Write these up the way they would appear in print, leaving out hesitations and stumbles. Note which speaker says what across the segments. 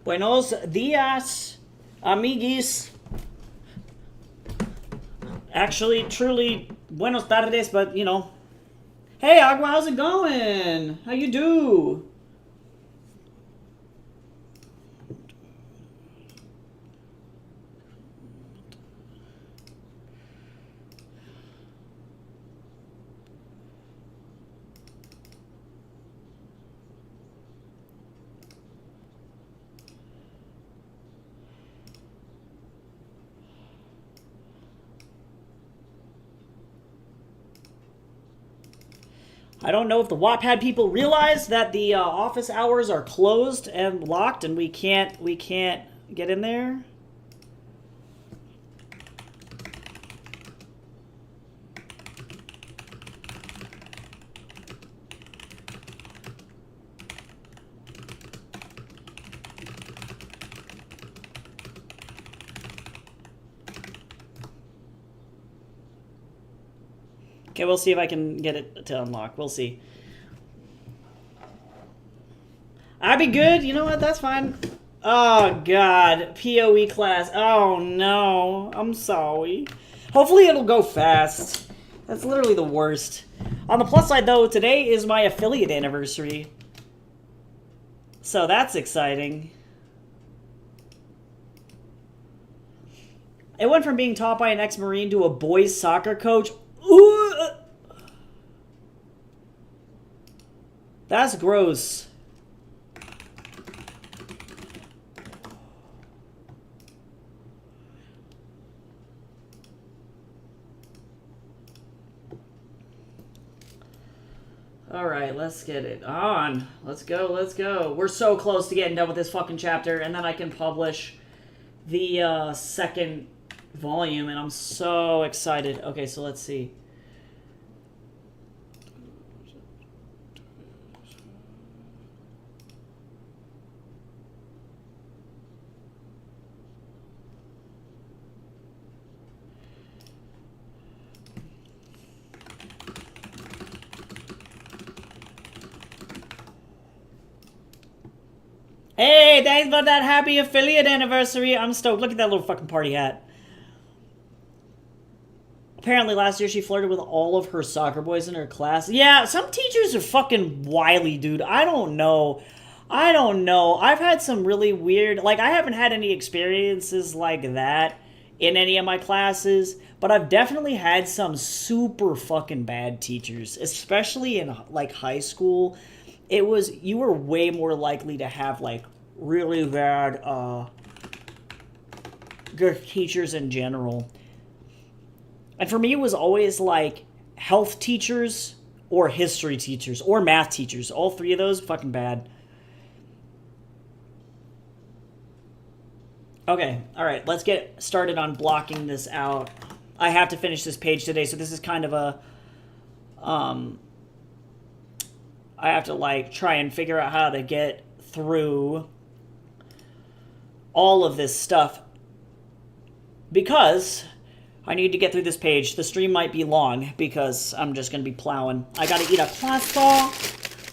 Speaker 1: Buenos días, amiguis. Actually, truly, buenos tardes, but, you know. Hey, Agua, how's it going? How you do? I don't know if the Wattpad people realize that the office hours are closed and locked, and we can't get in there. Okay, we'll see if I can get it to unlock. We'll see. I'd be good. You know what? That's fine. Oh, God. PoE class. Oh, no. I'm sorry. Hopefully it'll go fast. That's literally the worst. On the plus side, though, today is my affiliate anniversary. So that's exciting. It went from being taught by an ex-Marine to a boys soccer coach. Ooh! That's gross. Alright, let's get it on. Let's go, let's go. We're so close to getting done with this fucking chapter, and then I can publish the second volume, and I'm so excited. Okay, so let's see. Hey, thanks for that happy affiliate anniversary. I'm stoked. Look at that little fucking party hat. Apparently last year she flirted with all of her soccer boys in her class. Yeah, some teachers are fucking wily, dude. I don't know. I've had some really weird... Like, I haven't had any experiences like that in any of my classes, but I've definitely had some super fucking bad teachers, especially in, like, high school. You were way more likely to have, like, really bad, good teachers in general. And for me, it was always, like, health teachers or history teachers or math teachers. All three of those, fucking bad. Okay, alright, let's get started on blocking this out. I have to finish this page today, so this is kind of a, I have to, like, try and figure out how to get through all of this stuff because I need to get through this page. The stream might be long because I'm just going to be plowing. I gotta eat a croissant.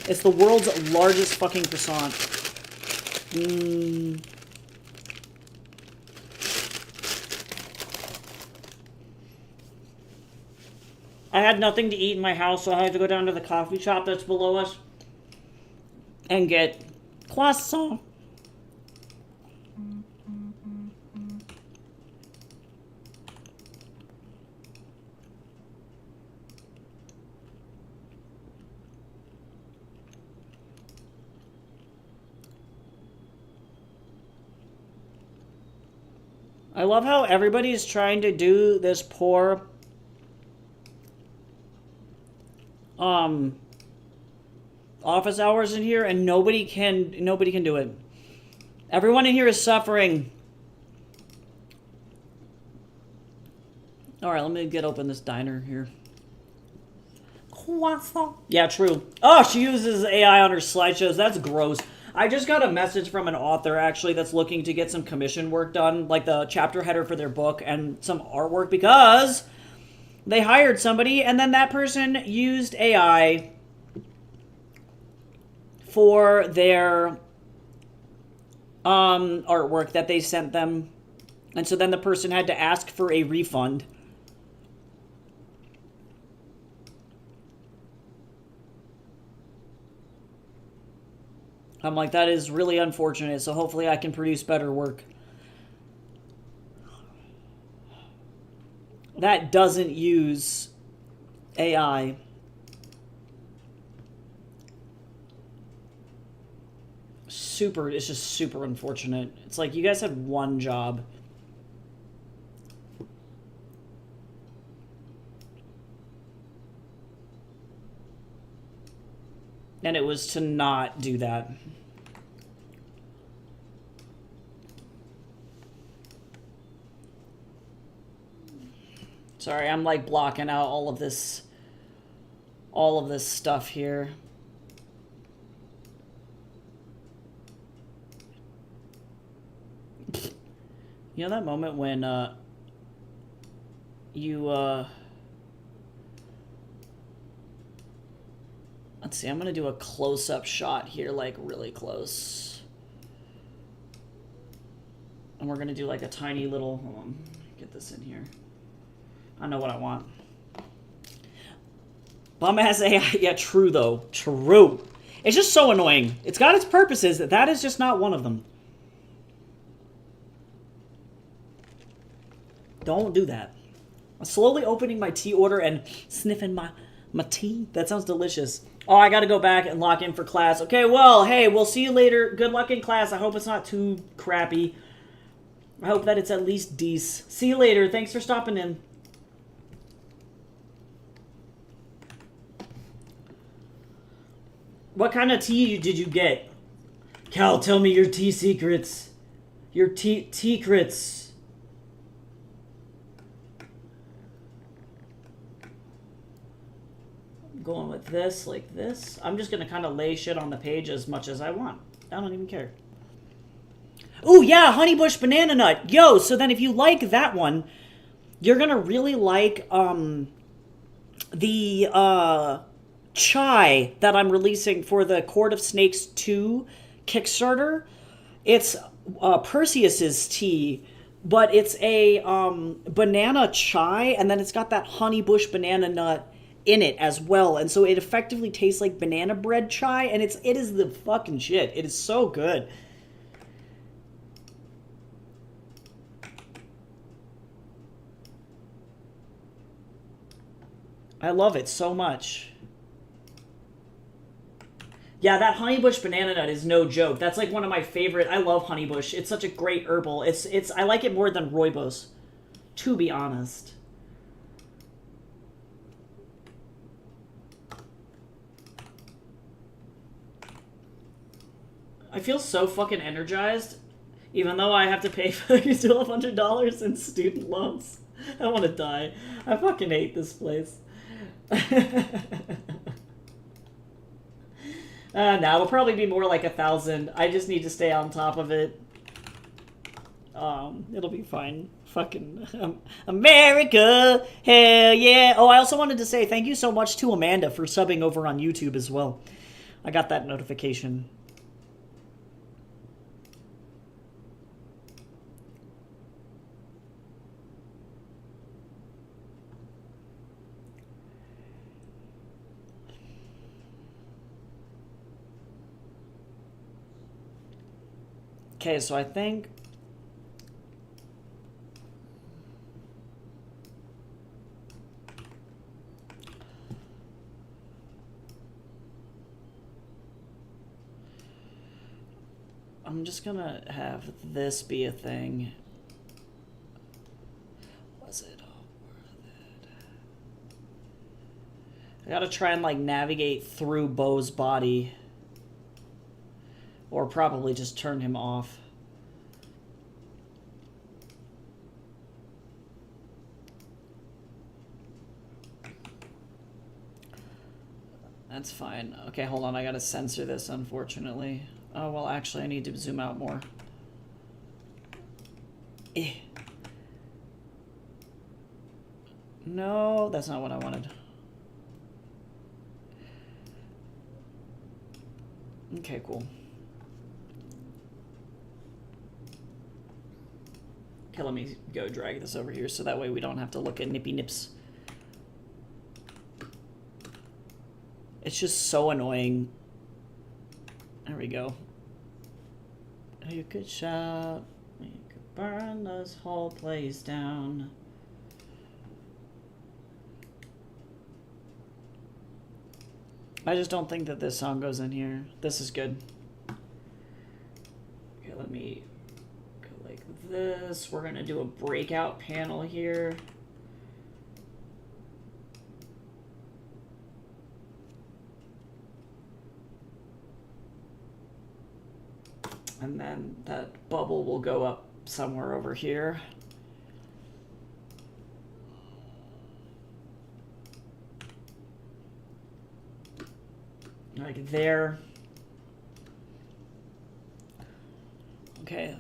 Speaker 1: It's the world's largest fucking croissant. I had nothing to eat in my house, so I had to go down to the coffee shop that's below us and get croissant. I love how everybody's trying to do this poor office hours in here, and nobody can do it. Everyone in here is suffering. All right, let me get open this diner here. Croissant. Yeah, true. Oh, she uses AI on her slideshows. That's gross. I just got a message from an author, actually, that's looking to get some commission work done, like the chapter header for their book and some artwork, because they hired somebody, and then that person used AI for their artwork that they sent them. And so then the person had to ask for a refund. I'm like, that is really unfortunate, so hopefully I can produce better work. That doesn't use AI. It's just super unfortunate. It's like, you guys had one job. And it was to not do that. Sorry, I'm like blocking out all of this stuff here. You know that moment when let's see, I'm gonna do a close-up shot here, like really close. And we're gonna do like a tiny little, hold on, get this in here. I know what I want. Bum-ass AI, yeah, true though, true. It's just so annoying. It's got its purposes, that is just not one of them. Don't do that. I'm slowly opening my tea order and sniffing my tea. That sounds delicious. Oh, I gotta go back and lock in for class. Okay, well, hey, we'll see you later. Good luck in class. I hope it's not too crappy. I hope that it's at least decent. See you later. Thanks for stopping in. What kind of tea did you get? Cal, tell me your tea secrets. Your tea-crits. Going with this, like this. I'm just gonna kind of lay shit on the page as much as I want. I don't even care. Ooh, yeah, Honeybush Banana Nut. Yo, so then if you like that one, you're gonna really like the chai that I'm releasing for the Court of Snakes 2 Kickstarter. It's Perseus's tea, but it's a banana chai, and then it's got that Honeybush Banana Nut in it as well, and so it effectively tastes like banana bread chai, and it is the fucking shit. It is so good. I love it so much. Yeah, that Honeybush Banana Nut is no joke. That's like one of my favorite. I love Honeybush. It's such a great herbal. I like it more than Rooibos, to be honest. I feel so fucking energized, even though I have to pay for $1,200 in student loans. I want to die. I fucking hate this place. Nah, it'll probably be more like 1,000. I just need to stay on top of it. It'll be fine. Fucking America, hell yeah. Oh, I also wanted to say thank you so much to Amanda for subbing over on YouTube as well. I got that notification. Okay, so I think I'm just gonna have this be a thing. Was it all worth it? I gotta try and like navigate through Bo's body. Or probably just turn him off. That's fine. Okay, hold on. I gotta censor this, unfortunately. Oh, well, actually, I need to zoom out more. No, that's not what I wanted. Okay, cool. Okay, let me go drag this over here so that way we don't have to look at nippy nips. It's just so annoying. There we go. You could shout, you could burn this whole place down. I just don't think that this song goes in here. This is good. Okay, let me go like this. We're gonna do a breakout panel here. And then that bubble will go up somewhere over here. Like there. Okay.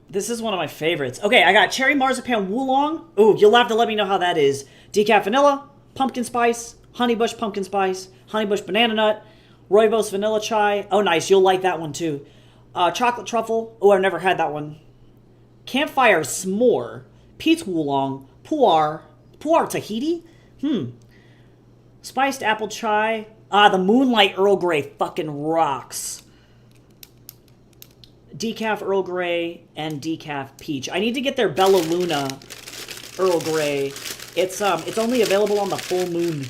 Speaker 1: This is one of my favorites. Okay, I got cherry marzipan oolong. Ooh, you'll have to let me know how that is. Decaf vanilla, pumpkin spice, honey bush pumpkin spice, honey bush banana nut, rooibos vanilla chai. Oh, nice. You'll like that one too. Chocolate truffle. Oh, I've never had that one. Campfire s'more. Peach oolong. Pu'er Tahiti? Spiced apple chai. The Moonlight Earl Grey fucking rocks. Decaf Earl Grey and decaf peach. I need to get their Bella Luna Earl Grey. It's only available on the full moon.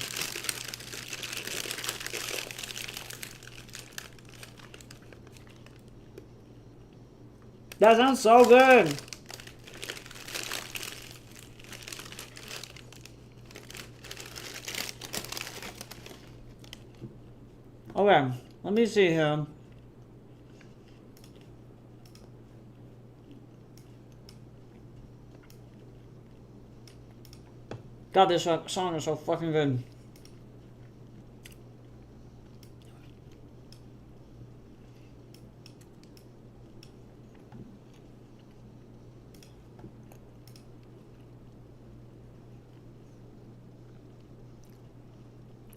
Speaker 1: That sounds so good. Okay, let me see here. God, this song is so fucking good.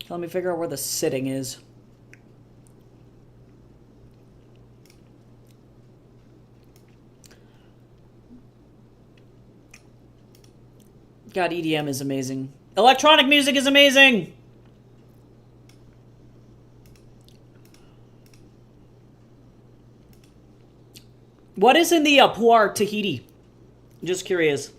Speaker 1: Let me figure out where the sitting is. God, EDM is amazing. Electronic music is amazing! What is in the Pu'er Tahiti? Just curious.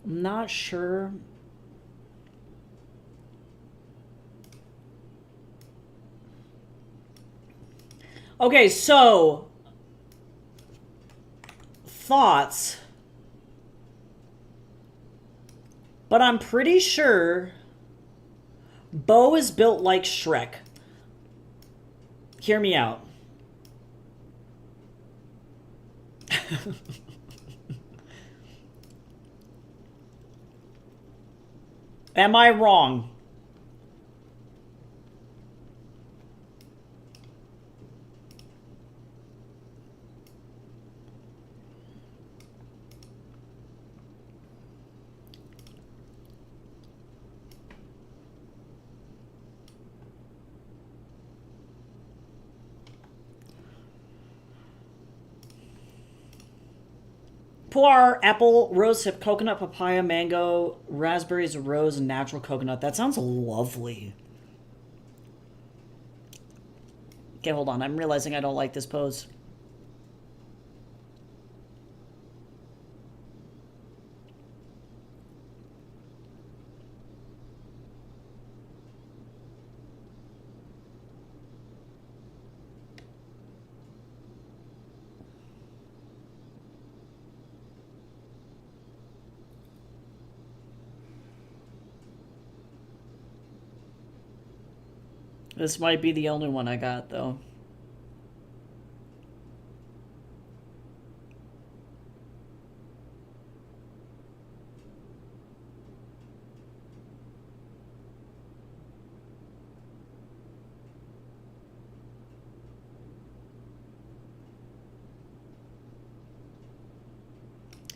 Speaker 1: I'm not sure. Okay, so thoughts. But I'm pretty sure Bo is built like Shrek. Hear me out. Am I wrong? Pu'er, apple, rosehip, coconut, papaya, mango, raspberries, rose, and natural coconut. That sounds lovely. Okay, hold on. I'm realizing I don't like this pose. This might be the only one I got, though.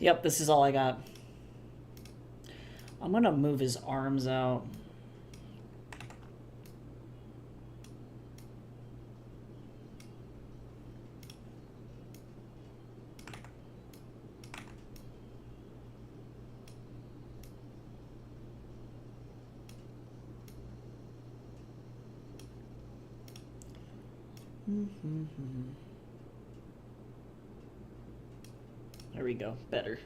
Speaker 1: Yep, this is all I got. I'm gonna move his arms out. There we go. Better.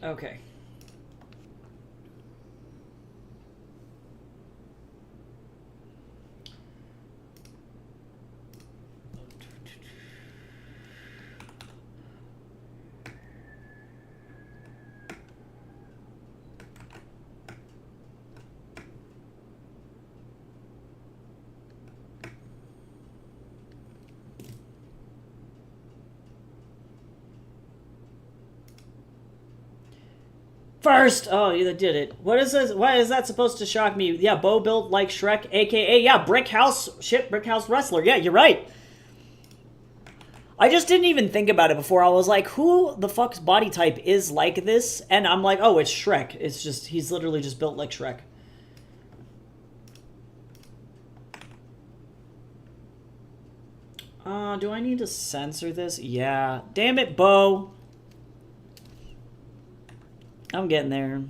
Speaker 1: Okay. First! Oh, you did it. What is this? Why is that supposed to shock me? Yeah, Bo built like Shrek, aka, yeah, Brick House, shit, Brick House Wrestler. Yeah, you're right. I just didn't even think about it before. I was like, who the fuck's body type is like this? And I'm like, oh, it's Shrek. It's just, he's literally just built like Shrek. Do I need to censor this? Yeah. Damn it, Bo. I'm getting there.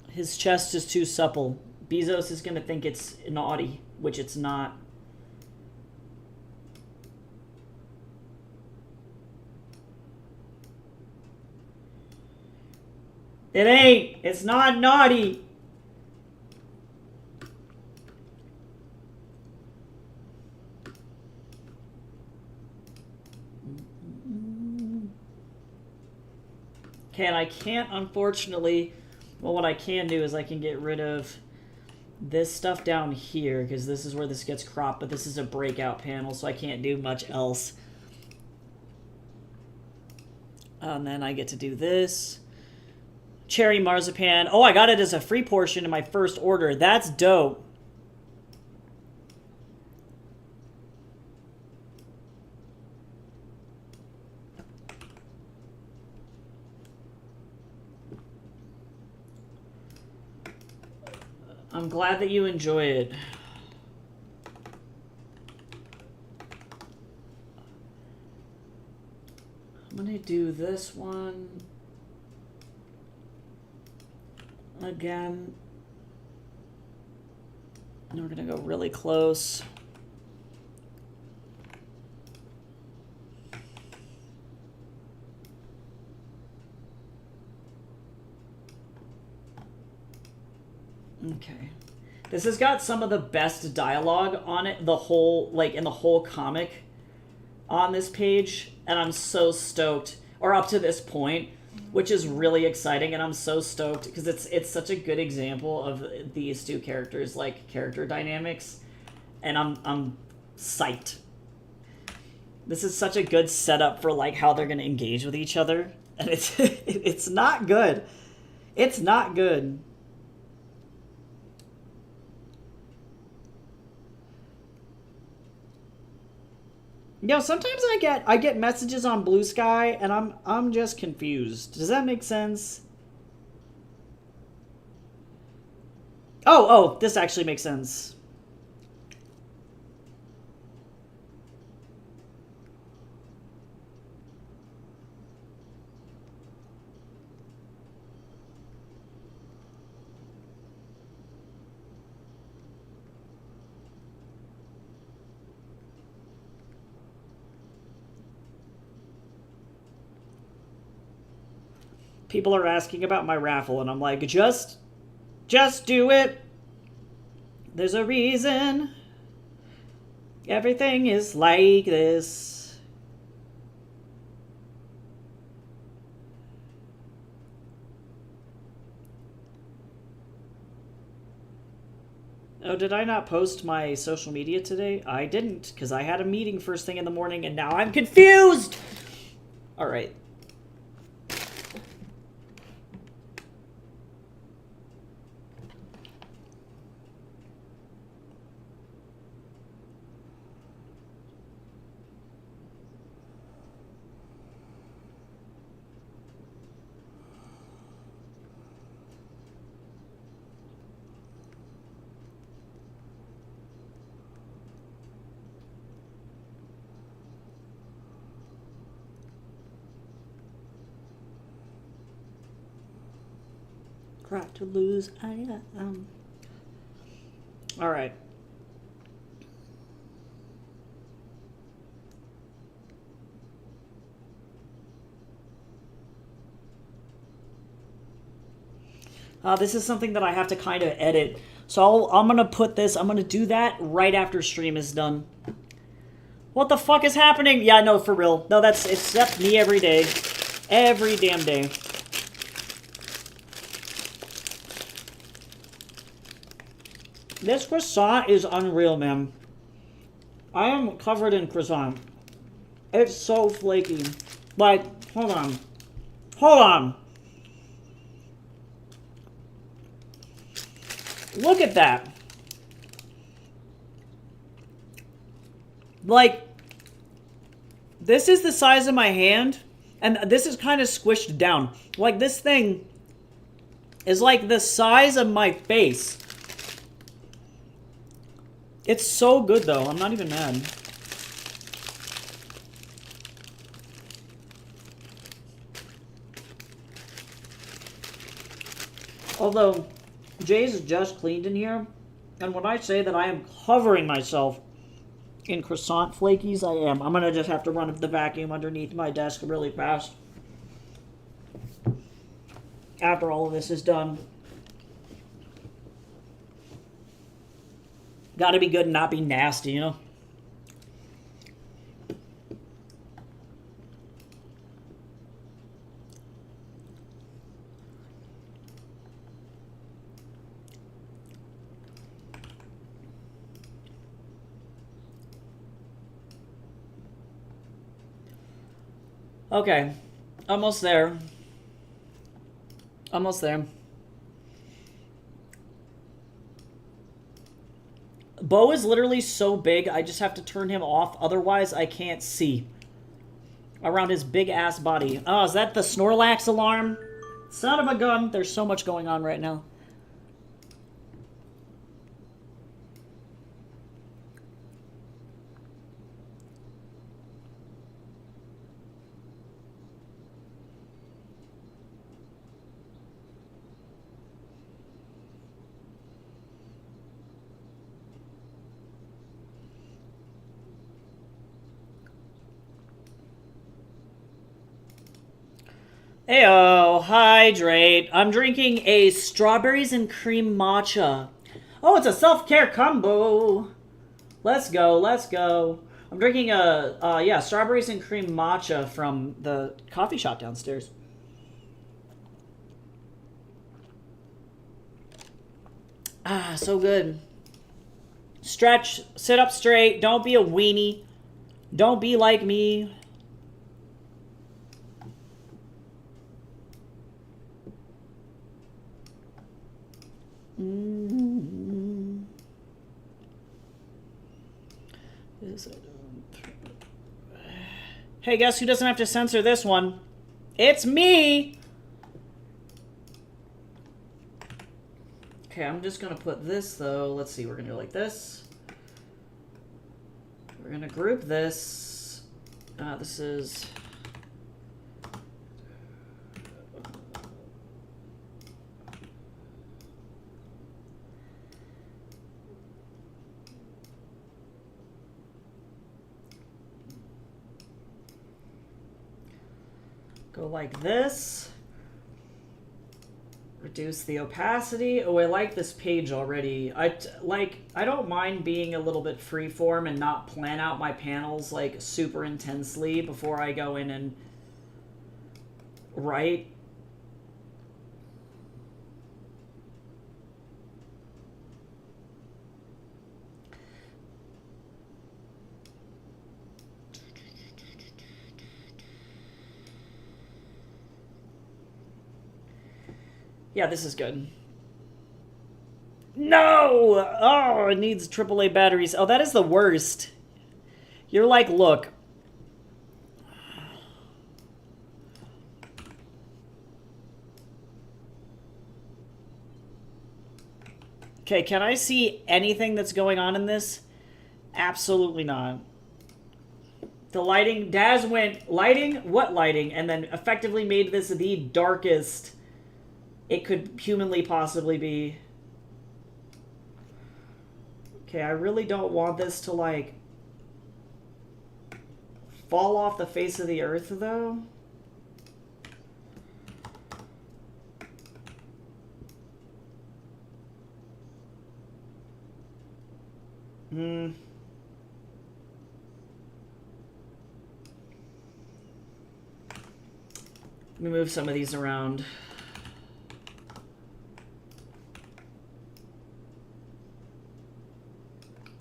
Speaker 1: His chest is too supple. Bezos is going to think it's naughty, which it's not. It ain't. It's not naughty. Okay, and I can't, unfortunately, well, what I can do is I can get rid of this stuff down here, because this is where this gets cropped, but this is a breakout panel, so I can't do much else. And then I get to do this. Cherry marzipan. Oh, I got it as a free portion in my first order. That's dope. I'm glad that you enjoy it. I'm gonna do this one again. And we're gonna go really close. Okay. This has got some of the best dialogue on it, the whole, like, in the whole comic on this page, and I'm so stoked, or up to this point, which is really exciting, and I'm so stoked, because it's such a good example of these two characters, like, character dynamics, and I'm psyched. This is such a good setup for, like, how they're going to engage with each other, and it's not good. It's not good. You know, sometimes I get messages on Blue Sky and I'm just confused. Does that make sense? Oh, this actually makes sense. People are asking about my raffle, and I'm like, just do it. There's a reason. Everything is like this. Oh, did I not post my social media today? I didn't, because I had a meeting first thing in the morning, and now I'm confused! Alright. right to lose. All right. This is something that I have to kind of edit. So I'm going to put this, I'm going to do that right after stream is done. What the fuck is happening? Yeah, no, for real. No, that's me every day. Every damn day. This croissant is unreal, man. I am covered in croissant. It's so flaky. Like, hold on. Hold on. Look at that. Like, this is the size of my hand, and this is kind of squished down. Like, this thing is like the size of my face. It's so good, though. I'm not even mad. Although, Jay's just cleaned in here, and when I say that I am covering myself in croissant flakies, I am. I'm gonna just have to run the vacuum underneath my desk really fast after all of this is done. Gotta be good and not be nasty, you know? Okay, almost there. Almost there. Bo is literally so big, I just have to turn him off, otherwise I can't see around his big-ass body. Oh, is that the Snorlax alarm? Son of a gun, there's so much going on right now. Heyo, hydrate. I'm drinking a strawberries and cream matcha. Oh, it's a self-care combo. Let's go, let's go. I'm drinking yeah, strawberries and cream matcha from the coffee shop downstairs. Ah, so good. Stretch, sit up straight, don't be a weenie. Don't be like me. Hey, guess who doesn't have to censor this one? It's me! Okay, I'm just gonna put this, though. Let's see, we're gonna do like this. We're gonna group this. This is... Go like this. Reduce the opacity. Oh, I like this page already. I don't mind being a little bit freeform and not plan out my panels like super intensely before I go in and write. Yeah, this is good. No! Oh, it needs AAA batteries. Oh, that is the worst. You're like, look. Okay, can I see anything that's going on in this? Absolutely not. The lighting, Daz went, lighting? What lighting? And then effectively made this the darkest it could humanly possibly be. Okay, I really don't want this to, like, fall off the face of the earth, though. Let me move some of these around.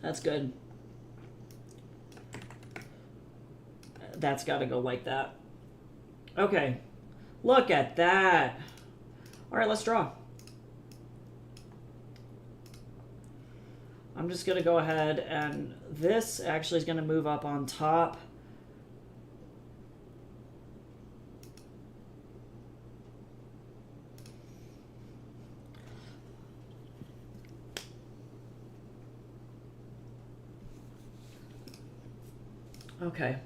Speaker 1: That's good. That's got to go like that. Okay. Look at that. All right, let's draw. I'm just going to go ahead and this actually is going to move up on top. Okay.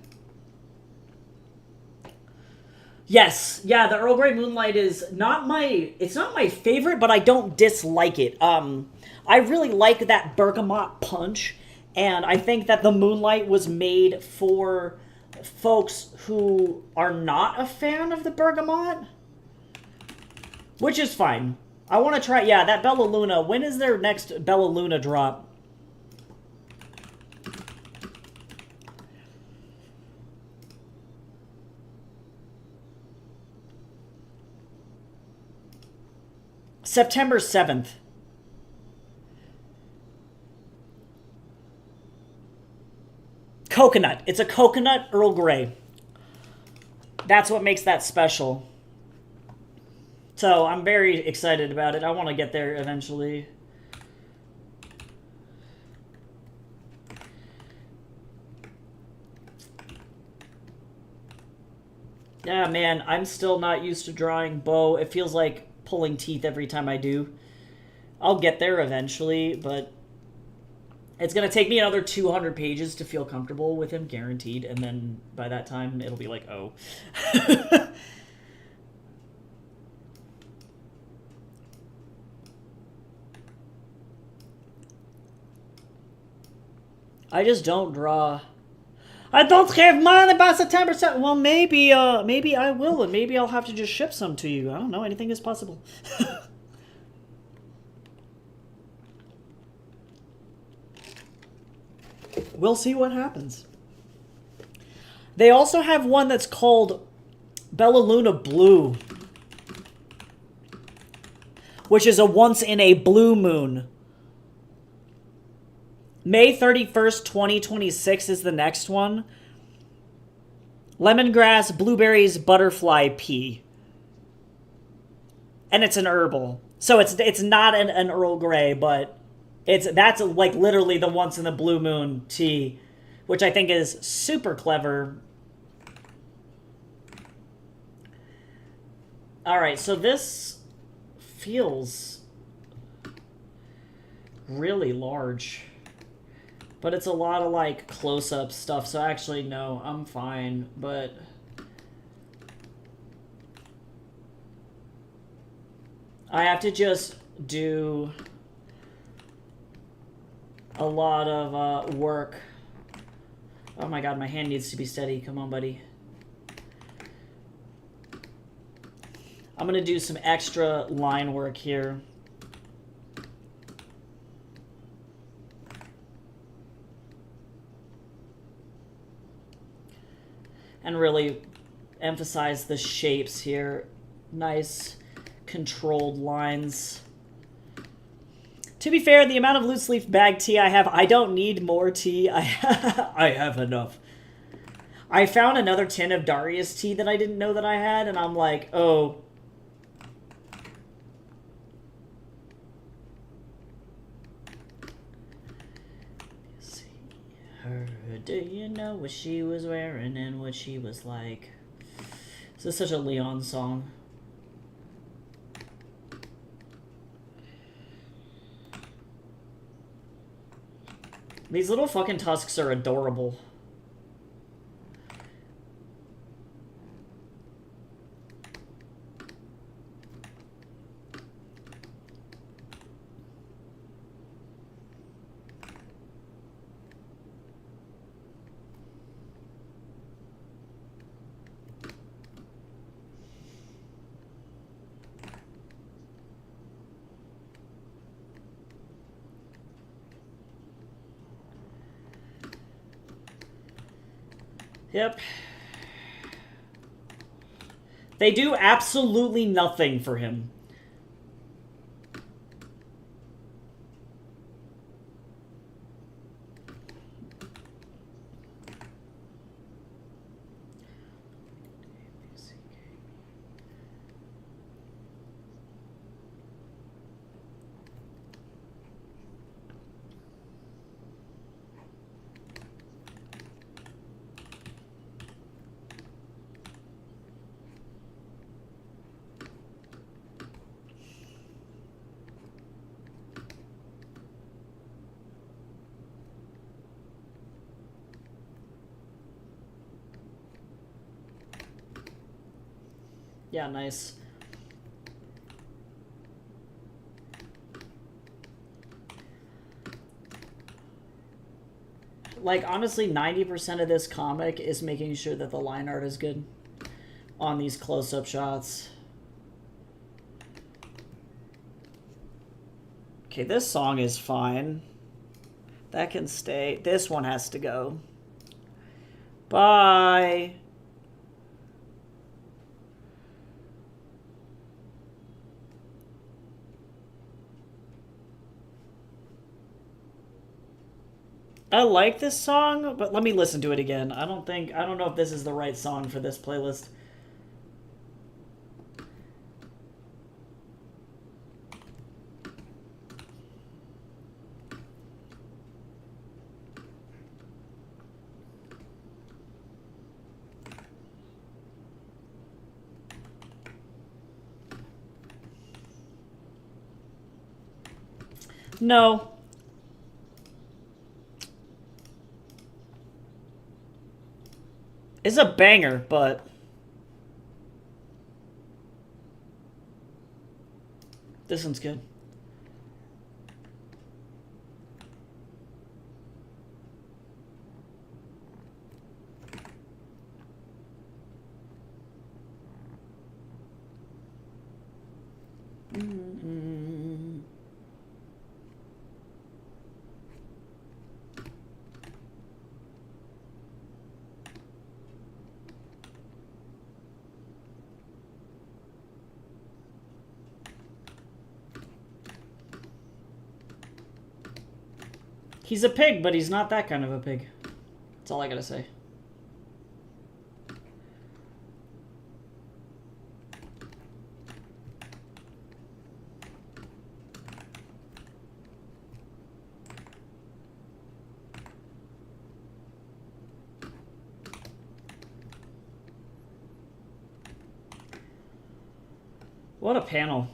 Speaker 1: Yes, yeah, the Earl Grey Moonlight is not my, it's not my favorite, but I don't dislike it. I really like that bergamot punch, and I think that the Moonlight was made for folks who are not a fan of the bergamot, which is fine. I want to try, yeah, that Bella Luna. When is their next Bella Luna drop? September 7th. Coconut. It's a coconut Earl Grey. That's what makes that special. So I'm very excited about it. I want to get there eventually. Yeah, man, I'm still not used to drawing bow. It feels like pulling teeth every time I do. I'll get there eventually, but it's going to take me another 200 pages to feel comfortable with him, guaranteed, and then by that time, it'll be like, oh. I just don't draw. I don't have money by September 7th. Well, maybe I will, and maybe I'll have to just ship some to you. I don't know. Anything is possible. We'll see what happens. They also have one that's called Bella Luna Blue, which is a once in a blue moon. May 31st, 2026 is the next one. Lemongrass, blueberries, butterfly pea. And it's an herbal. So it's not an Earl Grey, but that's like literally the once in the blue moon tea, which I think is super clever. All right, so this feels really large. But it's a lot of, like, close-up stuff, so actually, no, I'm fine, but I have to just do a lot of work. Oh my god, my hand needs to be steady. Come on, buddy. I'm gonna do some extra line work here. And really emphasize the shapes here. Nice, controlled lines. To be fair, the amount of loose leaf bag tea I have, I don't need more tea. I have enough. I found another tin of Darius tea that I didn't know that I had, and I'm like, oh. Do you know what she was wearing and what she was like? This is such a Leon song. These little fucking tusks are adorable. Yep. They do absolutely nothing for him. Yeah, nice. Like, honestly, 90% of this comic is making sure that the line art is good on these close-up shots. Okay, this song is fine. That can stay. This one has to go. Bye. I like this song, but let me listen to it again. I don't know if this is the right song for this playlist. No. It's a banger, but this one's good. He's a pig, but he's not that kind of a pig. That's all I gotta say. What a panel.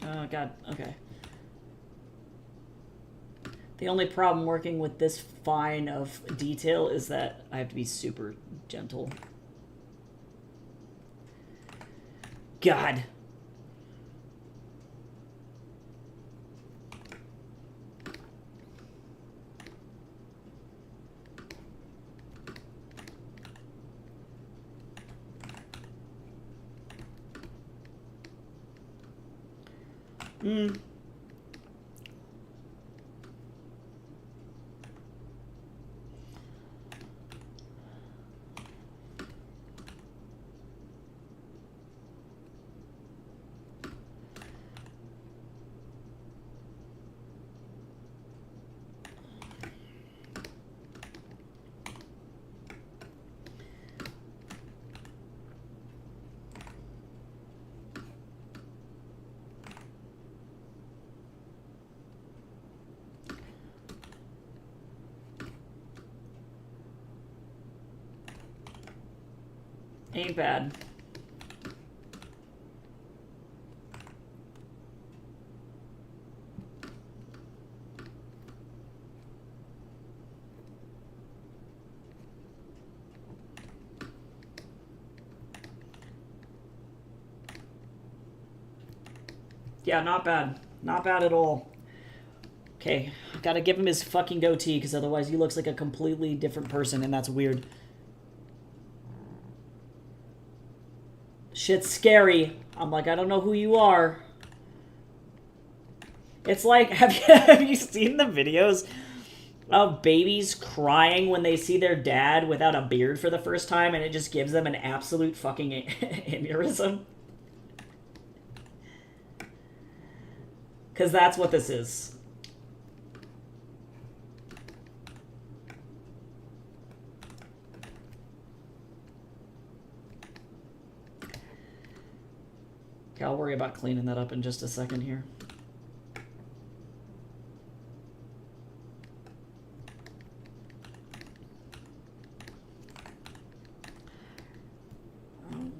Speaker 1: Oh, God. Okay. The only problem working with this fine of detail is that I have to be super gentle. God. Ain't bad. Yeah, not bad. Not bad at all. Okay, gotta give him his fucking goatee, because otherwise he looks like a completely different person, and that's weird. Shit's scary. I'm like, I don't know who you are. It's like, have you seen the videos of babies crying when they see their dad without a beard for the first time, and it just gives them an absolute fucking aneurysm? Because that's what this is. Okay, I'll worry about cleaning that up in just a second here.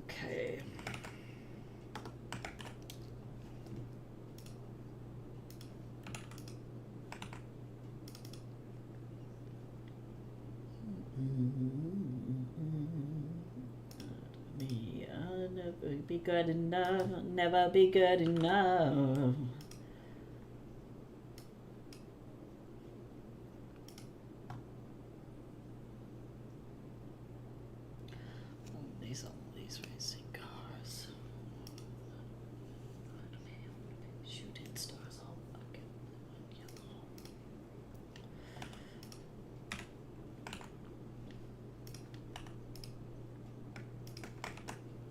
Speaker 1: Okay. Never be good enough, never be good enough. These racing cars. Shooting stars all fucking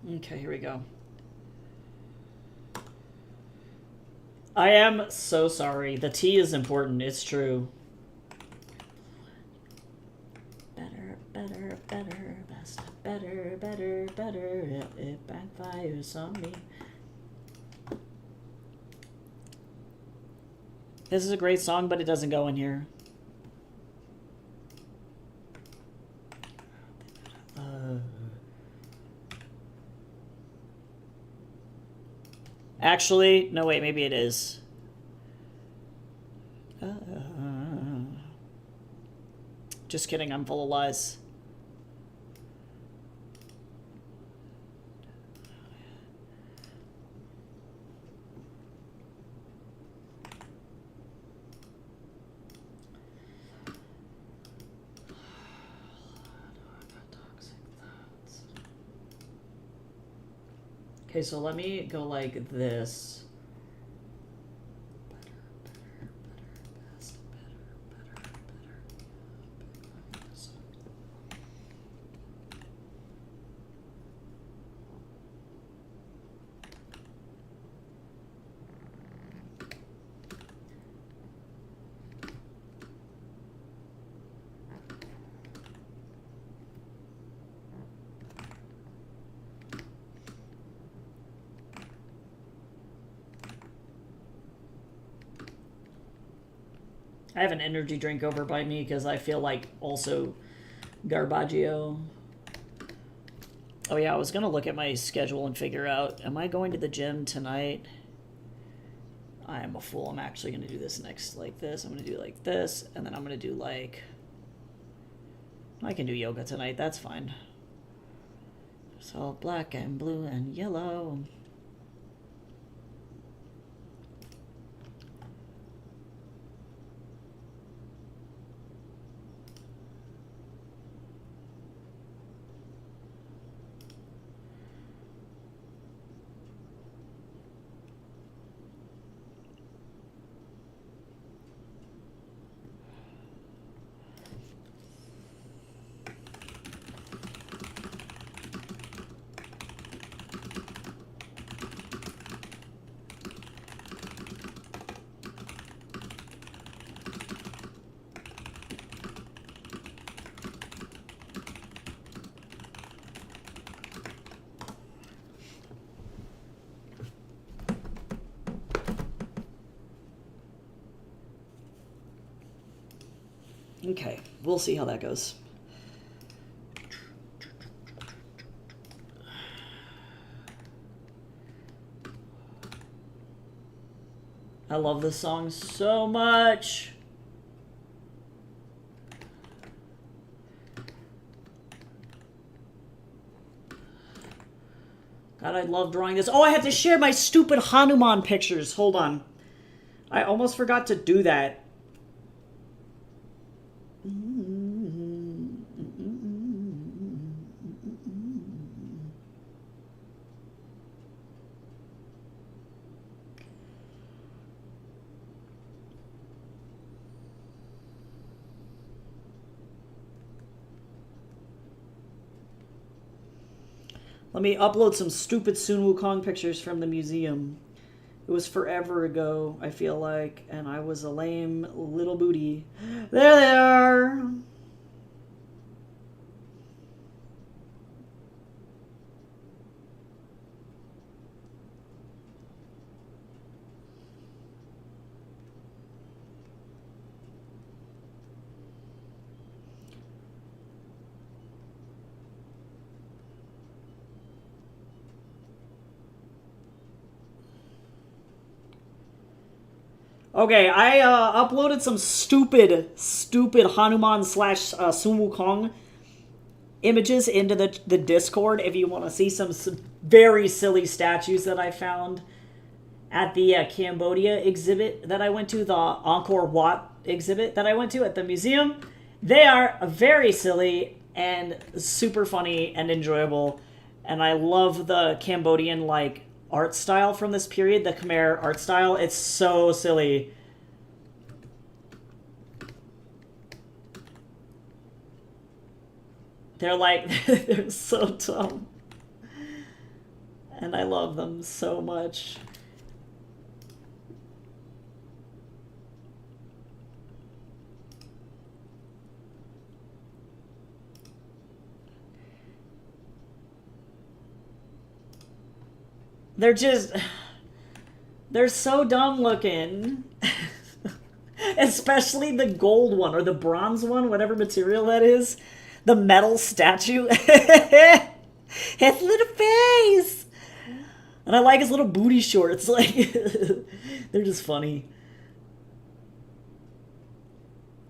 Speaker 1: yellow. Okay, here we go. I am so sorry. The tea is important. It's true. Better, better, better, best, better, better, better. It backfires on me. This is a great song, but it doesn't go in here. Actually, no, wait, maybe it is. Just kidding, I'm full of lies. Okay, so let me go like this. I have an energy drink over by me because I feel like also Garbaggio. Oh yeah, I was going to look at my schedule and figure out, am I going to the gym tonight? I am a fool. I'm actually going to do this next like this. I'm going to do like this, and then I'm going to do like... I can do yoga tonight. That's fine. So black and blue and yellow. Okay, we'll see how that goes. I love this song so much. God, I love drawing this. Oh, I have to share my stupid Hanuman pictures. Hold on. I almost forgot to do that. Let me upload some stupid Sun Wukong pictures from the museum. It was forever ago, I feel like, and I was a lame little booty. There they are! Okay, I uploaded some stupid Hanuman slash Sun Wukong images into the Discord if you want to see some very silly statues that I found at the Cambodia exhibit that I went to, the Angkor Wat exhibit that I went to at the museum. They are very silly and super funny and enjoyable, and I love the Cambodian, like, art style from this period, the Khmer art style. It's so silly. They're like, they're so dumb. And I love them so much. They're so dumb looking. Especially the gold one, or the bronze one, whatever material that is. The metal statue. His little face! And I like his little booty shorts. Like, they're just funny.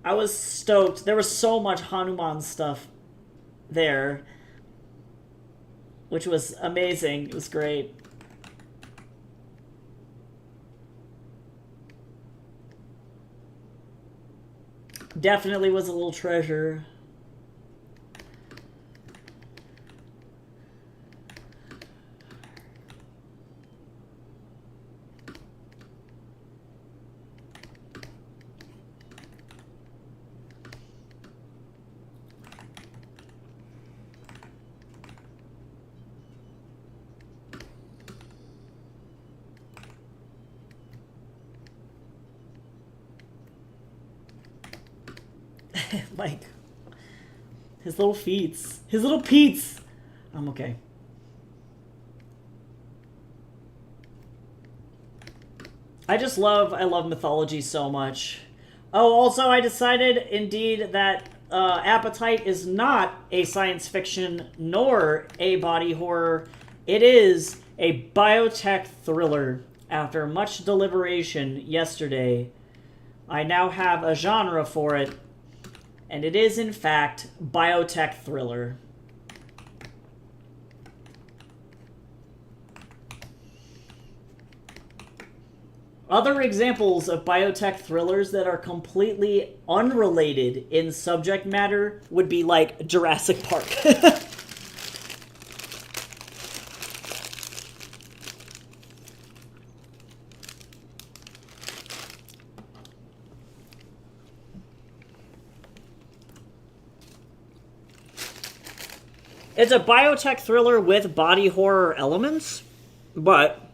Speaker 1: I was stoked. There was so much Hanuman stuff there, which was amazing. It was great. Definitely was a little treasure. Like, his little feets. His little peets! I'm okay. I love mythology so much. Oh, also I decided, indeed, that Appetite is not a science fiction nor a body horror. It is a biotech thriller. After much deliberation yesterday, I now have a genre for it. And it is, in fact, biotech thriller. Other examples of biotech thrillers that are completely unrelated in subject matter would be like Jurassic Park. It's a biotech thriller with body horror elements, but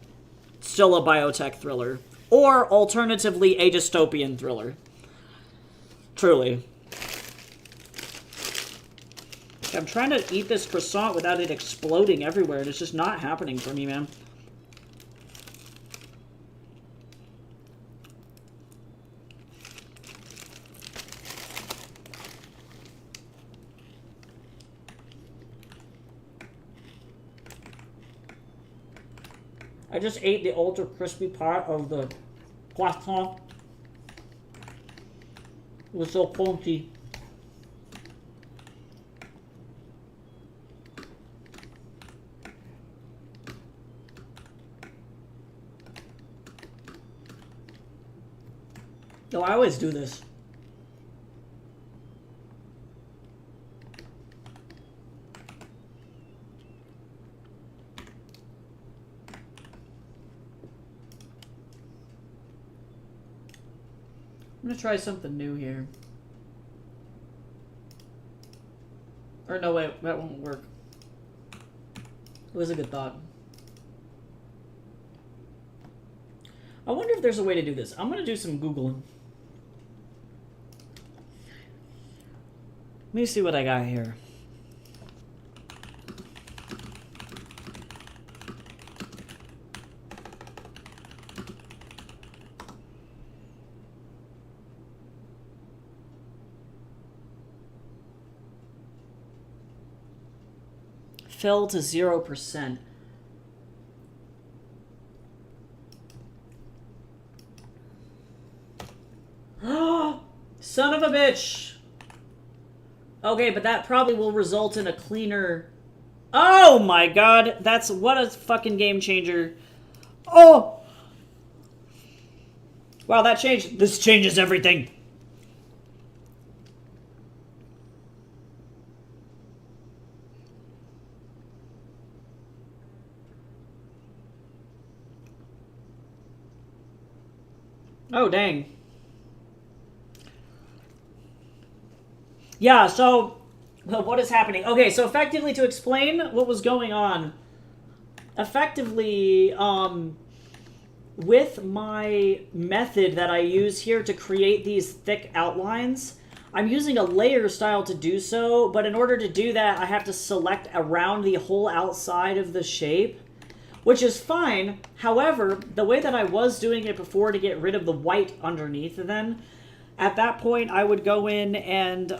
Speaker 1: still a biotech thriller. Or, alternatively, a dystopian thriller. Truly. I'm trying to eat this croissant without it exploding everywhere, and it's just not happening for me, man. I just ate the ultra crispy part of the croissant. It was so crunchy. No, I always do this. I'm gonna try something new here. Or no, wait, that won't work. It was a good thought. I wonder if there's a way to do this. I'm gonna do some Googling. Let me see what I got here. Fell to 0%. Son of a bitch! Okay, but that probably will result in a cleaner... Oh my god! That's... What a fucking game changer. Oh! Wow, that changed... This changes everything. Oh, dang. Yeah, so what is happening? Okay, so effectively to explain what was going on, effectively, with my method that I use here to create these thick outlines, I'm using a layer style to do so, but in order to do that, I have to select around the whole outside of the shape, which is fine. However, the way that I was doing it before to get rid of the white underneath then, at that point, I would go in and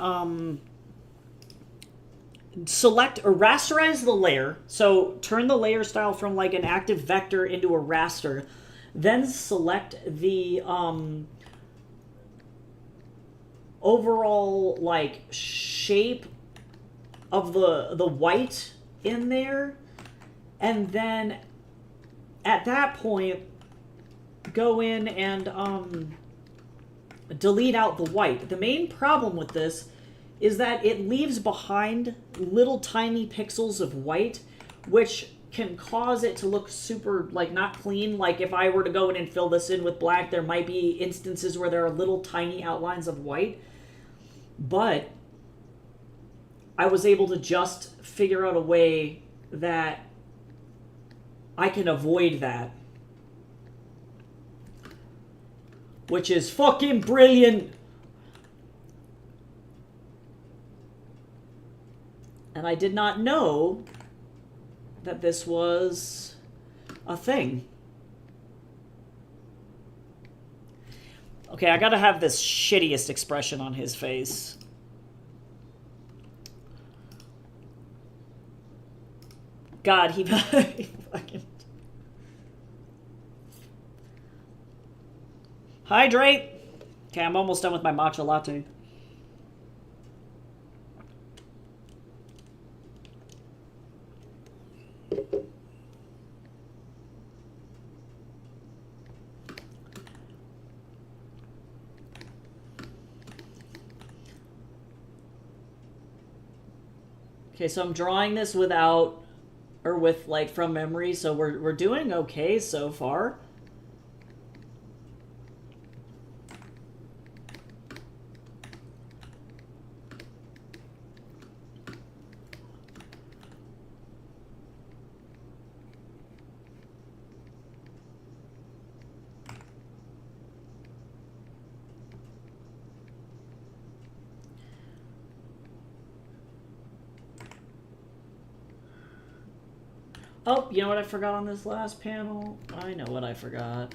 Speaker 1: select or rasterize the layer. So turn the layer style from like an active vector into a raster. Then select the overall like shape of the white in there. And then at that point, go in and delete out the white. The main problem with this is that it leaves behind little tiny pixels of white, which can cause it to look super, like, not clean. Like, if I were to go in and fill this in with black, there might be instances where there are little tiny outlines of white. But I was able to just figure out a way that I can avoid that, which is fucking brilliant. And I did not know that this was a thing. Okay, I gotta have this shittiest expression on his face. God, he fucking... Hydrate! Okay, I'm almost done with my matcha latte. Okay, so I'm drawing this without, or with, like, from memory, so we're doing okay so far. Oh, you know what I forgot on this last panel? I know what I forgot.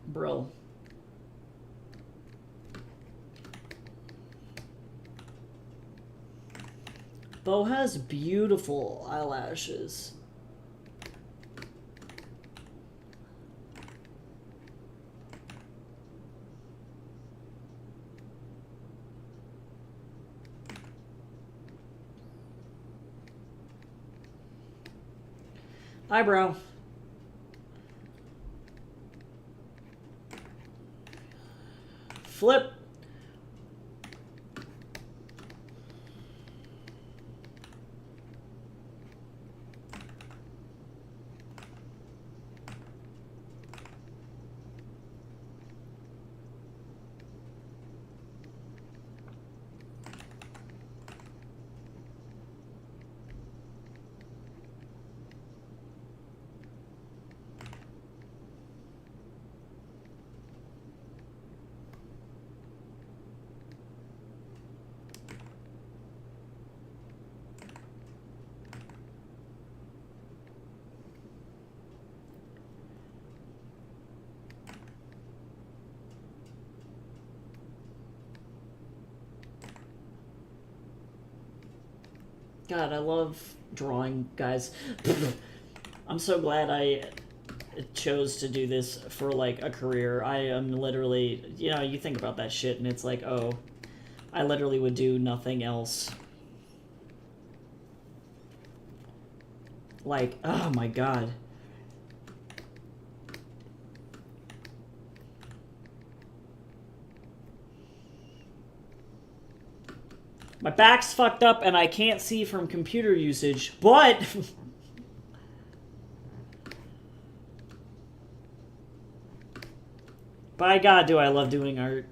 Speaker 1: Brill. Bo has beautiful eyelashes. Eyebrow. Flip. God, I love drawing, guys. I'm so glad I chose to do this for, like, a career. I am literally, you know, you think about that shit and it's like, oh, I literally would do nothing else. Like, oh my god. My back's fucked up and I can't see from computer usage, but... by God, do I love doing art.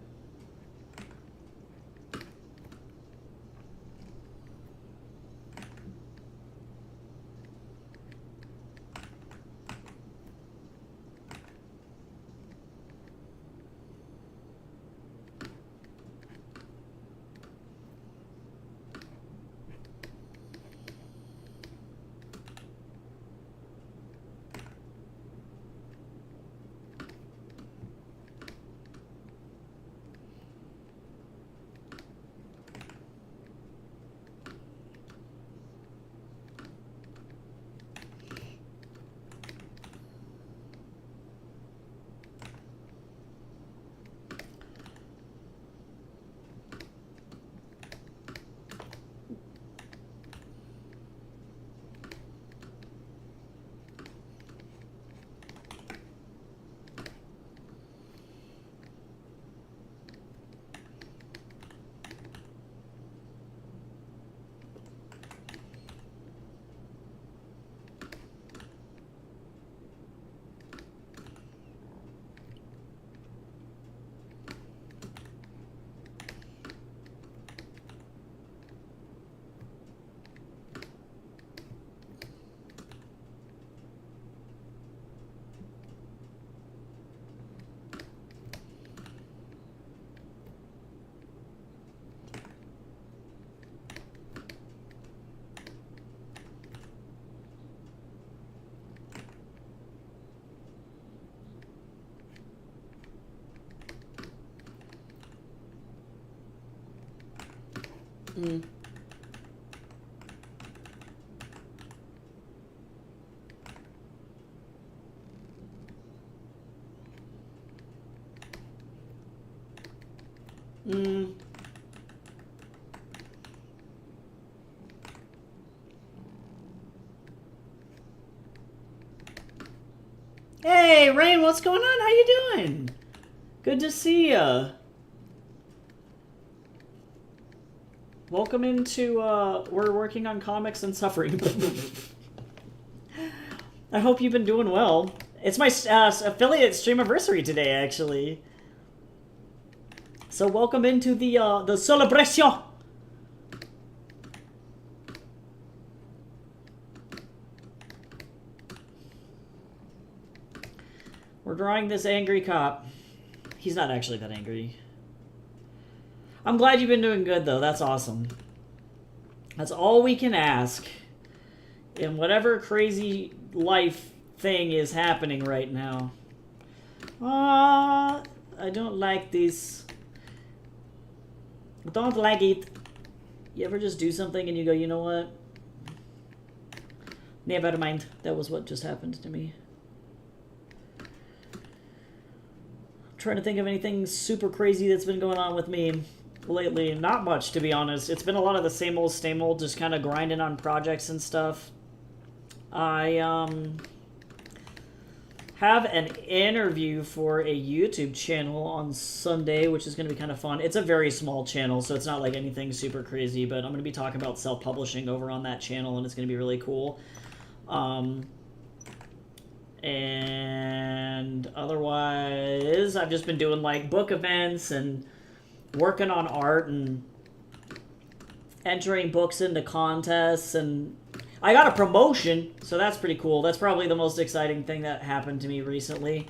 Speaker 1: Mm. Mm. Hey, Rain, what's going on? How you doing? Good to see ya. Welcome into, we're working on comics and suffering. I hope you've been doing well. It's my affiliate streamiversary today, actually. So welcome into the celebration. We're drawing this angry cop. He's not actually that angry. I'm glad you've been doing good, though. That's awesome. That's all we can ask. In whatever crazy life thing is happening right now. I don't like this. I don't like it. You ever just do something and you go, you know what? Never mind. That was what just happened to me. I'm trying to think of anything super crazy that's been going on with me lately. Not much, to be honest. It's been a lot of the same old, just kind of grinding on projects and stuff. have an interview for a YouTube channel on Sunday, which is going to be kind of fun. It's a very small channel, so it's not like anything super crazy, but I'm going to be talking about self-publishing over on that channel, and it's going to be really cool. And otherwise, I've just been doing like book events and working on art and entering books into contests, and I got a promotion, so that's pretty cool. That's probably the most exciting thing that happened to me recently,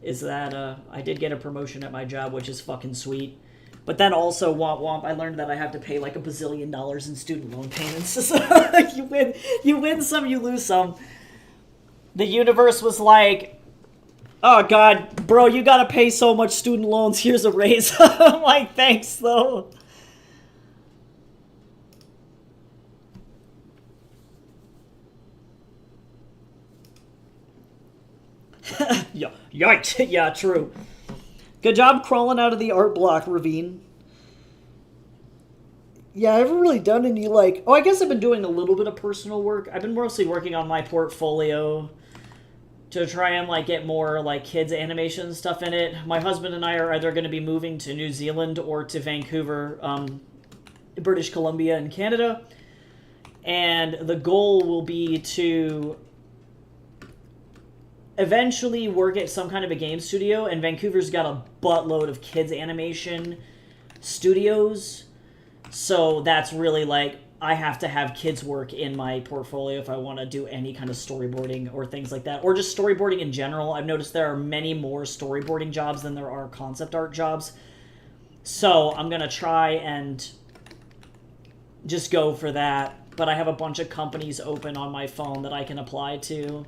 Speaker 1: is that I did get a promotion at my job, which is fucking sweet. But then also, womp womp, I learned that I have to pay like $1 bazillion in student loan payments. So you win some, you lose some. The universe was like, oh god, bro, you gotta pay so much student loans, here's a raise. I'm like, thanks though. Yeah, yikes. Yeah, true. Good job crawling out of the art block, Ravine. Yeah, I haven't really done any, like... Oh, I guess I've been doing a little bit of personal work. I've been mostly working on my portfolio to try and, like, get more, like, kids' animation stuff in it. My husband and I are either going to be moving to New Zealand or to Vancouver, British Columbia and Canada. And the goal will be to eventually work at some kind of a game studio, and Vancouver's got a buttload of kids animation studios, so that's really like, I have to have kids work in my portfolio if I want to do any kind of storyboarding or things like that, or just storyboarding in general. I've noticed there are many more storyboarding jobs than there are concept art jobs, so I'm gonna try and just go for that. But I have a bunch of companies open on my phone that I can apply to.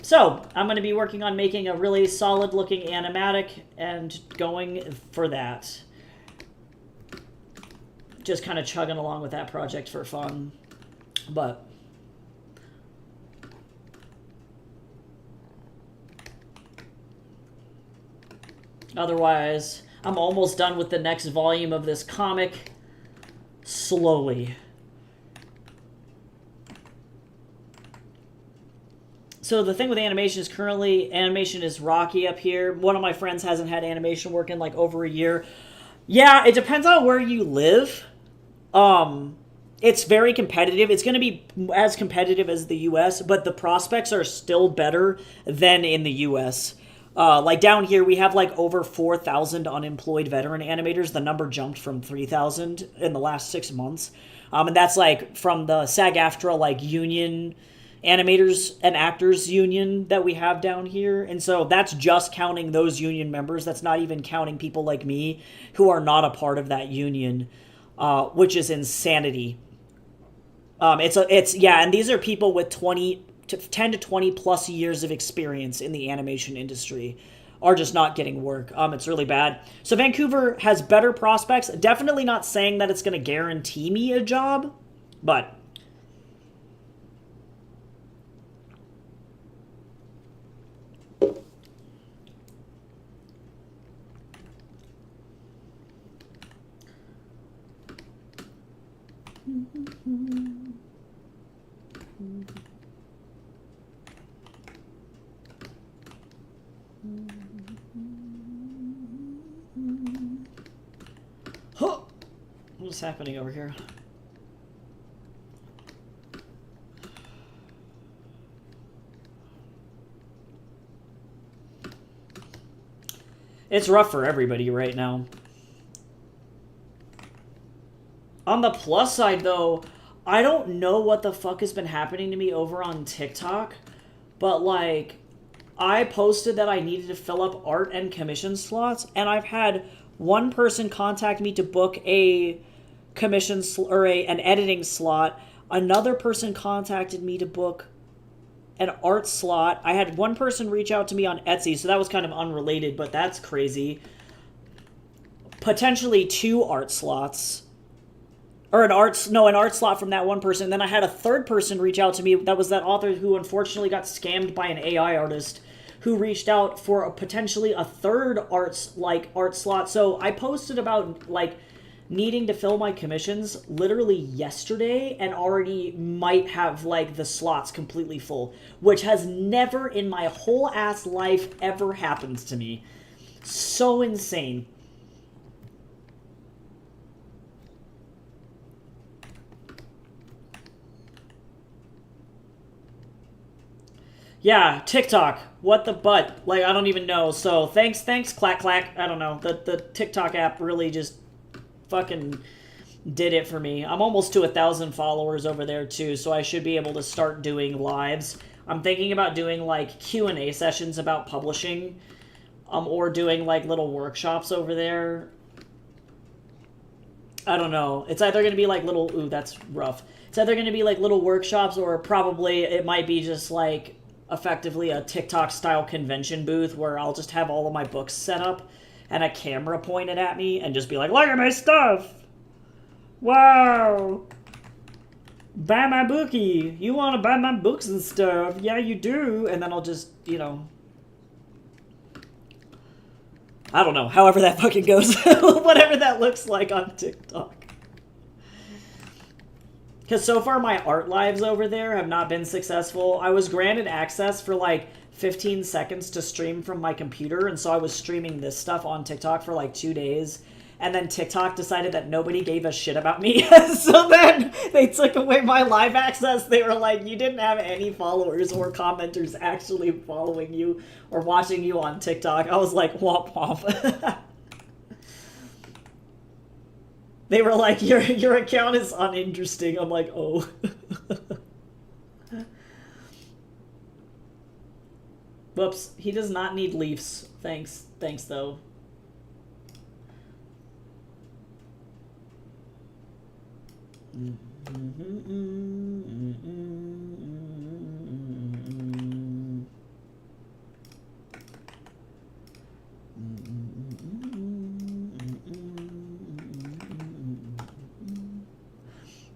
Speaker 1: So, I'm going to be working on making a really solid-looking animatic and going for that. Just kind of chugging along with that project for fun. But otherwise, I'm almost done with the next volume of this comic. Slowly. So the thing with animation is currently, animation is rocky up here. One of my friends hasn't had animation work in like over a year. Yeah, it depends on where you live. It's very competitive. It's going to be as competitive as the US, but the prospects are still better than in the US. Like down here, we have like over 4,000 unemployed veteran animators. The number jumped from 3,000 in the last 6 months. And that's like from the SAG-AFTRA like union animators and actors union that we have down here. And so that's just counting those union members. That's not even counting people like me who are not a part of that union, which is insanity. And these are people with 10 to 20 plus years of experience in the animation industry are just not getting work. It's really bad. So Vancouver has better prospects. Definitely not saying that it's going to guarantee me a job, but what's happening over here? It's rough for everybody right now. On the plus side, though, I don't know what the fuck has been happening to me over on TikTok, but, like, I posted that I needed to fill up art and commission slots, and I've had one person contact me to book a commission an editing slot. Another person contacted me to book an art slot. I had one person reach out to me on Etsy, so that was kind of unrelated, but that's crazy. Potentially 2 art slots. Or an art slot from that one person. Then I had a third person reach out to me. That was that author who unfortunately got scammed by an AI artist who reached out for potentially a third art slot. So I posted about like needing to fill my commissions literally yesterday and already might have like the slots completely full, which has never in my whole ass life ever happened to me. So insane. Yeah, TikTok. What the butt? Like, I don't even know. So, thanks, Clack Clack. I don't know. The TikTok app really just fucking did it for me. I'm almost to 1,000 followers over there, too, so I should be able to start doing lives. I'm thinking about doing, like, Q&A sessions about publishing, or doing, like, little workshops over there. I don't know. It's either going to be, like, little... Ooh, that's rough. It's either going to be, like, little workshops, or probably it might be just, like... effectively a TikTok-style convention booth where I'll just have all of my books set up and a camera pointed at me and just be like, look at my stuff! Wow! Buy my bookie! You want to buy my books and stuff? Yeah, you do! And then I'll just, you know... I don't know. However that fucking goes. Whatever that looks like on TikTok. Because so far my art lives over there have not been successful. I was granted access for like 15 seconds to stream from my computer, and so I was streaming this stuff on TikTok for like 2 days. And then TikTok decided that nobody gave a shit about me. So then they took away my live access. They were like, you didn't have any followers or commenters actually following you or watching you on TikTok. I was like, womp womp. They were like, your account is uninteresting. I'm like, oh. Whoops. He does not need leaves. Thanks. Thanks, though.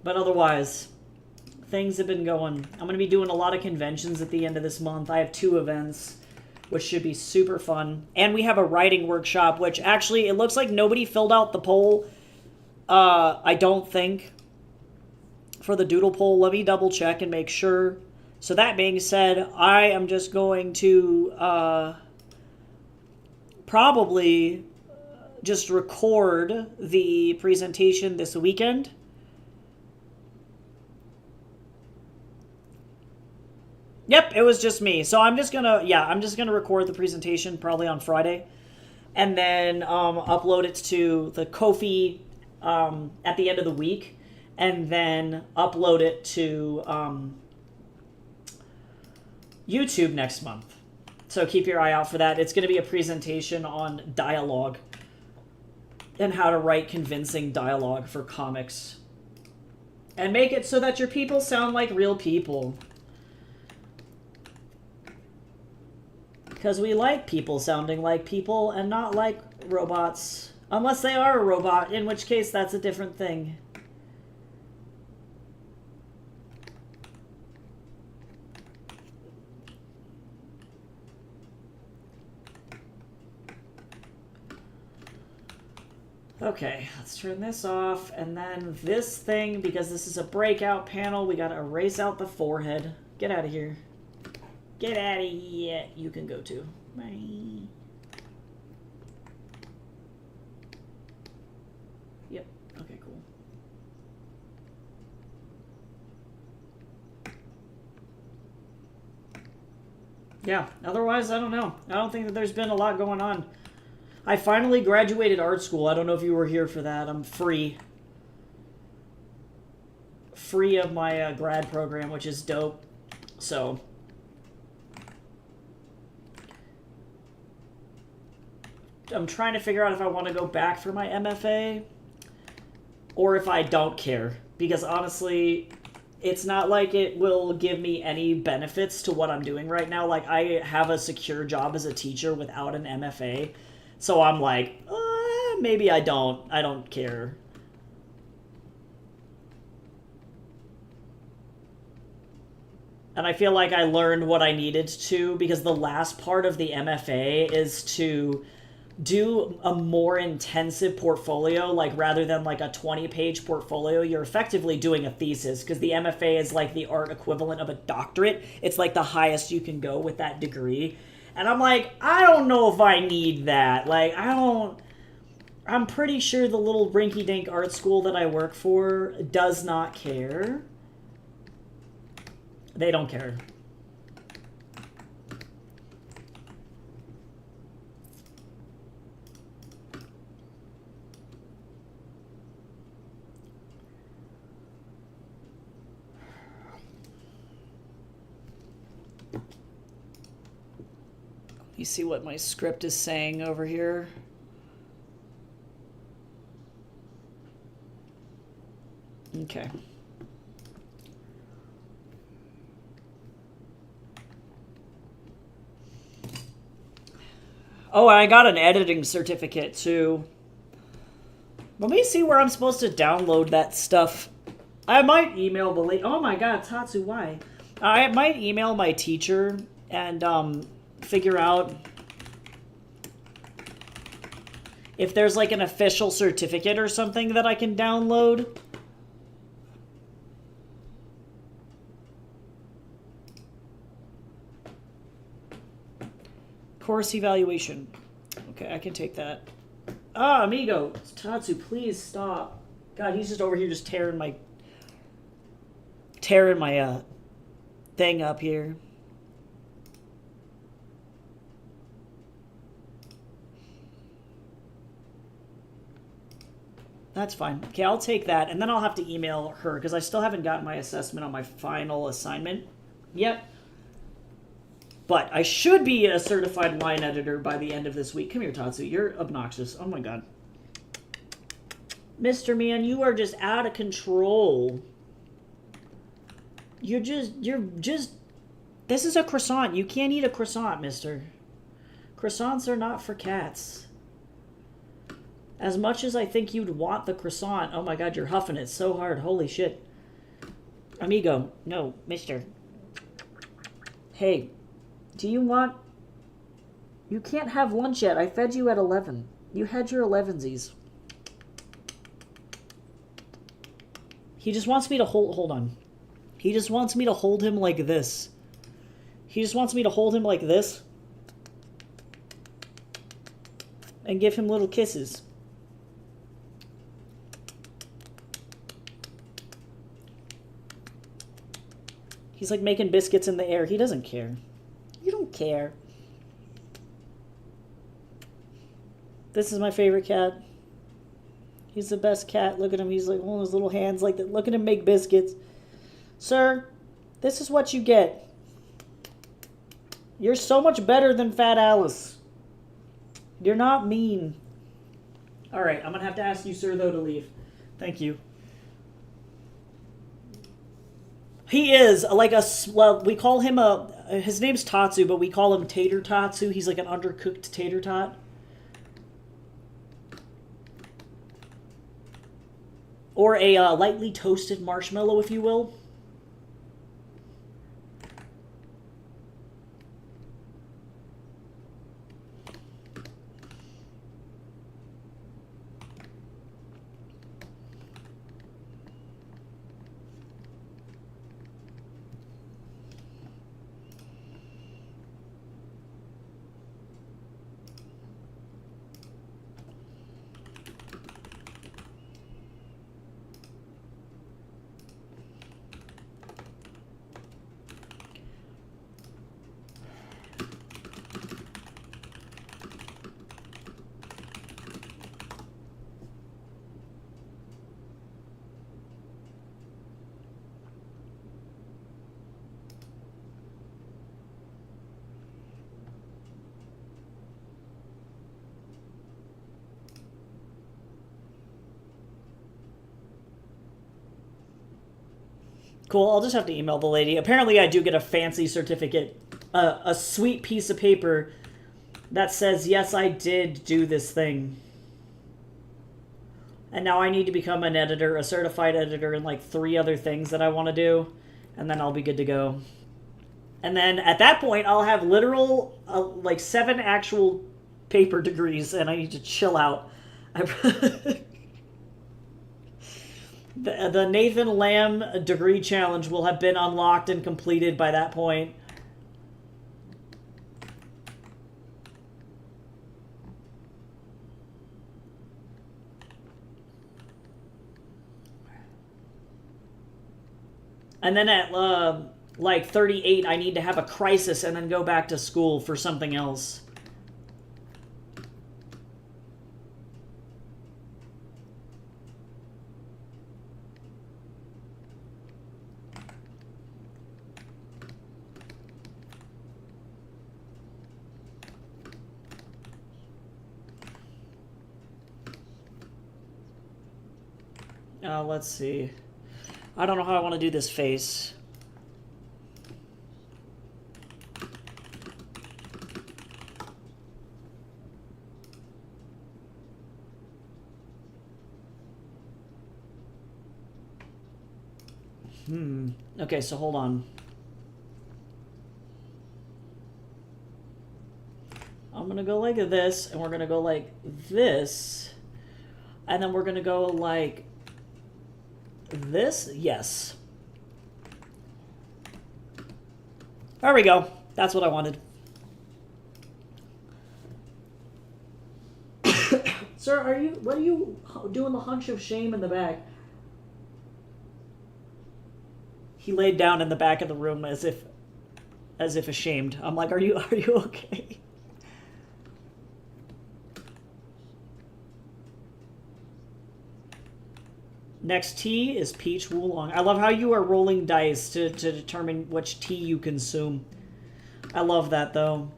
Speaker 1: But otherwise, things have been going. I'm going to be doing a lot of conventions at the end of this month. I have 2 events, which should be super fun. And we have a writing workshop, which actually, it looks like nobody filled out the poll. I don't think. For the doodle poll, let me double check and make sure. So that being said, I am just going to probably just record the presentation this weekend. Yep, it was just me. So I'm just gonna record the presentation probably on Friday, and then upload it to the Ko-fi at the end of the week, and then upload it to YouTube next month. So keep your eye out for that. It's going to be a presentation on dialogue and how to write convincing dialogue for comics, and make it so that your people sound like real people. Because we like people sounding like people and not like robots. Unless they are a robot, in which case that's a different thing. Okay, let's turn this off. And then this thing, because this is a breakout panel, we gotta erase out the forehead. Get out of here. Get out of here. You can go too. Bye. Yep. Okay, cool. Yeah, otherwise, I don't know. I don't think that there's been a lot going on. I finally graduated art school. I don't know if you were here for that. I'm free. Free of my grad program, which is dope. So... I'm trying to figure out if I want to go back for my MFA or if I don't care. Because honestly, it's not like it will give me any benefits to what I'm doing right now. Like, I have a secure job as a teacher without an MFA. So I'm like, maybe I don't care. And I feel like I learned what I needed to, because the last part of the MFA is to do a more intensive portfolio, like rather than like a 20-page portfolio, you're effectively doing a thesis, because the MFA is like the art equivalent of a doctorate. It's like the highest you can go with that degree. And I'm like, I don't know if I need that. Like, I'm pretty sure the little rinky-dink art school that I work for does not care. They don't care. You see what my script is saying over here? Okay. Oh, I got an editing certificate too. Let me see where I'm supposed to download that stuff. I might email the lady. Oh my god, Tatsu, why? I might email my teacher and figure out if there's like an official certificate or something that I can download. Course evaluation. Okay, I can take that. Ah, amigo. Tatsu, please stop. God, he's just over here just tearing my thing up here. That's fine. Okay, I'll take that, and then I'll have to email her, because I still haven't gotten my assessment on my final assignment yet. But I should be a certified line editor by the end of this week. Come here, Tatsu. You're obnoxious. Oh my god. Mr. Man, you are just out of control. You're just... This is a croissant. You can't eat a croissant, mister. Croissants are not for cats. As much as I think you'd want the croissant, oh my god, you're huffing it so hard. Holy shit. Amigo. No, mister. Hey, do you want... You can't have lunch yet. I fed you at 11. You had your 11sies. He just wants me to hold on. He just wants me to hold him like this. He just wants me to hold him like this. And give him little kisses. He's like making biscuits in the air. He doesn't care. You don't care. This is my favorite cat. He's the best cat. Look at him. He's like holding his little hands like that. Look at him make biscuits. Sir, this is what you get. You're so much better than Fat Alice. You're not mean. All right, I'm going to have to ask you, sir, though, to leave. Thank you. He is like a... Well, we call him a... His name's Tatsu, but we call him Tater Tatsu. He's like an undercooked tater tot. Or a lightly toasted marshmallow, if you will. Cool, I'll just have to email the lady. Apparently I do get a fancy certificate. A sweet piece of paper that says, yes, I did do this thing. And now I need to become an editor, a certified editor, and like 3 other things that I want to do. And then I'll be good to go. And then at that point, I'll have literal, like 7 actual paper degrees, and I need to chill out. The Nathan Lamb degree challenge will have been unlocked and completed by that point. And then at like 38, I need to have a crisis and then go back to school for something else. Let's see. I don't know how I want to do this face. Okay, so hold on. I'm gonna go like this, and we're gonna go like this, and then we're gonna go like this. Yes. There we go. That's what I wanted. Sir, what are you doing the hunch of shame in the back? He laid down in the back of the room as if ashamed. I'm like, are you okay? Next tea is peach oolong. I love how you are rolling dice to determine which tea you consume. I love that, though.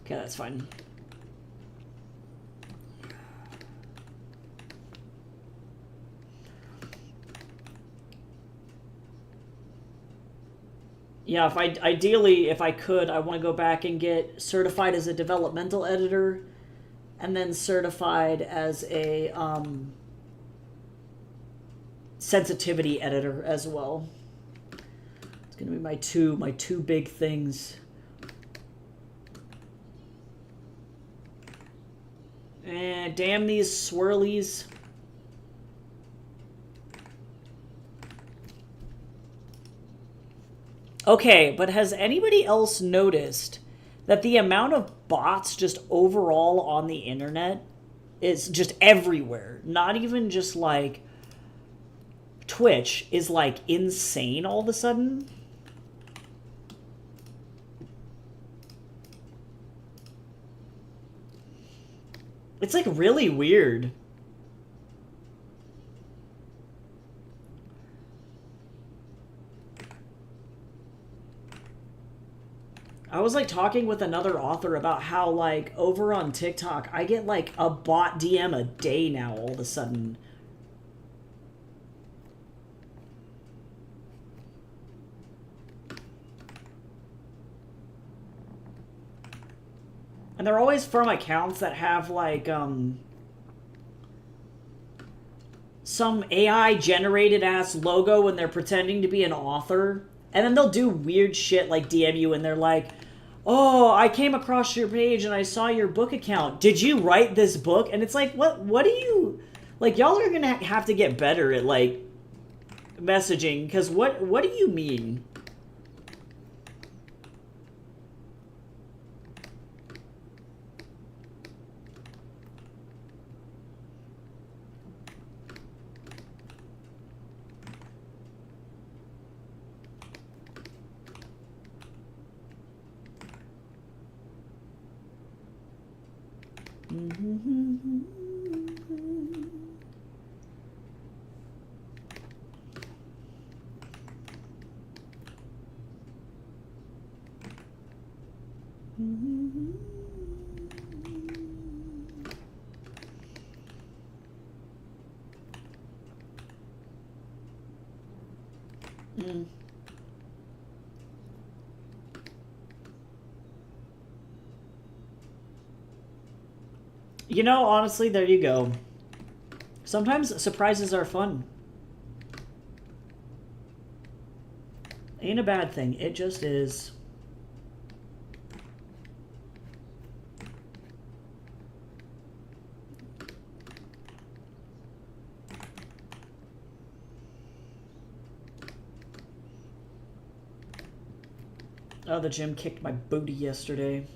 Speaker 1: Okay, that's fine. Yeah, ideally, if I could, I want to go back and get certified as a developmental editor, and then certified as a sensitivity editor as well. It's gonna be my two big things. And damn these swirlies. Okay, but has anybody else noticed that the amount of bots just overall on the internet is just everywhere? Not even just like Twitch is like insane all of a sudden. It's like really weird. I was like talking with another author about how like over on TikTok I get like a bot DM a day now all of a sudden. And they're always from accounts that have like some AI generated ass logo when they're pretending to be an author. And then they'll do weird shit like DM you and they're like, oh, I came across your page and I saw your book account. Did you write this book? And it's like, what do you... Like, y'all are gonna have to get better at, like, messaging. Because what do you mean? You know, honestly, there you go. Sometimes surprises are fun. Ain't a bad thing. It just is. Oh, the gym kicked my booty yesterday.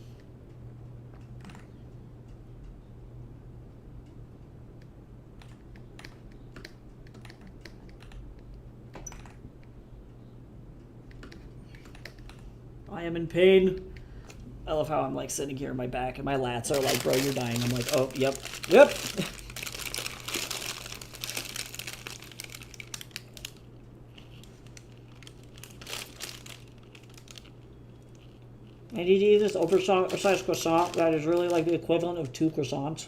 Speaker 1: I am in pain. I love how I'm like sitting here on my back and my lats are like, bro, you're dying. I'm like, oh, yep. I need to eat this oversized croissant that is really like the equivalent of 2 croissants.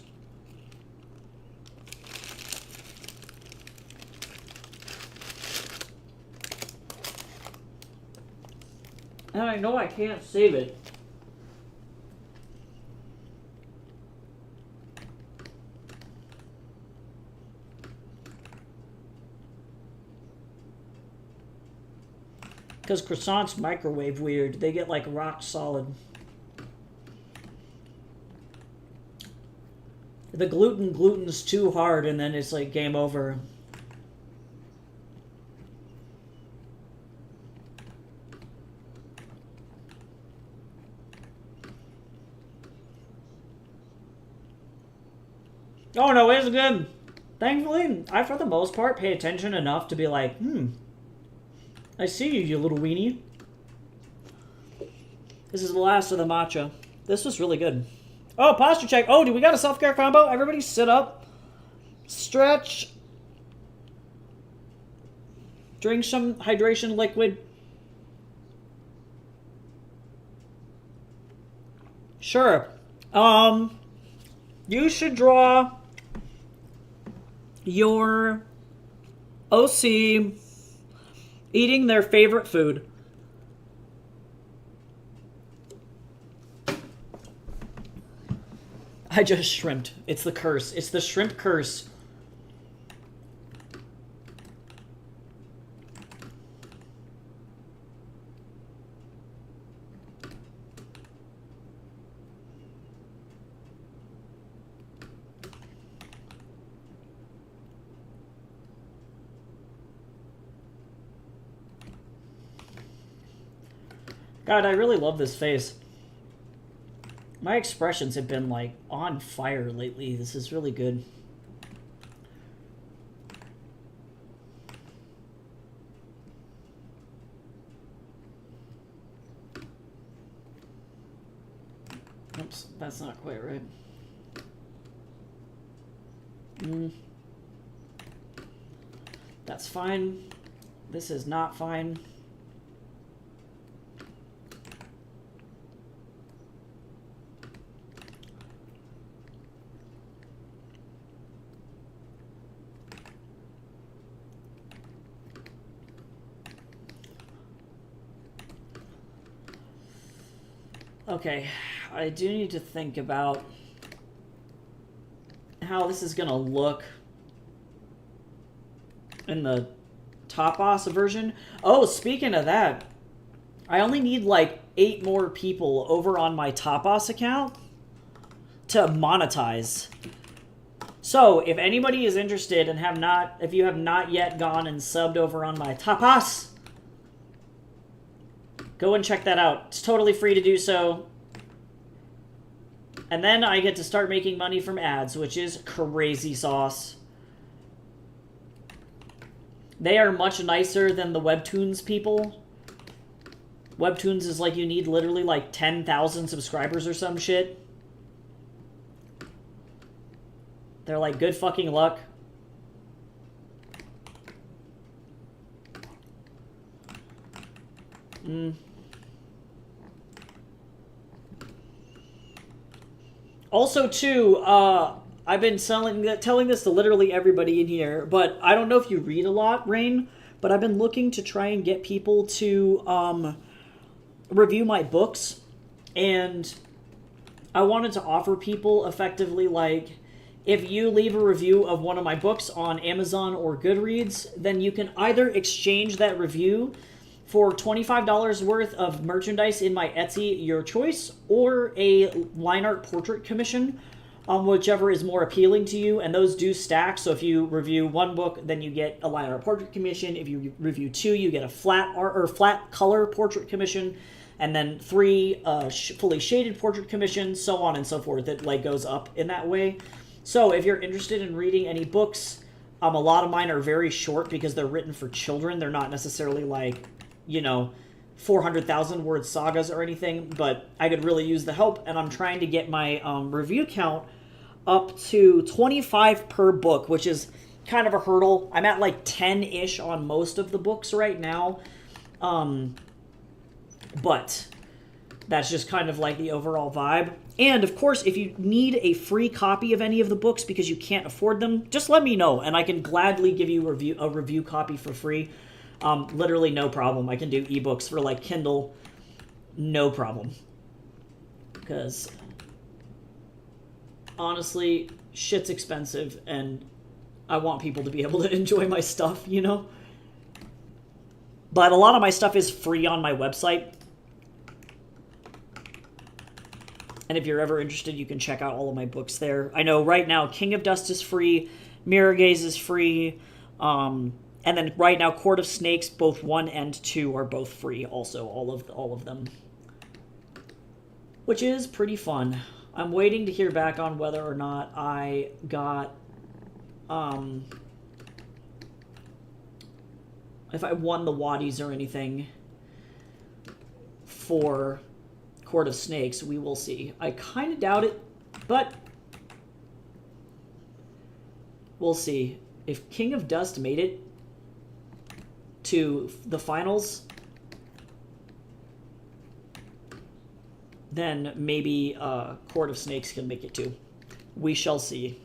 Speaker 1: And I know I can't save it. Because croissants microwave weird. They get like rock solid. The gluten's too hard and then it's like game over. Oh no, it's good. Thankfully, I for the most part pay attention enough to be like, I see you, you little weenie. This is the last of the matcha. This was really good. Oh, posture check. Oh, do we got a self-care combo? Everybody sit up. Stretch. Drink some hydration liquid. Sure. You should draw your OC eating their favorite food. I just shrimped. It's the curse. It's the shrimp curse. God, I really love this face. My expressions have been, like, on fire lately. This is really good. Oops, that's not quite right. That's fine. This is not fine. Okay, I do need to think about how this is gonna look in the Tapas version. Oh, speaking of that, I only need like 8 more people over on my Tapas account to monetize. So, if anybody is interested and if you have not yet gone and subbed over on my Tapas, go and check that out. It's totally free to do so. And then I get to start making money from ads, which is crazy sauce. They are much nicer than the Webtoons people. Webtoons is like you need literally like 10,000 subscribers or some shit. They're like, good fucking luck. Also, too, I've been telling this to literally everybody in here, but I don't know if you read a lot, Rain, but I've been looking to try and get people to review my books, and I wanted to offer people effectively, like, if you leave a review of one of my books on Amazon or Goodreads, then you can either exchange that review for $25 worth of merchandise in my Etsy, your choice, or a line art portrait commission, whichever is more appealing to you. And those do stack. So if you review one book, then you get a line art portrait commission. If you review two, you get a flat art or flat color portrait commission, and then three fully shaded portrait commissions, so on and so forth. It like goes up in that way. So if you're interested in reading any books, a lot of mine are very short because they're written for children. They're not necessarily like, 400,000 word sagas or anything, but I could really use the help, and I'm trying to get my review count up to 25 per book, which is kind of a hurdle. I'm at like 10-ish on most of the books right now, but that's just kind of like the overall vibe. And of course, if you need a free copy of any of the books because you can't afford them, just let me know, and I can gladly give you a review copy for free. Literally no problem. I can do ebooks for like Kindle, no problem. Because honestly, shit's expensive, and I want people to be able to enjoy my stuff, But a lot of my stuff is free on my website. And if you're ever interested, you can check out all of my books there. I know right now King of Dust is free, Mirror Gaze is free, and then right now Court of Snakes, both 1 and 2 are both free also, all of them. Which is pretty fun. I'm waiting to hear back on whether or not I got if I won the Waddies or anything for Court of Snakes. We will see. I kind of doubt it, but we'll see. If King of Dust made it to the finals, then maybe Court of Snakes can make it too. We shall see.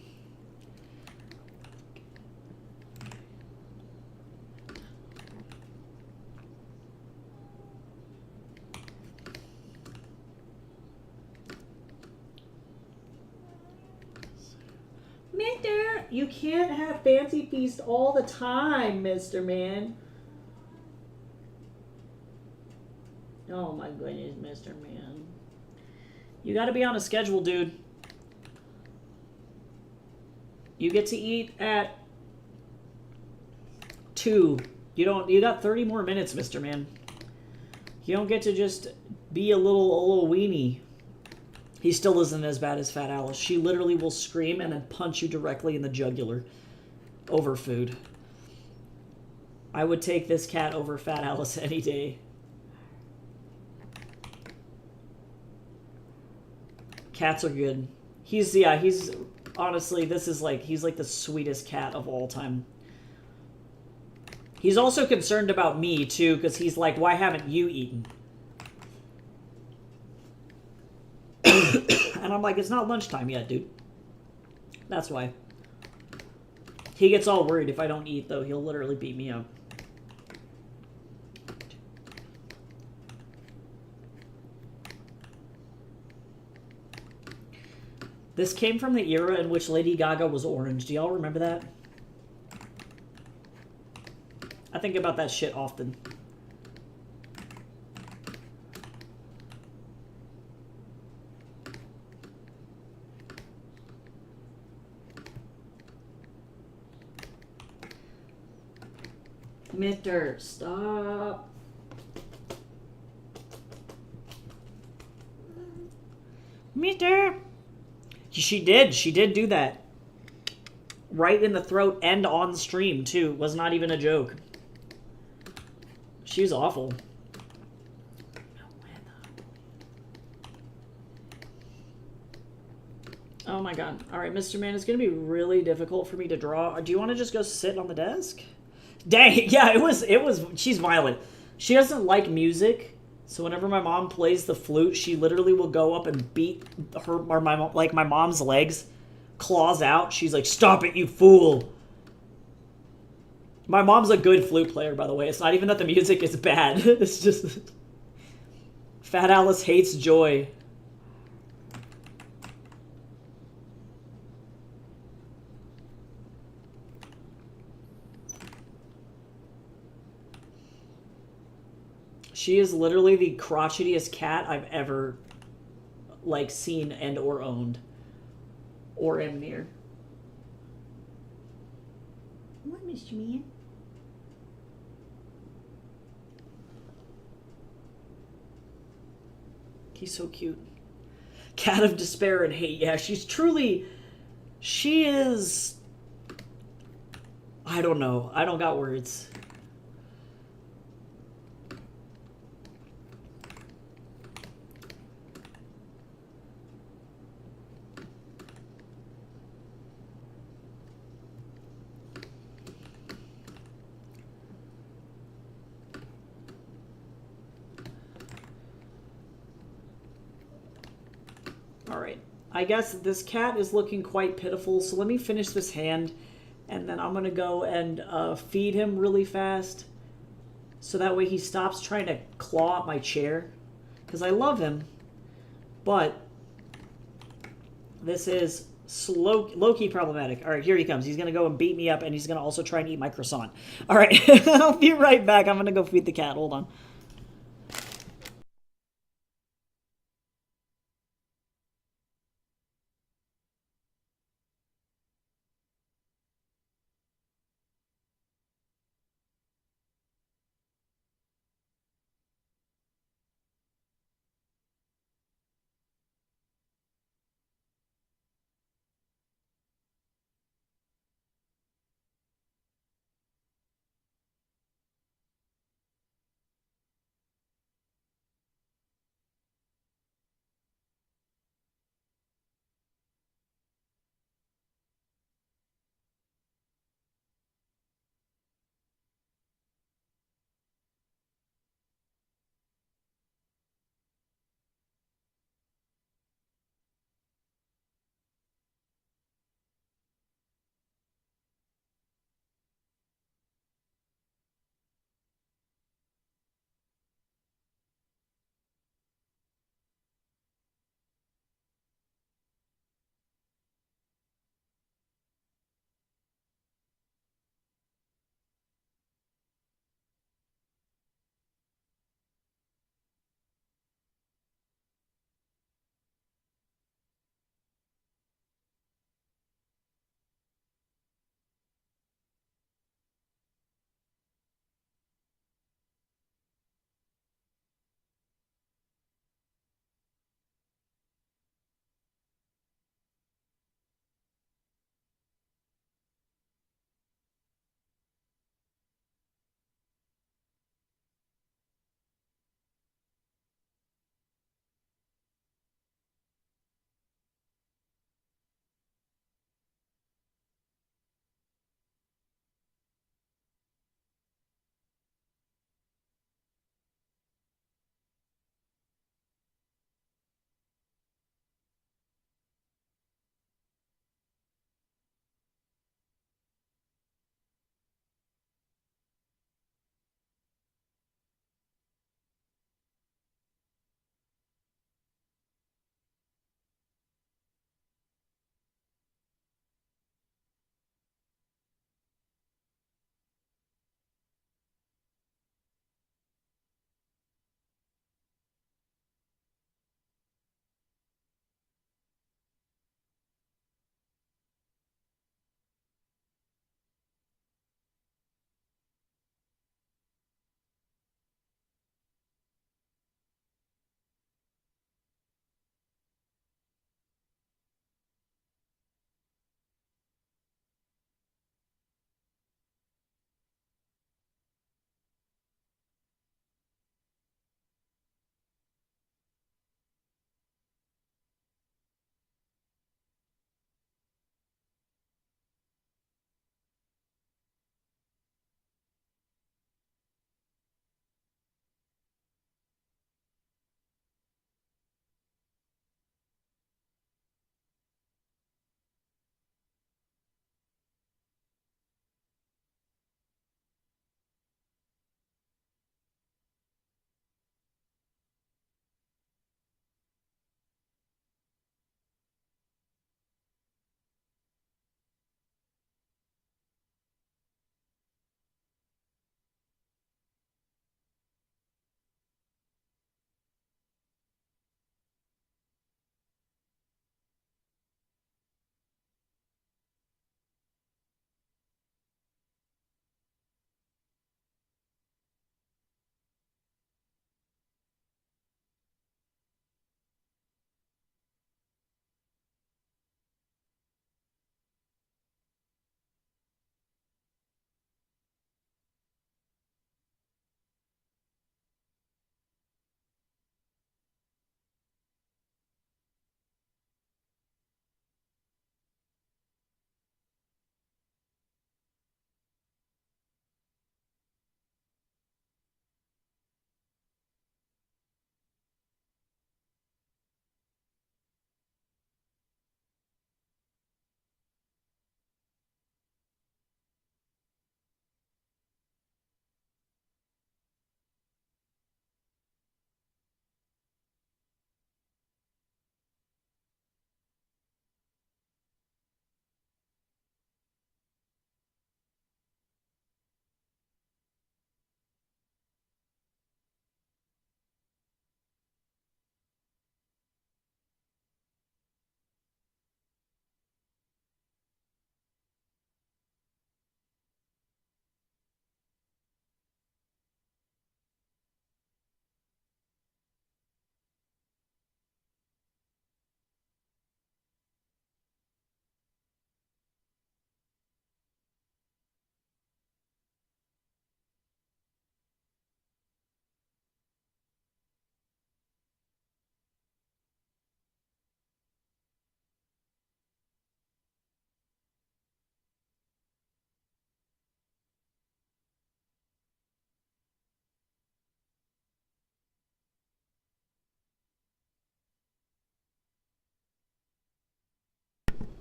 Speaker 1: Mister, you can't have Fancy Feast all the time, Mr. Man. Oh my goodness, Mr. Man. You gotta be on a schedule, dude. You get to eat at 2. You got 30 more minutes, Mr. Man. You don't get to just be a little weenie. He still isn't as bad as Fat Alice. She literally will scream and then punch you directly in the jugular over food. I would take this cat over Fat Alice any day. Cats are good. He's honestly, he's like the sweetest cat of all time. He's also concerned about me too, because he's like, why haven't you eaten? And I'm like, it's not lunchtime yet, dude. That's why. He gets all worried if I don't eat, though. He'll literally beat me up. This came from the era in which Lady Gaga was orange. Do y'all remember that? I think about that shit often. Mister, stop. Mister. She did do that. Right in the throat and on stream, too. Was not even a joke. She's awful. Oh my god. Alright, Mr. Man, it's going to be really difficult for me to draw. Do you want to just go sit on the desk? Dang, yeah, it was, she's violent. She doesn't like music, so whenever my mom plays the flute, she literally will go up and beat her, or my mom's legs, claws out. She's like, stop it, you fool. My mom's a good flute player, by the way. It's not even that the music is bad. It's just, Fat Alice hates joy. She is literally the crotchetiest cat I've ever like seen and or owned or am near. What, Mr. Man? He's so cute. Cat of despair and hate. Yeah, she's truly. She is. I don't know. I don't got words. Alright. I guess this cat is looking quite pitiful, so let me finish this hand, and then I'm gonna go and feed him really fast, so that way he stops trying to claw at my chair. Because I love him, but this is low-key problematic. Alright, here he comes. He's gonna go and beat me up, and he's gonna also try and eat my croissant. Alright, I'll be right back. I'm gonna go feed the cat. Hold on.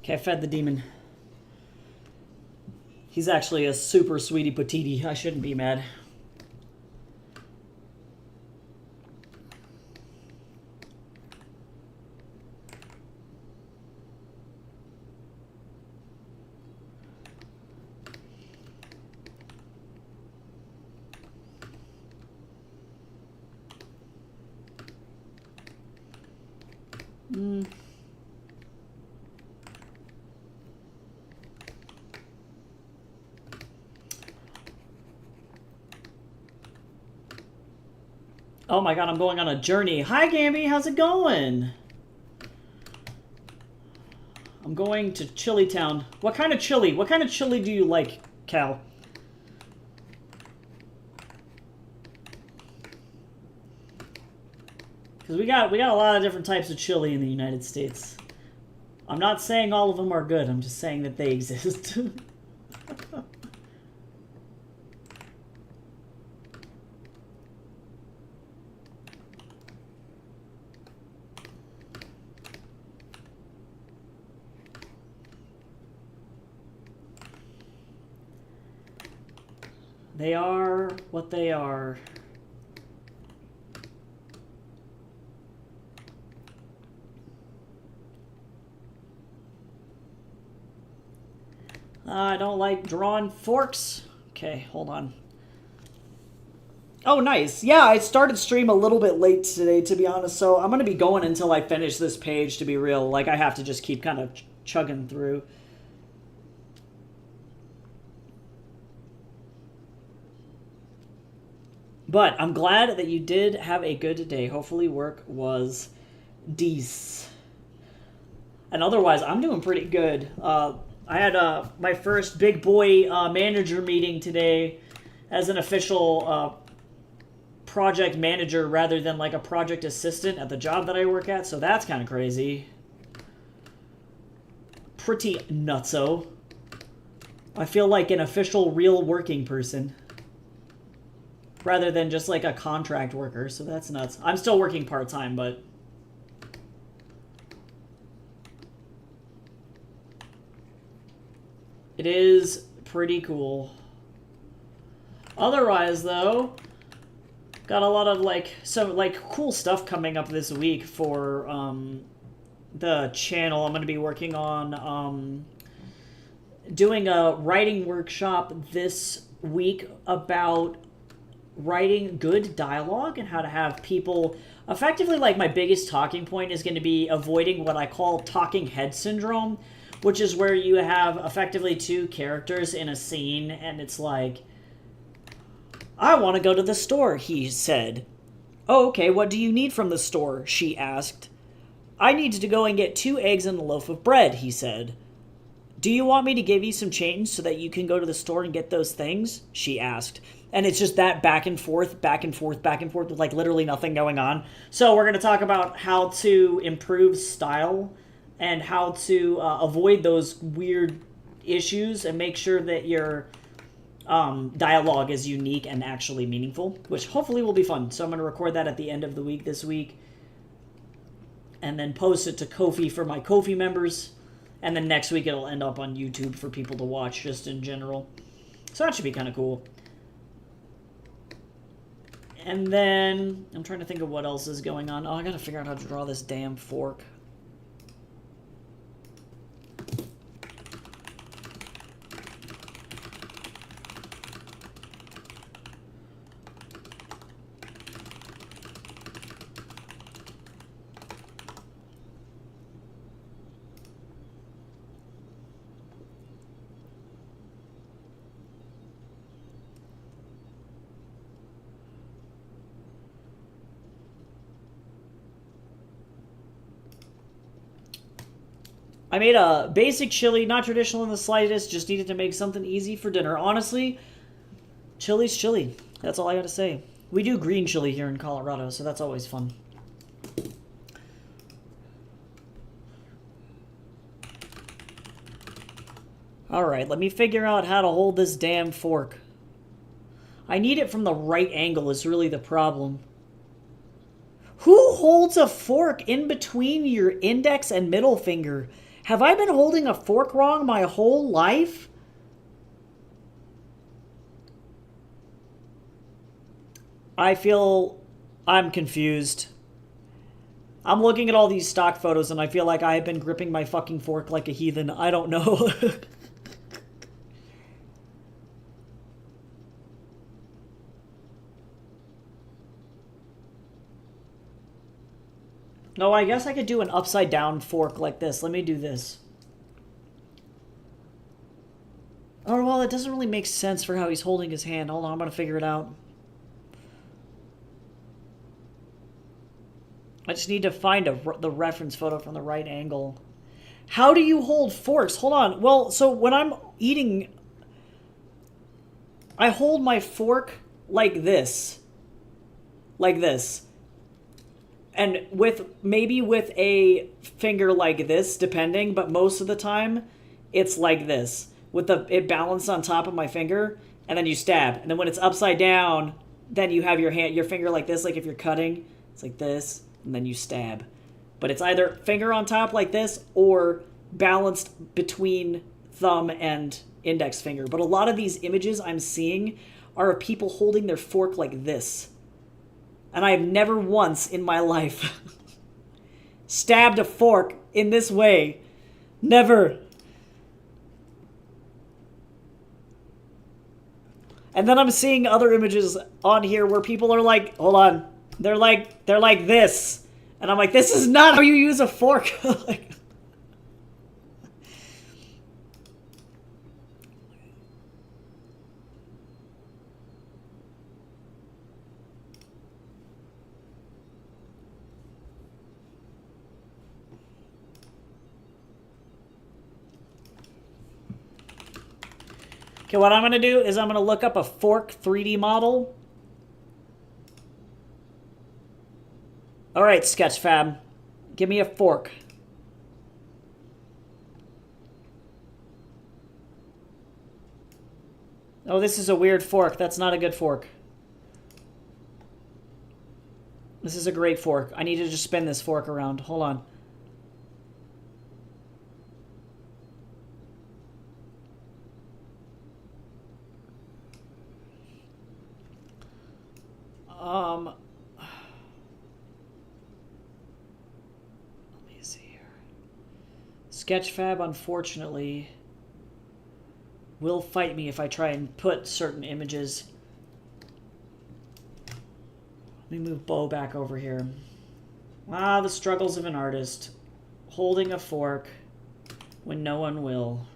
Speaker 1: Okay, I fed the demon. He's actually a super sweetie patootie. I shouldn't be mad. Oh my god, I'm going on a journey. Hi, Gamby, how's it going? I'm going to Chili Town. What kind of chili? What kind of chili do you like, Cal? Because we got a lot of different types of chili in the United States. I'm not saying all of them are good. I'm just saying that they exist. They are what they are. I don't like drawn forks. Okay, hold on. Oh, nice. Yeah, I started stream a little bit late today, to be honest, so I'm going to be going until I finish this page, to be real. Like, I have to just keep kind of chugging through. But I'm glad that you did have a good day. Hopefully work was decent. And otherwise, I'm doing pretty good. I had my first big boy manager meeting today as an official project manager rather than like a project assistant at the job that I work at. So that's kind of crazy. Pretty nutso. I feel like an official real working person rather than just like a contract worker. So that's nuts. I'm still working part-time, but it is pretty cool. Otherwise, though, got a lot of some cool stuff coming up this week for the channel. I'm going to be working on doing a writing workshop this week about writing good dialogue and how to have people effectively, like, my biggest talking point is going to be avoiding what I call talking head syndrome, which is where you have effectively two characters in a scene and it's like, I want to go to the store, he said. Oh, okay, what do you need from the store? She asked. I need to go and get 2 eggs and a loaf of bread, he said. Do you want me to give you some change so that you can go to the store and get those things? She asked. And it's just that back and forth, back and forth, back and forth with like literally nothing going on. So we're going to talk about how to improve style and how to avoid those weird issues and make sure that your dialogue is unique and actually meaningful, which hopefully will be fun. So I'm going to record that at the end of the week this week and then post it to Ko-fi for my Ko-fi members. And then next week it'll end up on YouTube for people to watch just in general. So that should be kind of cool. And then I'm trying to think of what else is going on. Oh, I got to figure out how to draw this damn fork. I made a basic chili, not traditional in the slightest, just needed to make something easy for dinner. Honestly, chili's chili. That's all I gotta say. We do green chili here in Colorado, so that's always fun. Alright, let me figure out how to hold this damn fork. I need it from the right angle is really the problem. Who holds a fork in between your index and middle finger? Have I been holding a fork wrong my whole life? I feel I'm confused. I'm looking at all these stock photos and I feel like I've been gripping my fucking fork like a heathen. I don't know. No, I guess I could do an upside down fork like this. Let me do this. Oh, well, it doesn't really make sense for how he's holding his hand. Hold on, I'm going to figure it out. I just need to find the reference photo from the right angle. How do you hold forks? Hold on. Well, so when I'm eating, I hold my fork like this. Like this. And maybe with a finger like this, depending, but most of the time, it's like this. With it balanced on top of my finger, and then you stab. And then when it's upside down, then you have your finger like this, like if you're cutting, it's like this, and then you stab. But it's either finger on top like this, or balanced between thumb and index finger. But a lot of these images I'm seeing are of people holding their fork like this. And I have never once in my life stabbed a fork in this way. Never. And then I'm seeing other images on here where people are like, hold on, they're like this. And I'm like, this is not how you use a fork. Like, okay, what I'm going to do is I'm going to look up a fork 3D model. All right, Sketchfab, give me a fork. Oh, this is a weird fork. That's not a good fork. This is a great fork. I need to just spin this fork around. Hold on. Let me see here. Sketchfab, unfortunately, will fight me if I try and put certain images. Let me move Bo back over here. Ah, the struggles of an artist. Holding a fork when no one will.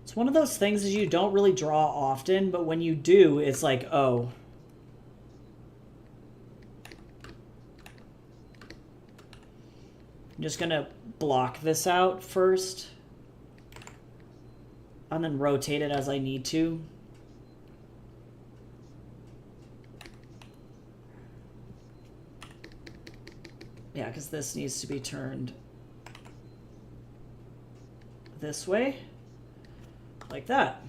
Speaker 1: It's one of those things that you don't really draw often, but when you do, it's like, oh. I'm just gonna block this out first. And then rotate it as I need to. Yeah, because this needs to be turned this way. Like that.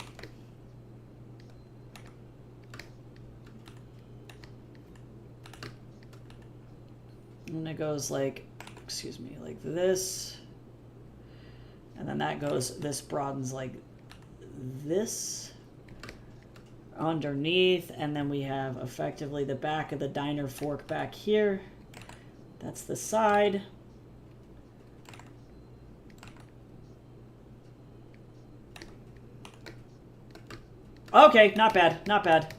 Speaker 1: And it goes like, excuse me, like this. And then that goes, this broadens like this underneath, and then we have effectively the back of the diner fork back here. That's the side. Okay, not bad, not bad.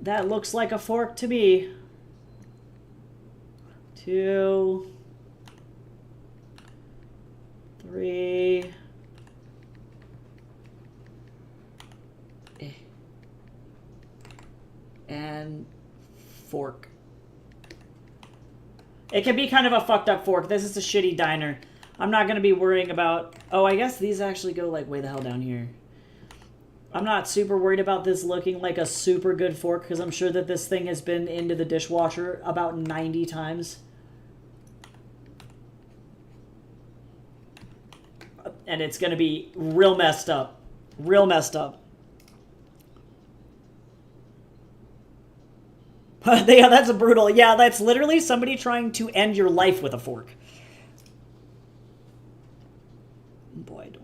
Speaker 1: That looks like a fork to me. 2, 3. And fork. It can be kind of a fucked up fork. This is a shitty diner. I'm not going to be worrying about... Oh, I guess these actually go like way the hell down here. I'm not super worried about this looking like a super good fork because I'm sure that this thing has been into the dishwasher about 90 times. And it's going to be real messed up. Real messed up. Yeah, that's a brutal. Yeah, that's literally somebody trying to end your life with a fork. Boy, I don't.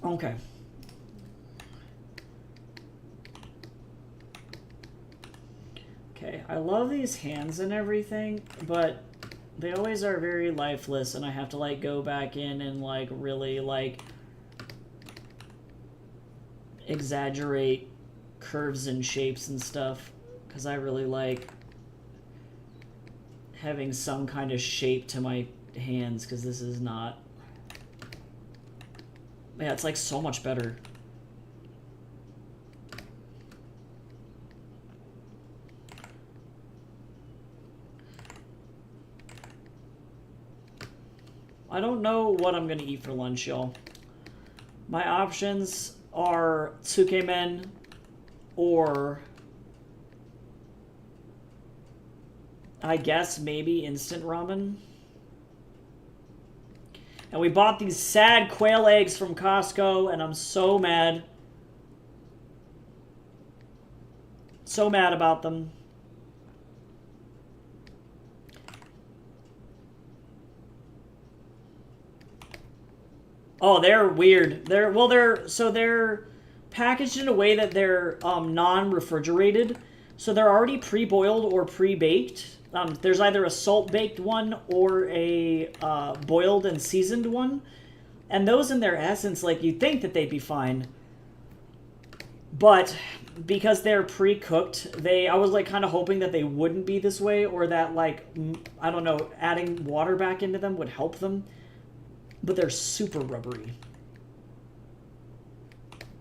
Speaker 1: Okay. Okay, I love these hands and everything, but they always are very lifeless, and I have to, like, go back in and, like, really, like, exaggerate curves and shapes and stuff, because I really like having some kind of shape to my hands, because this is not... Yeah, it's, like, so much better. I don't know what I'm going to eat for lunch, y'all. My options are tsukemen or I guess maybe instant ramen. And we bought these sad quail eggs from Costco, and I'm so mad. So mad about them. Oh, they're weird. They're packaged in a way that they're non-refrigerated. So they're already pre-boiled or pre-baked. There's either a salt-baked one or a boiled and seasoned one. And those in their essence, like, you'd think that they'd be fine. But because they're pre-cooked, I was, like, kind of hoping that they wouldn't be this way, or that, like, I don't know, adding water back into them would help them. But they're super rubbery.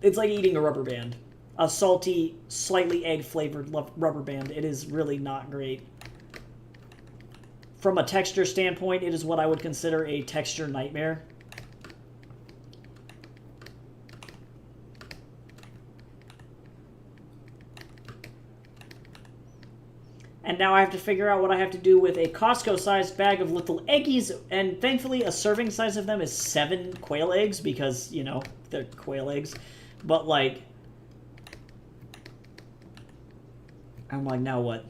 Speaker 1: It's like eating a rubber band. A salty, slightly egg-flavored rubber band. It is really not great. From a texture standpoint, it is what I would consider a texture nightmare. And now I have to figure out what I have to do with a Costco-sized bag of little eggies, and thankfully a serving size of them is 7 quail eggs, because, you know, they're quail eggs. But, like, I'm like, now what?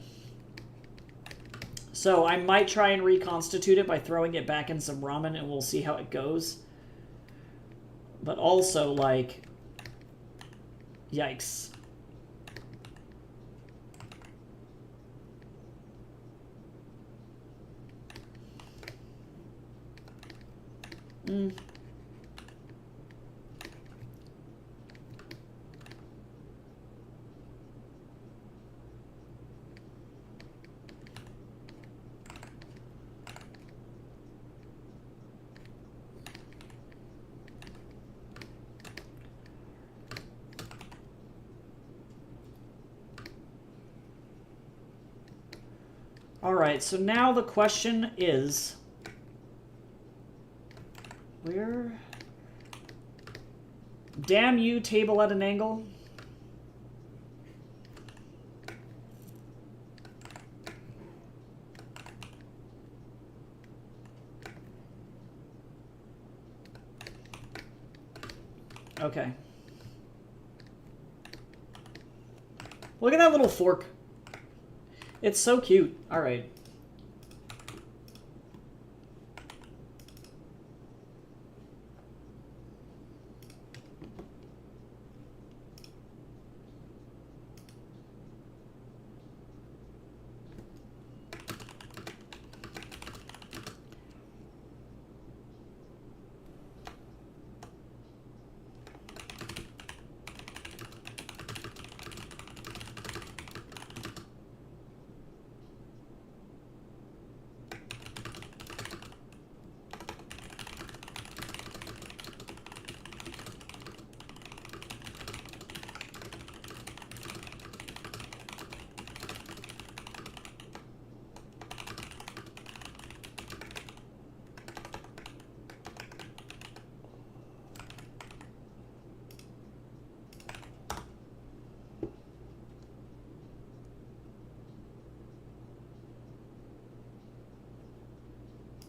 Speaker 1: So I might try and reconstitute it by throwing it back in some ramen, and we'll see how it goes. But also, like, yikes. Alright, so now the question is... Where... Damn you, table at an angle. Okay. Look at that little fork. It's so cute. All right.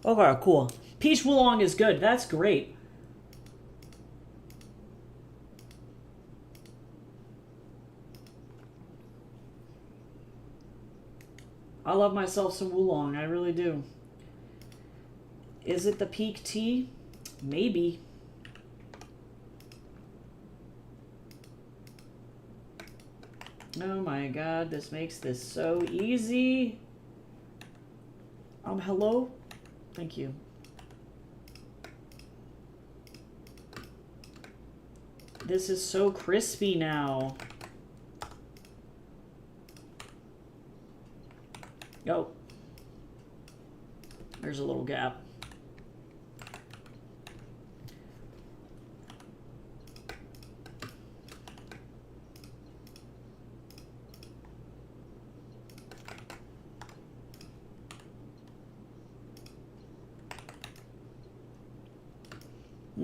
Speaker 1: Okay, cool. Peach Wulong is good. That's great. I love myself some Wulong. I really do. Is it the peak tea? Maybe. Oh my god, this makes this so easy. Hello? Thank you. This is so crispy now. Oh. There's a little gap.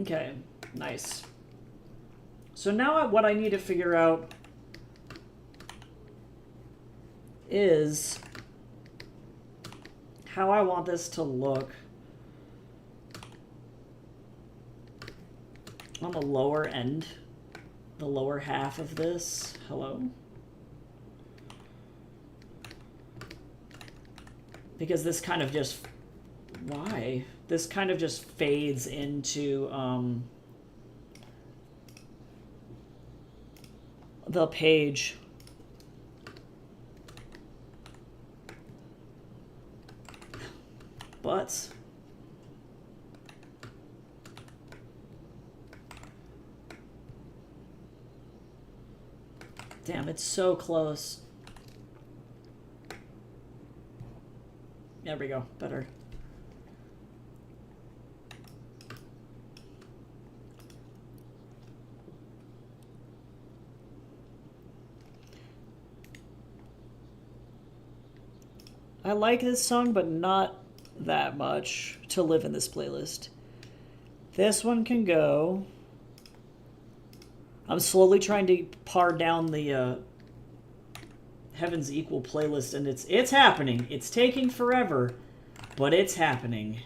Speaker 1: Okay, nice. So now what I need to figure out is how I want this to look on the lower end, the lower half of this. Hello? Because this kind of just... Why? This kind of just fades into the page. But damn, it's so close. There we go. Better. I like this song, but not that much to live in this playlist. This one can go. I'm slowly trying to par down the Heaven's Equal playlist, and it's happening. It's taking forever, but it's happening.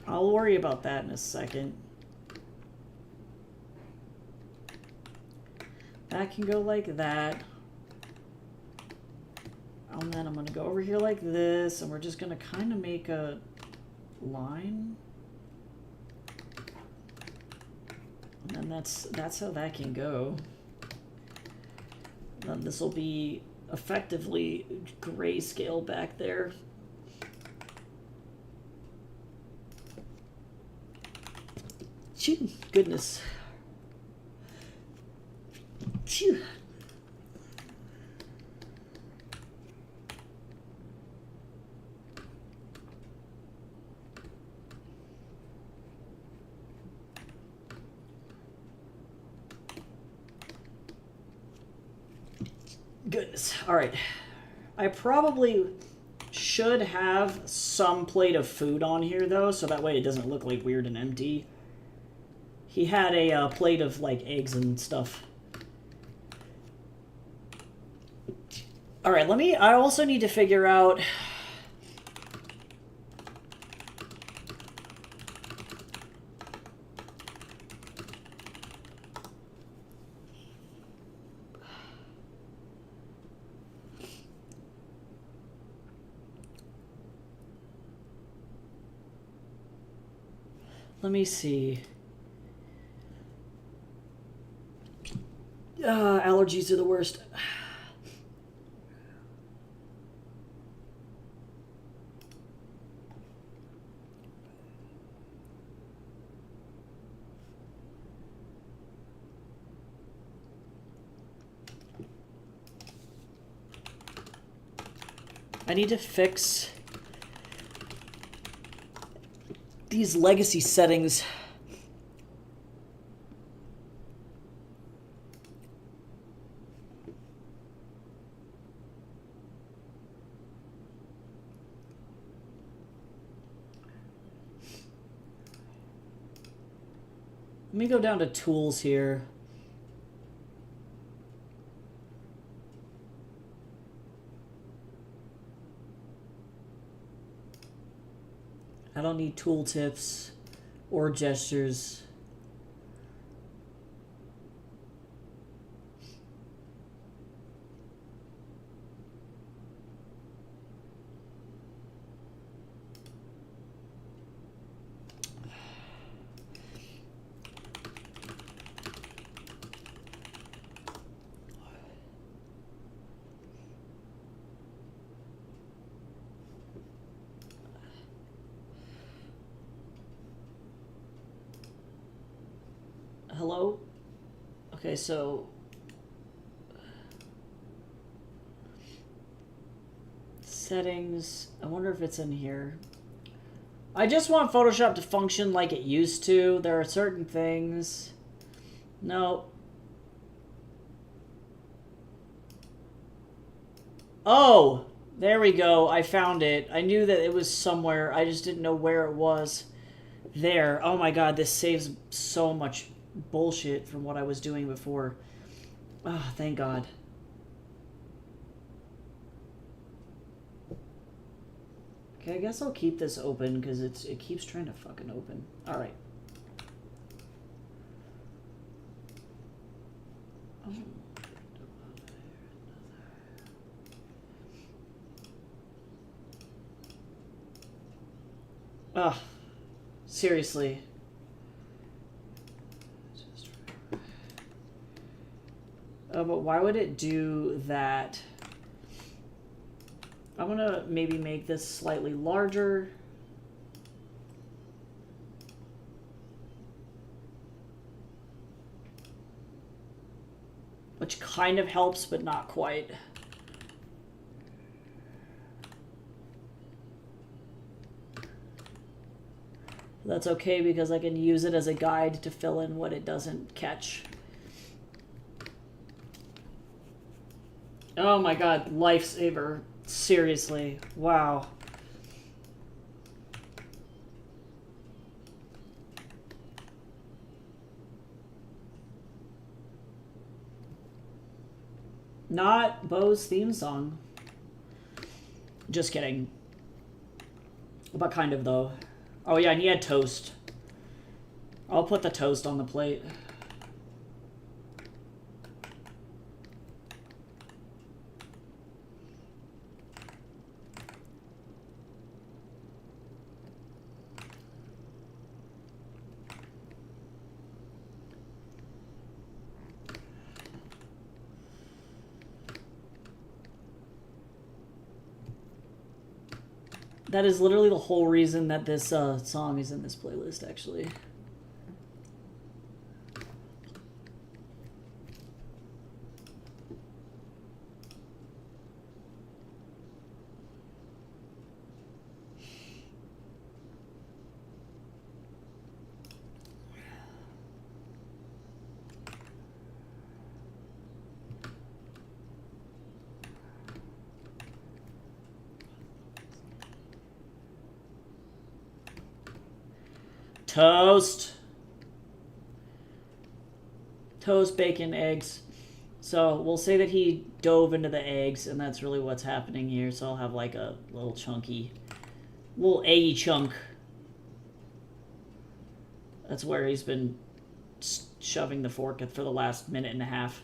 Speaker 1: I'll worry about that in a second. That can go like that. And then I'm going to go over here like this, and we're just going to kind of make a line. And then that's how that can go. Then this will be effectively grayscale back there. Phew, goodness. Phew. Goodness. All right. I probably should have some plate of food on here, though, so that way it doesn't look like weird and empty. He had a plate of, like, eggs and stuff. All right, I also need to figure out... Let me see. Allergies are the worst. I need to fix these legacy settings. Let me go down to tools here. don't need tooltips or gestures. Hello? Okay, so settings. I wonder if it's in here. I just want Photoshop to function like it used to. There are certain things. No. Oh, there we go. I found it. I knew that it was somewhere. I just didn't know where it was. There. Oh my god, this saves so much bullshit from what I was doing before. Oh, thank God. Okay, I guess I'll keep this open because it keeps trying to fucking open. All right. Oh. Ugh. Seriously. But why would it do that? I'm gonna maybe make this slightly larger. Which kind of helps, but not quite. That's okay because I can use it as a guide to fill in what it doesn't catch. Oh my god, lifesaver. Seriously. Wow. Not Bo's theme song. Just kidding. But kind of, though. Oh yeah, and he had toast. I'll put the toast on the plate. That is literally the whole reason that this song is in this playlist, actually. Toast. Toast, bacon, eggs. So we'll say that he dove into the eggs, and that's really what's happening here. So I'll have like a little chunky, little eggy chunk. That's where he's been shoving the fork for the last minute and a half.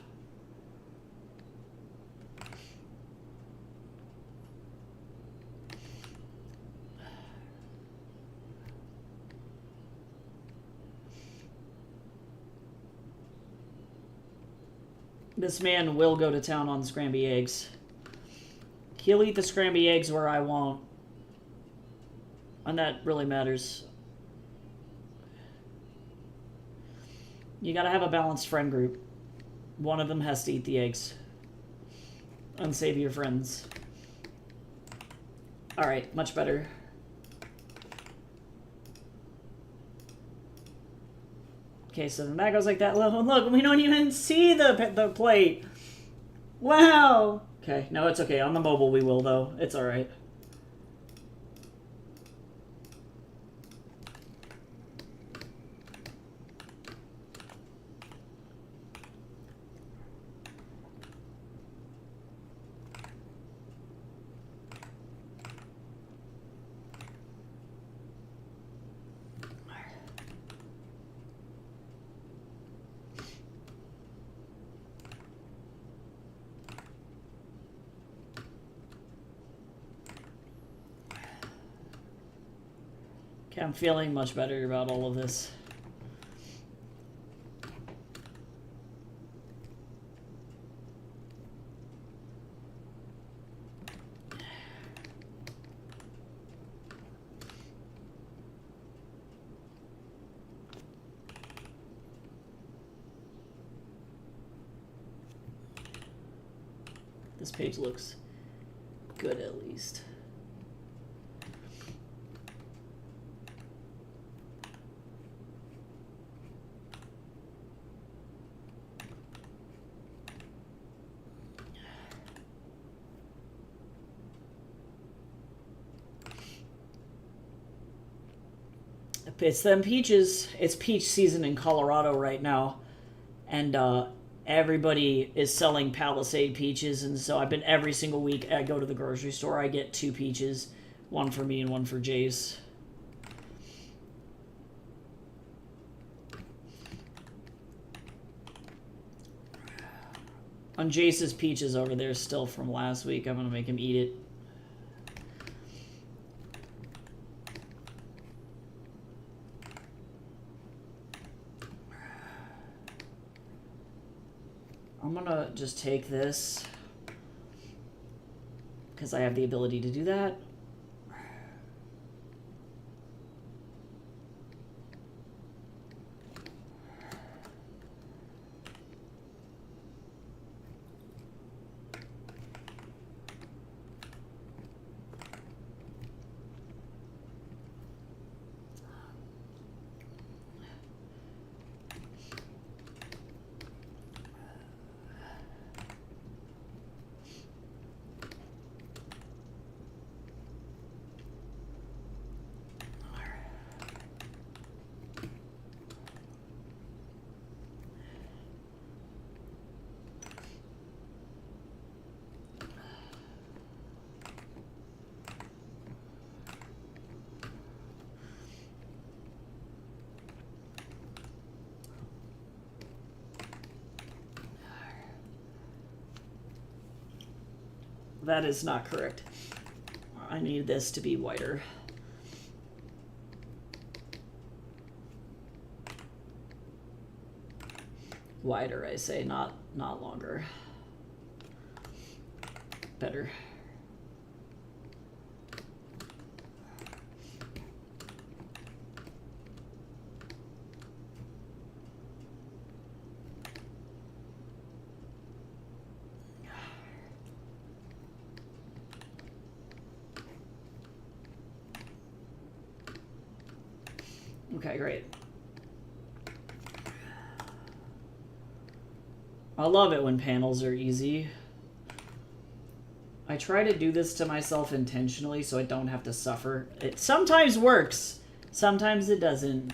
Speaker 1: This man will go to town on Scramby eggs. He'll eat the Scramby eggs where I won't. And that really matters. You gotta have a balanced friend group. One of them has to eat the eggs. Unsave your friends. Alright, much better. Okay, so then that goes like that. Look, we don't even see the plate. Wow. Okay, no, it's okay. On the mobile we will, though. It's alright. Okay, I'm feeling much better about all of this. This page looks good at least. It's them peaches. It's peach season in Colorado right now. And everybody is selling Palisade peaches. And so I've been every single week I go to the grocery store. I get 2 peaches. One for me and one for Jace. On Jace's peaches over there still from last week. I'm going to make him eat it. I'm gonna just take this because I have the ability to do that. That is not correct. I need this to be whiter. Wider, I say, not longer. Better. Okay, great. I love it when panels are easy. I try to do this to myself intentionally so I don't have to suffer. It sometimes works, sometimes it doesn't.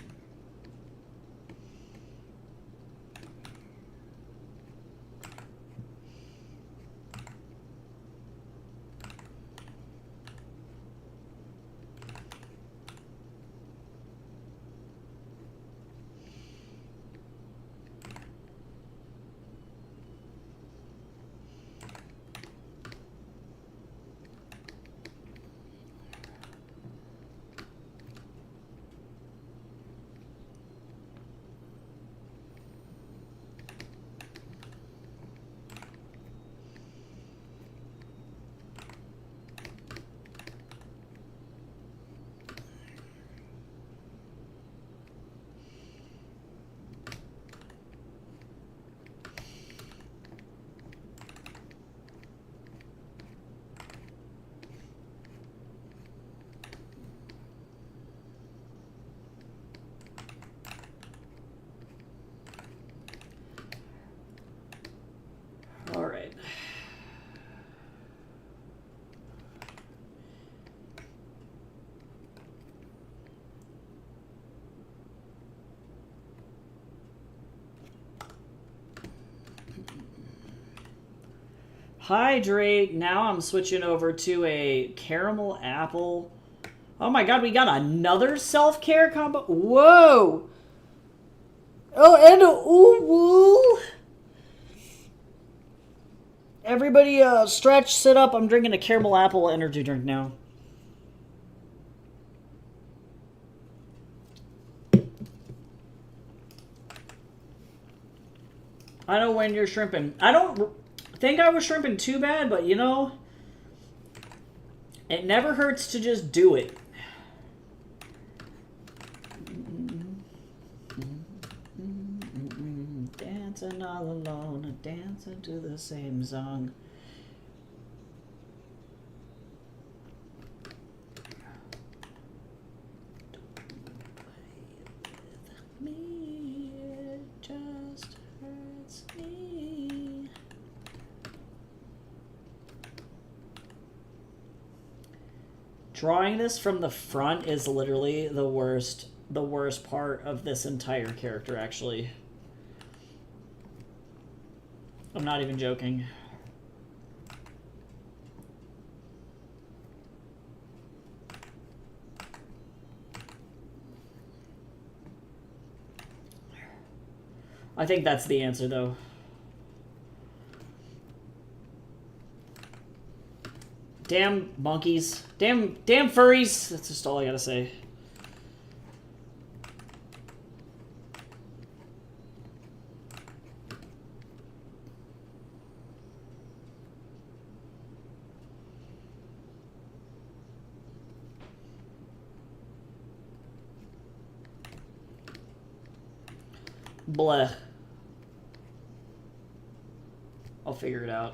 Speaker 1: All right. Hydrate. Now I'm switching over to a caramel apple. Oh my god, we got another self-care combo. Whoa! Oh, and a ooh woo! Everybody stretch, sit up. I'm drinking a caramel apple energy drink now. I know when you're shrimping. I don't think I was shrimping too bad, but you know, it never hurts to just do it. Dancing all alone, dancing to the same song. Me, it just hurts me. Drawing this from the front is literally the worst part of this entire character, actually. I'm not even joking. I think that's the answer, though. Damn monkeys. Damn furries. That's just all I gotta say. Blech. I'll figure it out.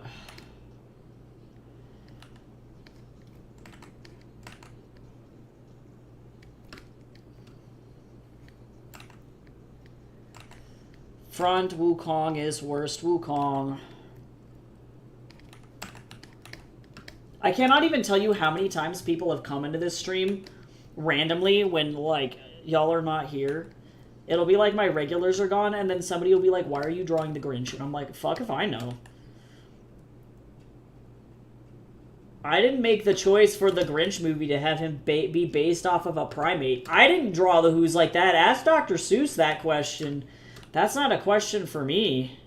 Speaker 1: Front Wukong is worst Wukong. I cannot even tell you how many times people have come into this stream randomly when, like, y'all are not here. It'll be like my regulars are gone, and then somebody will be like, why are you drawing the Grinch? And I'm like, fuck if I know. I didn't make the choice for the Grinch movie to have him be based off of a primate. I didn't draw the Who's like that. Ask Dr. Seuss that question. That's not a question for me.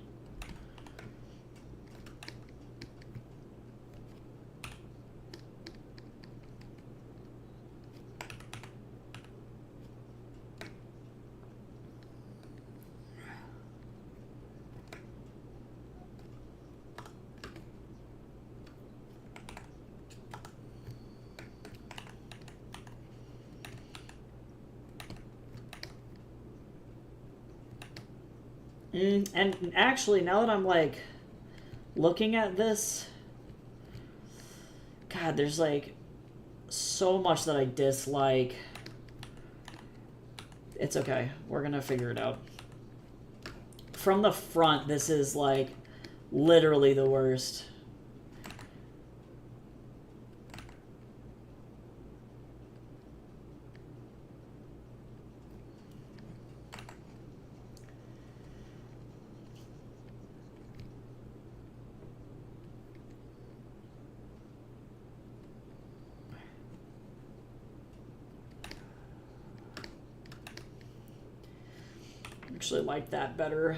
Speaker 1: And actually, now that I'm, like, looking at this, God, there's, like, so much that I dislike. It's okay. We're gonna figure it out. From the front, this is, like, literally the worst. Actually like that better.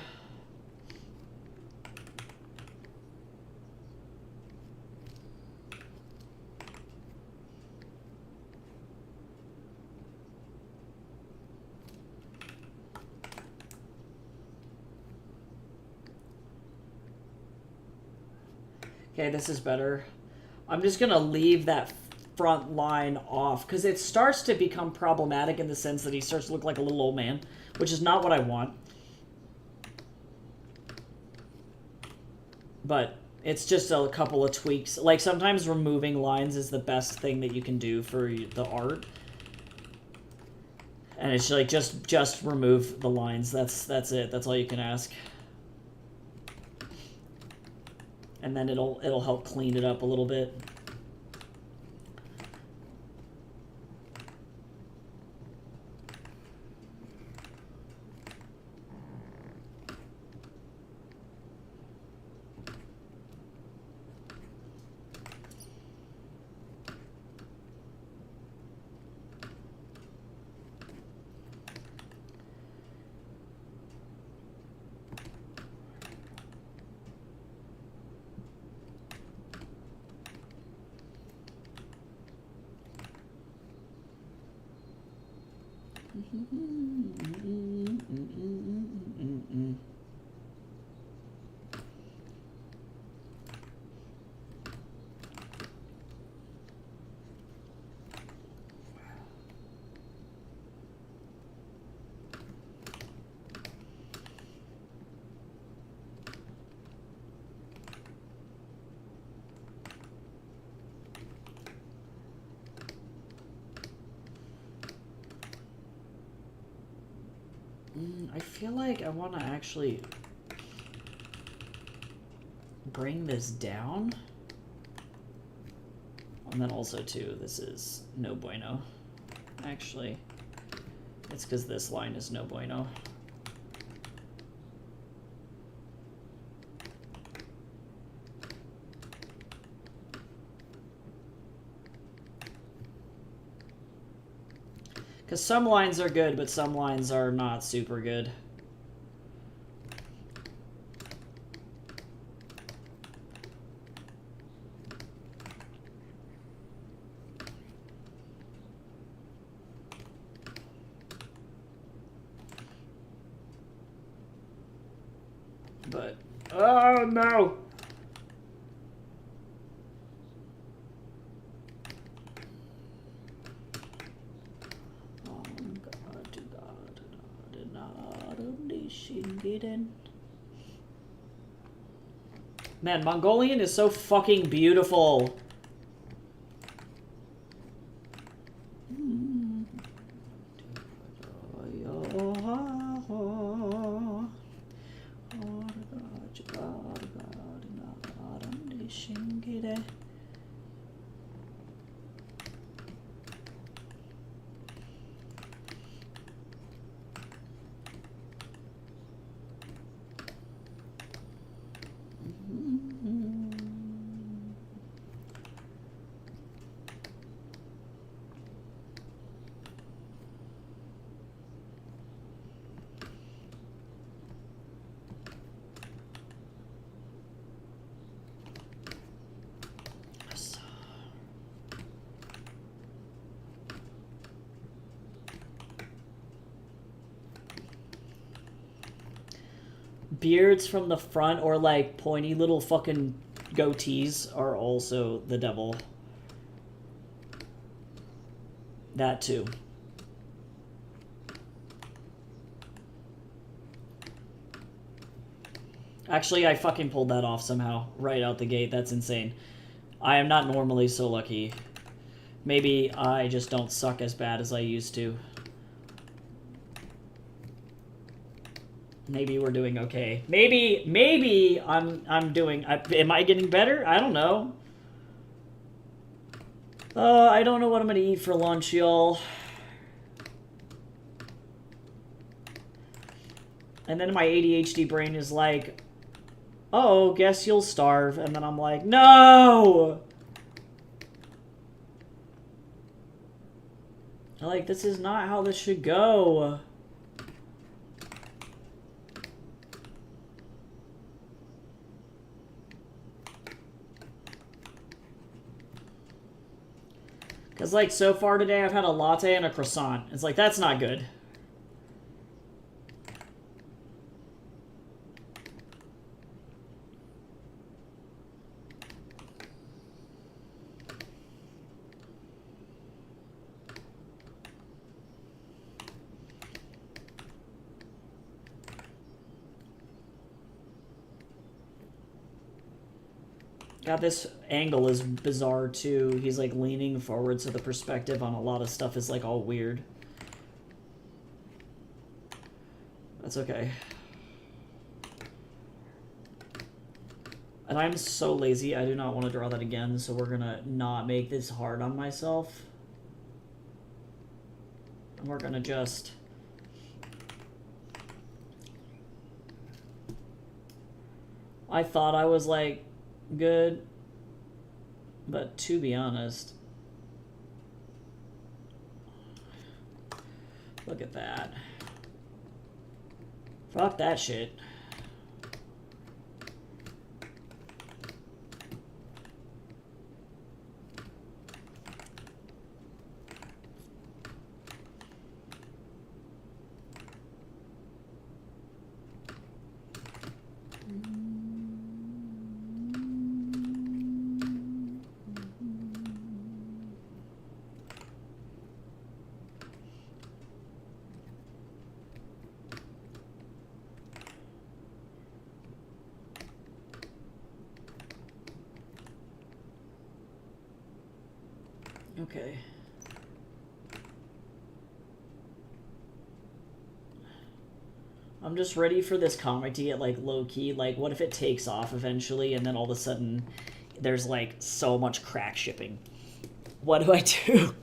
Speaker 1: Okay, this is better. I'm just gonna leave that front line off because it starts to become problematic in the sense that he starts to look like a little old man, which is not what I want. But it's just a couple of tweaks. Like, sometimes removing lines is the best thing that you can do for the art. And it's like, just remove the lines. That's it. That's all you can ask. And then it'll help clean it up a little bit. I feel like I want to actually bring this down. And then also, too, this is no bueno. Actually, it's because this line is no bueno. Because some lines are good, but some lines are not super good. But, oh no! Man, Mongolian is so fucking beautiful. Beards from the front or like pointy little fucking goatees are also the devil. That too. Actually, I fucking pulled that off somehow right out the gate. That's insane. I am not normally so lucky. Maybe I just don't suck as bad as I used to. Maybe we're doing okay. Maybe I'm doing. Am I getting better? I don't know. I don't know what I'm gonna eat for lunch, y'all. And then my ADHD brain is like, oh, guess you'll starve. And then I'm like, no! Like, this is not how this should go. Because, like, so far today I've had a latte and a croissant. It's like, that's not good. God, this angle is bizarre, too. He's, like, leaning forward, so the perspective on a lot of stuff is, like, all weird. That's okay. And I'm so lazy, I do not want to draw that again, so we're gonna not make this hard on myself. And we're gonna just... I thought I was, like, good, but to be honest, look at that. Fuck that shit. Okay. I'm just ready for this comic to get, like, low-key. Like, what if it takes off eventually, and then all of a sudden there's, like, so much crack shipping? What do I do?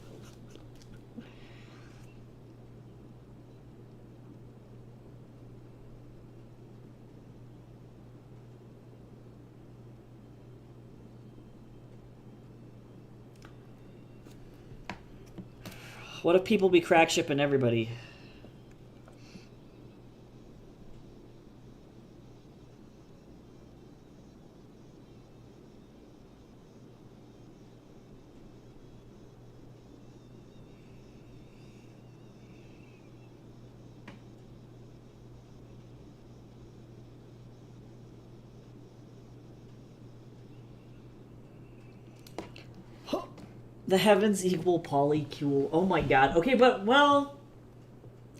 Speaker 1: What if people be crack shipping everybody? The heavens equal polycule. Oh my god. Okay, but, well,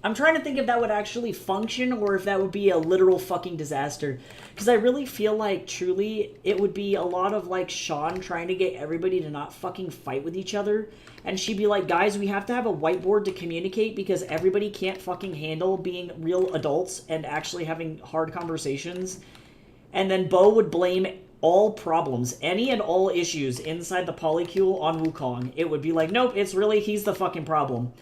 Speaker 1: I'm trying to think if that would actually function or if that would be a literal fucking disaster. Because I really feel like, truly, it would be a lot of, like, Sean trying to get everybody to not fucking fight with each other. And she'd be like, guys, we have to have a whiteboard to communicate because everybody can't fucking handle being real adults and actually having hard conversations. And then Bo would blame all problems, any and all issues inside the polycule on Wukong. It would be like, nope, it's really, he's the fucking problem.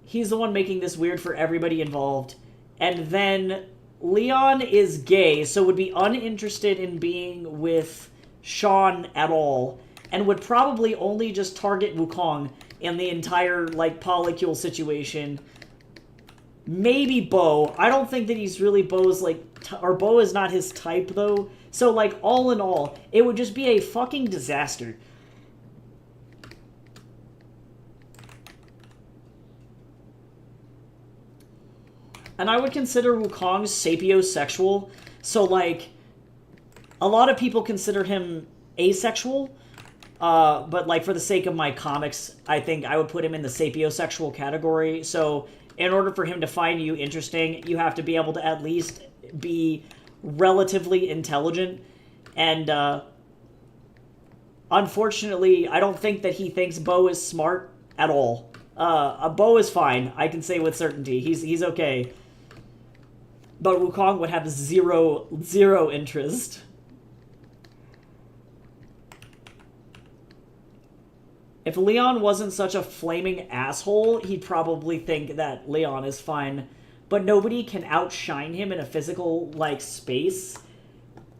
Speaker 1: He's the one making this weird for everybody involved. And then Leon is gay, so would be uninterested in being with Sean at all, and would probably only just target Wukong in the entire, like, polycule situation. Maybe Bo. I don't think that he's really Bo's, like, or Bo is not his type, though. So, like, all in all, it would just be a fucking disaster. And I would consider Wukong sapiosexual. So, like, a lot of people consider him asexual. But, like, for the sake of my comics, I think I would put him in the sapiosexual category. So, in order for him to find you interesting, you have to be able to at least be relatively intelligent. And, unfortunately, I don't think that he thinks Bo is smart at all. Bo is fine, I can say with certainty. He's okay. But Wukong would have zero interest. If Leon wasn't such a flaming asshole, he'd probably think that Leon is fine. But nobody can outshine him in a physical, like, space.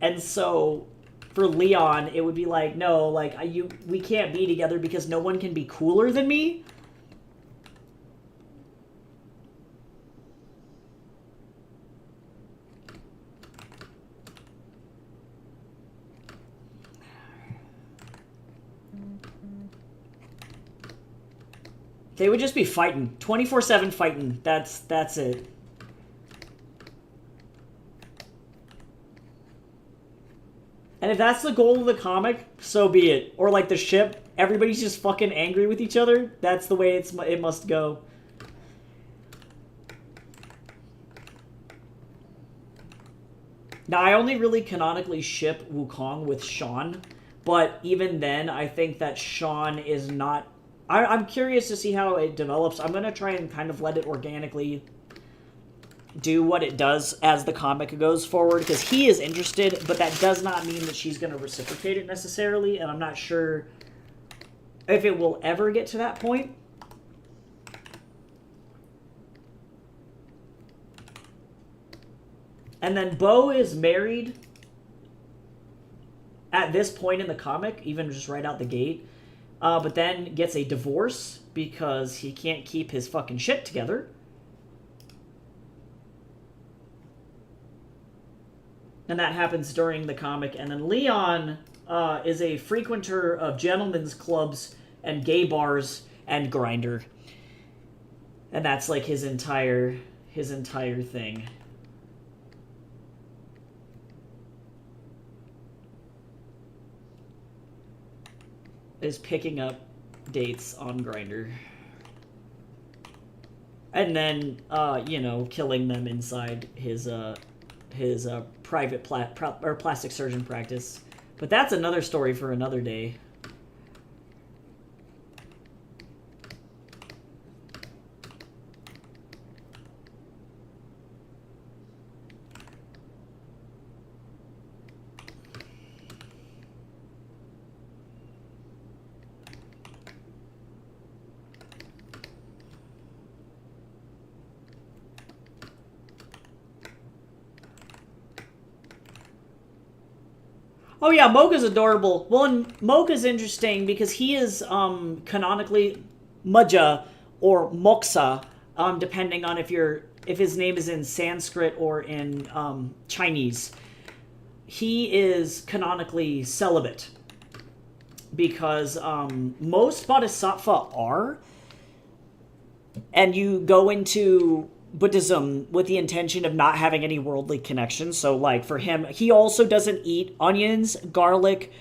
Speaker 1: And so, for Leon, it would be like, no, like, we can't be together because no one can be cooler than me. They would just be fighting. 24/7 fighting. That's it. And if that's the goal of the comic, so be it. Or like the ship, everybody's just fucking angry with each other. That's the way it must go. Now, I only really canonically ship Wukong with Sean, but even then, I think that Sean is not... I'm curious to see how it develops. I'm going to try and kind of let it organically do what it does as the comic goes forward, because he is interested, but that does not mean that she's going to reciprocate it necessarily, and I'm not sure if it will ever get to that point. And then Bo is married at this point in the comic, even just right out the gate, but then gets a divorce because he can't keep his fucking shit together. And that happens during the comic. And then Leon is a frequenter of gentlemen's clubs and gay bars and Grindr. And that's like his entire thing. Is picking up dates on Grindr. And then, you know, killing them inside his private plastic surgeon practice. But that's another story for another day. Oh yeah, Mocha's adorable. Well, and Mocha's interesting because he is canonically Mudja or Moxa, depending on if his name is in Sanskrit or in Chinese. He is canonically celibate because most bodhisattva are, and you go into Buddhism with the intention of not having any worldly connections. So, like, for him, he also doesn't eat onions, garlic,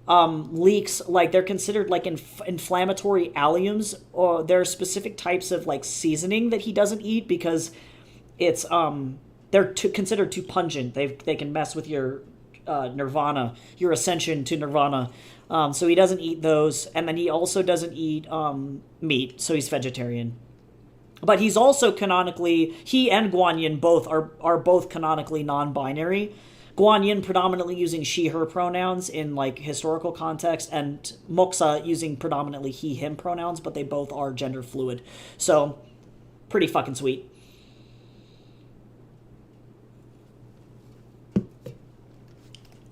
Speaker 1: leeks. Like, they're considered, like, inflammatory alliums. Or there are specific types of, like, seasoning that he doesn't eat because it's, they're considered too pungent. They can mess with your nirvana, your ascension to nirvana. So he doesn't eat those. And then he also doesn't eat meat, so he's vegetarian. But he's also canonically, he and Guanyin both are both canonically non-binary. Guanyin predominantly using she/her pronouns in like historical context, and Moxa using predominantly he/him pronouns, but they both are gender fluid. So, pretty fucking sweet.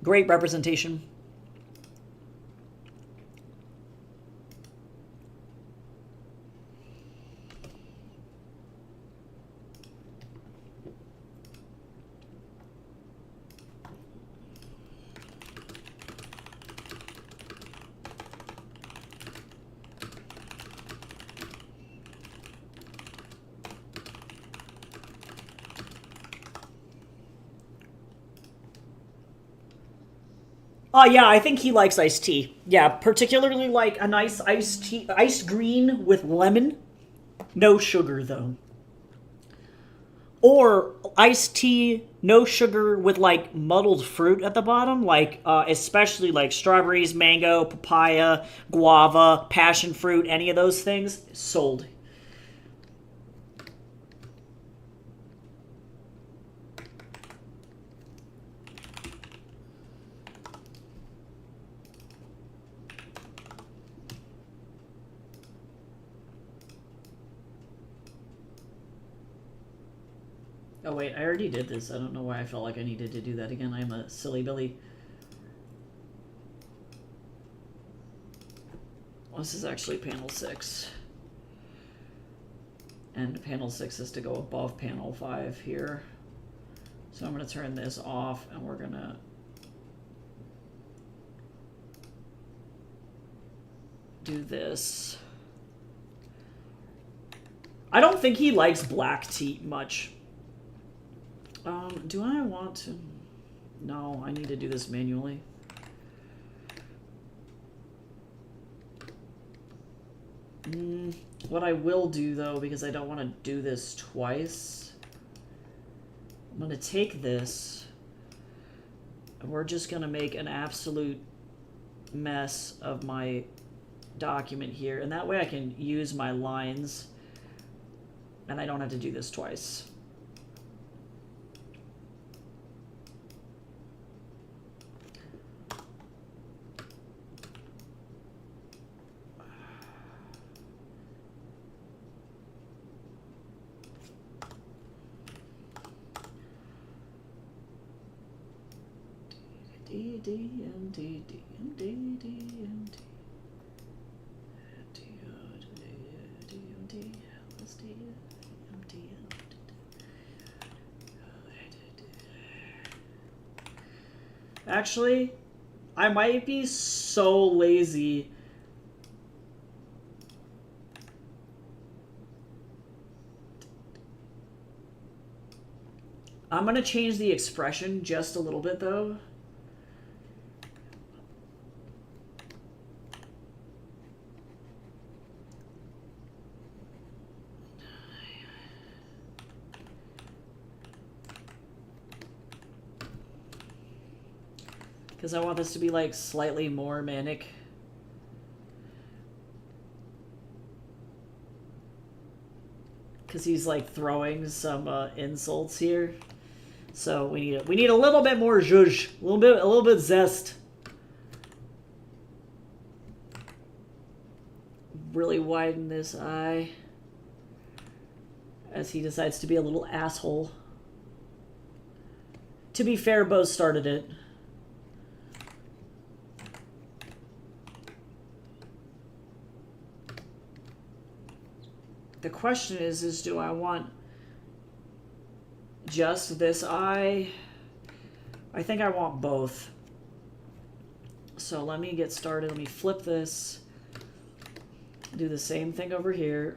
Speaker 1: Great representation. Oh yeah, I think he likes iced tea. Yeah, particularly like a nice iced tea, iced green with lemon. No sugar though. Or iced tea, no sugar with like muddled fruit at the bottom, like especially like strawberries, mango, papaya, guava, passion fruit, any of those things. Sold. Oh wait, I already did this. I don't know why I felt like I needed to do that again. I'm a silly Billy. Well, this is actually panel 6. And panel 6 is to go above panel 5 here. So I'm going to turn this off and we're going to do this. I don't think he likes black tea much. Do I want to? No, I need to do this manually. What I will do, though, because I don't want to do this twice, I'm going to take this, and we're just going to make an absolute mess of my document here, and that way I can use my lines, and I don't have to do this twice. Actually, I might be so lazy. I'm gonna change the expression just a little bit, though. Because I want this to be, like, slightly more manic. Because he's, like, throwing some insults here. So we need a little bit more zhuzh. A little bit zest. Really widen this eye. As he decides to be a little asshole. To be fair, Bo started it. question is do I want just this eye? I think I want both. So let me get started. Let me flip this. Do the same thing over here.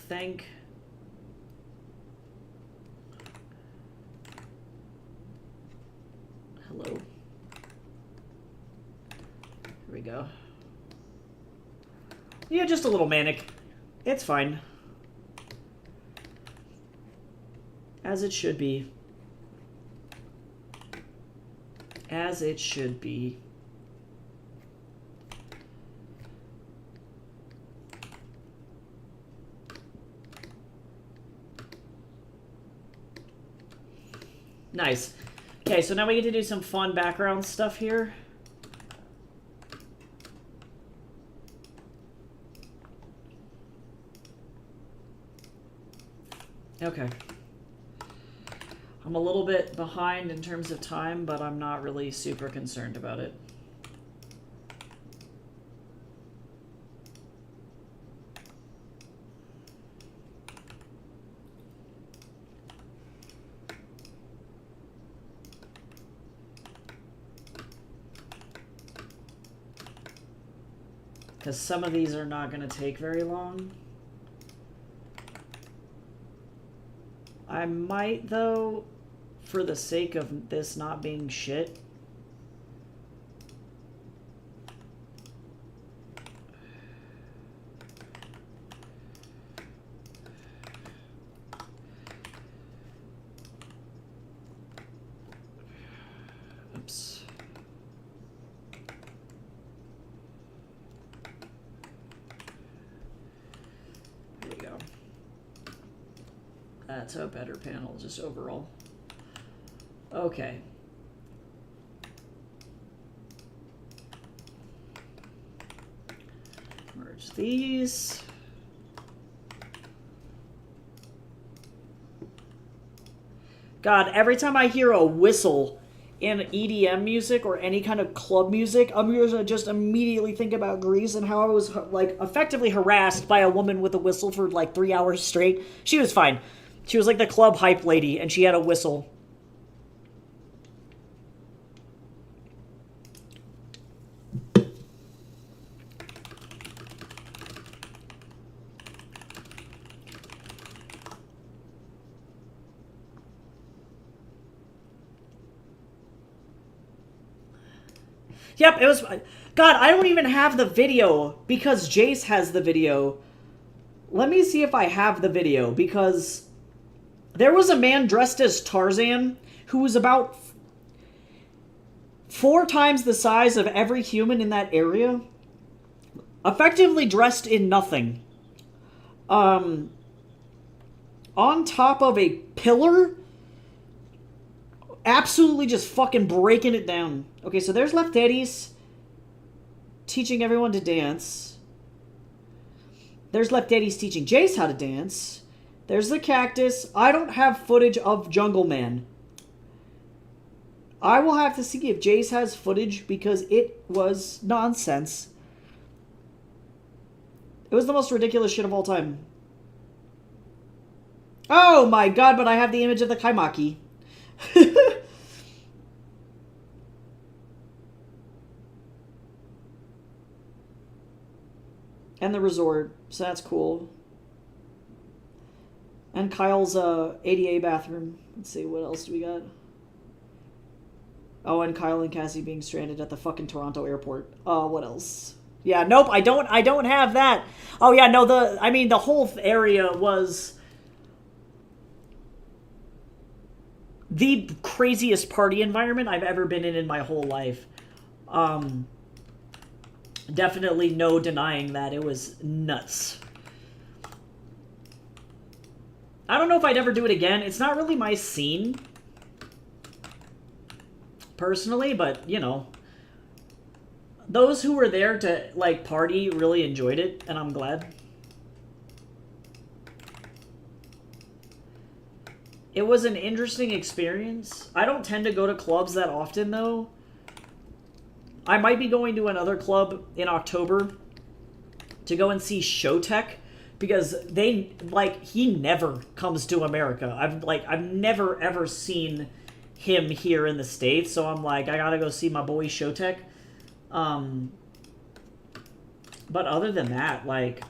Speaker 1: Think. Hello. Here we go. Yeah, just a little manic. It's fine. As it should be. As it should be. Nice. Okay, so now we get to do some fun background stuff here. Okay. I'm a little bit behind in terms of time, but I'm not really super concerned about it. Because some of these are not going to take very long. I might, though, for the sake of this not being shit. Oops. That's a better panel, just overall. Okay. Merge these. God, every time I hear a whistle in EDM music or any kind of club music, I'm gonna just immediately think about Grease and how I was like effectively harassed by a woman with a whistle for like 3 hours straight. She was fine. She was like the club hype lady, and she had a whistle. Yep, it was... God, I don't even have the video because Jace has the video. Let me see if I have the video, because... There was a man dressed as Tarzan who was about 4 times the size of every human in that area, effectively dressed in nothing. On top of a pillar, absolutely just fucking breaking it down. Okay, so there's Lefteris teaching everyone to dance. There's Lefteris teaching Jace how to dance. There's the cactus. I don't have footage of Jungle Man. I will have to see if Jace has footage because it was nonsense. It was the most ridiculous shit of all time. Oh my god, but I have the image of the Kaimaki. And the resort, so that's cool. And Kyle's ADA bathroom. Let's see, what else do we got? Oh, and Kyle and Cassie being stranded at the fucking Toronto airport. What else? Yeah, nope, I don't have that. Oh yeah, no, the whole area was the craziest party environment I've ever been in my whole life. Definitely no denying that. It was nuts. I don't know if I'd ever do it again. It's not really my scene, personally, but, you know, those who were there to, like, party really enjoyed it, and I'm glad. It was an interesting experience. I don't tend to go to clubs that often, though. I might be going to another club in October to go and see Showtek, because they, like, he never comes to America. I've never ever seen him here in the States, so I'm like, I gotta go see my boy Showtek. But other than that, like,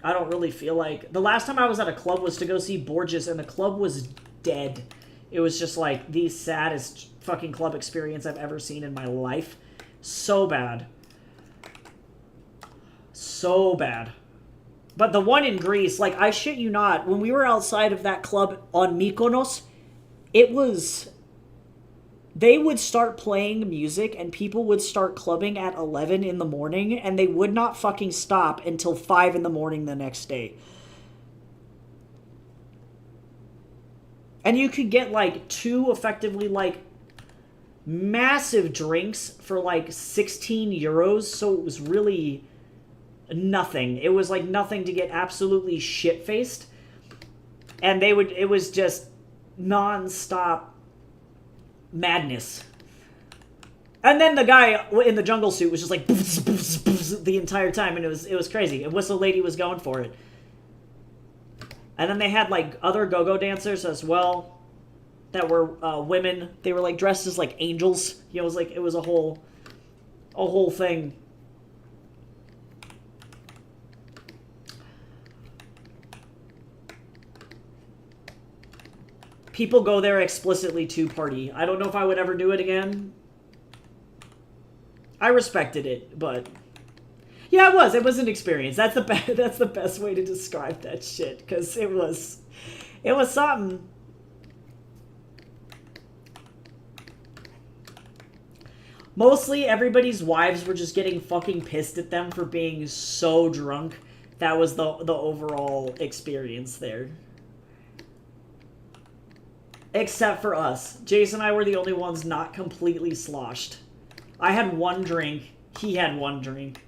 Speaker 1: I don't really feel like... The last time I was at a club was to go see Borges, and the club was dead. It was just, like, the saddest fucking club experience I've ever seen in my life. So bad. So bad. But the one in Greece, like, I shit you not, when we were outside of that club on Mykonos, it was... They would start playing music and people would start clubbing at 11 in the morning and they would not fucking stop until 5 in the morning the next day. And you could get like 2 effectively like massive drinks for like 16 euros, so it was really nothing. It was like nothing to get absolutely shit-faced. And it was just non-stop madness. And then the guy in the jungle suit was just like the entire time, and it was crazy. And Whistle Lady was going for it. And then they had like other go-go dancers as well that were women. They were like dressed as like angels. You know, it was a whole thing. People go there explicitly to party. I don't know if I would ever do it again. I respected it, but yeah, it was an experience. That's the best way to describe that shit, because it was something. Mostly everybody's wives were just getting fucking pissed at them for being so drunk. That was the overall experience there. Except for us. Jason and I were the only ones not completely sloshed. I had 1 drink. He had 1 drink.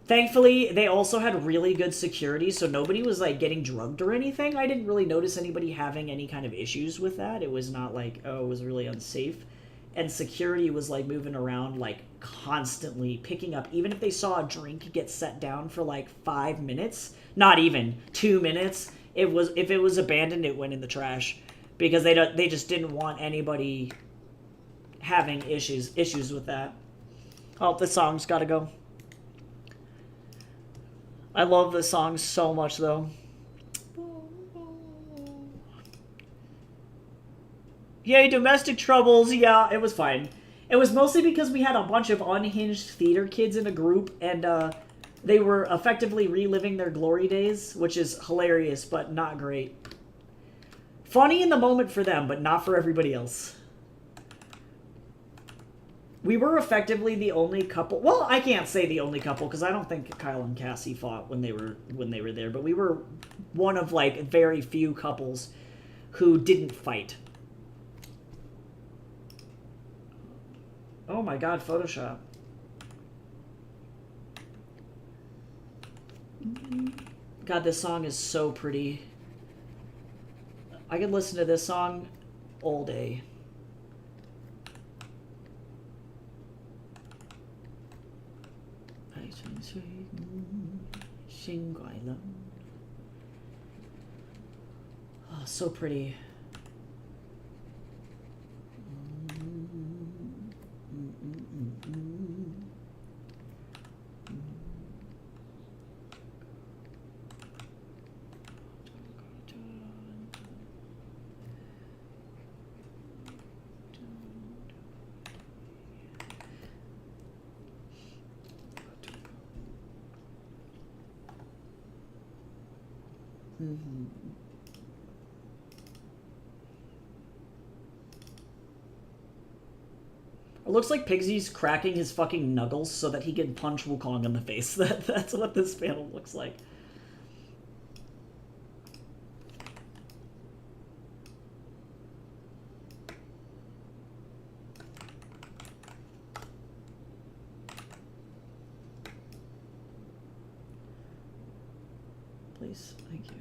Speaker 1: Thankfully, they also had really good security, so nobody was, like, getting drugged or anything. I didn't really notice anybody having any kind of issues with that. It was not like, oh, it was really unsafe. And security was, like, moving around, like, constantly picking up. Even if they saw a drink get set down for, like, 5 minutes. Not even. 2 minutes. If it was abandoned, it went in the trash. Because they just didn't want anybody having issues with that. Oh, this song's gotta go. I love this song so much, though. Yay, domestic troubles. Yeah, it was fine. It was mostly because we had a bunch of unhinged theater kids in a group, and they were effectively reliving their glory days, which is hilarious, but not great. Funny in the moment for them, but not for everybody else. We were effectively the only couple. Well, I can't say the only couple because I don't think Kyle and Cassie fought when they were there. But we were one of like very few couples who didn't fight. Oh my God, Photoshop. God, this song is so pretty. I could listen to this song all day. Oh, so pretty. It looks like Pigsy's cracking his fucking knuckles so that he can punch Wukong in the face. That's what this panel looks like. Please, thank you.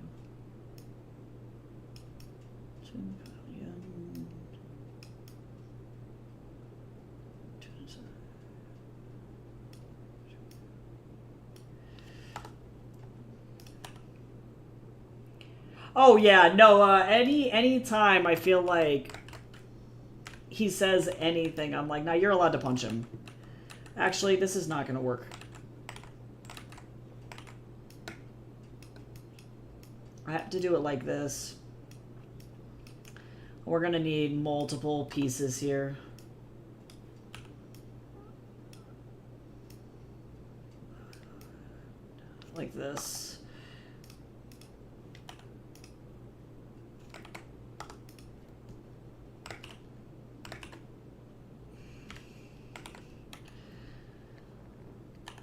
Speaker 1: Oh yeah, no. Any time I feel like he says anything, I'm like, nah, you're allowed to punch him. Actually, this is not gonna work. I have to do it like this. We're gonna need multiple pieces here. Like this.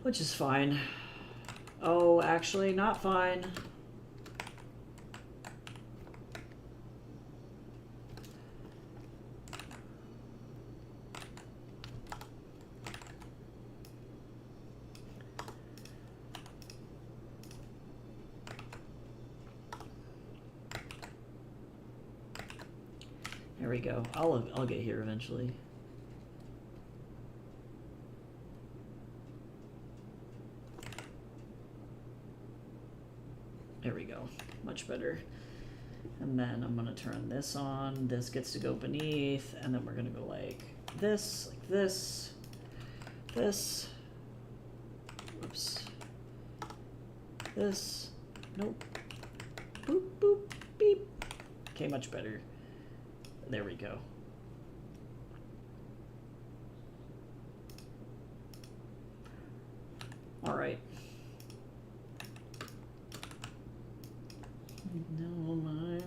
Speaker 1: Which is fine. Oh, actually, not fine. There we go. I'll get here eventually. There we go. Much better. And then I'm gonna turn this on. This gets to go beneath, and then we're gonna go like this, this. Whoops. This. Nope. Boop, boop, beep. Okay, much better. There we go. All right. No, my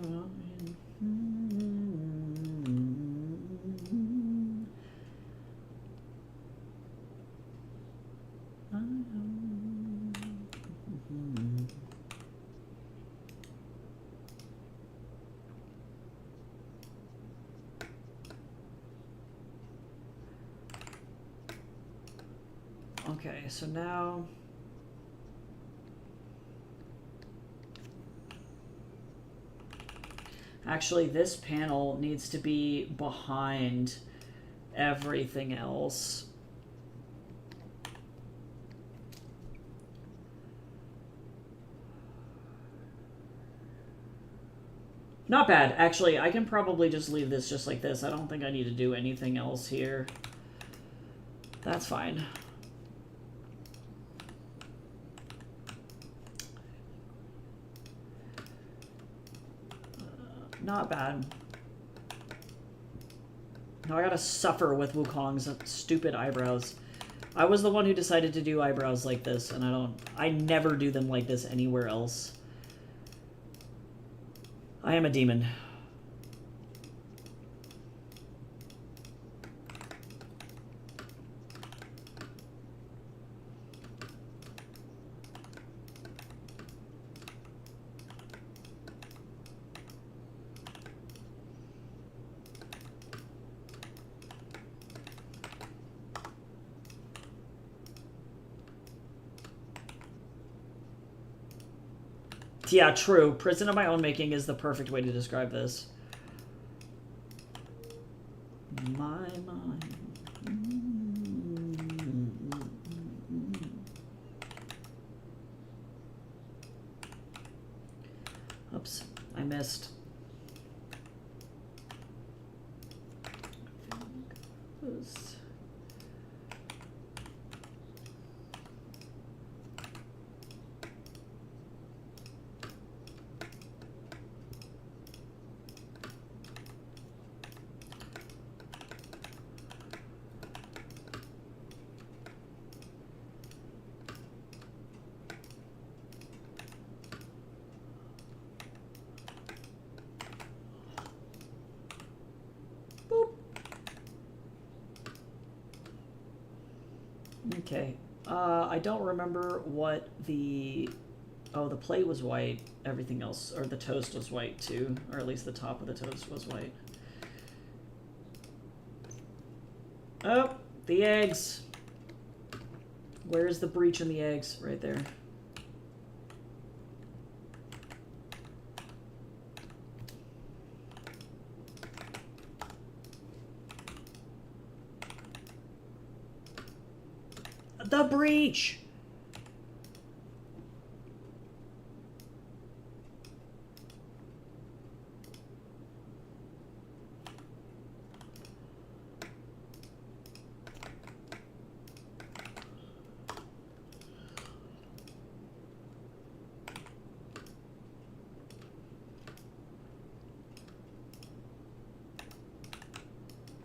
Speaker 1: Okay, so now actually this panel needs to be behind everything else. Not bad. Actually, I can probably just leave this just like this. I don't think I need to do anything else here. That's fine. Not bad. Now I gotta suffer with Wukong's stupid eyebrows. I was the one who decided to do eyebrows like this, and I never do them like this anywhere else. I am a demon. Yeah, true. Prison of my own making is the perfect way to describe this. My mind. Oops, I missed. Okay. I don't remember what the... Oh, the plate was white. Everything else, or the toast was white too. Or at least the top of the toast was white. Oh, the eggs. Where's the breach in the eggs? Right there. The breach!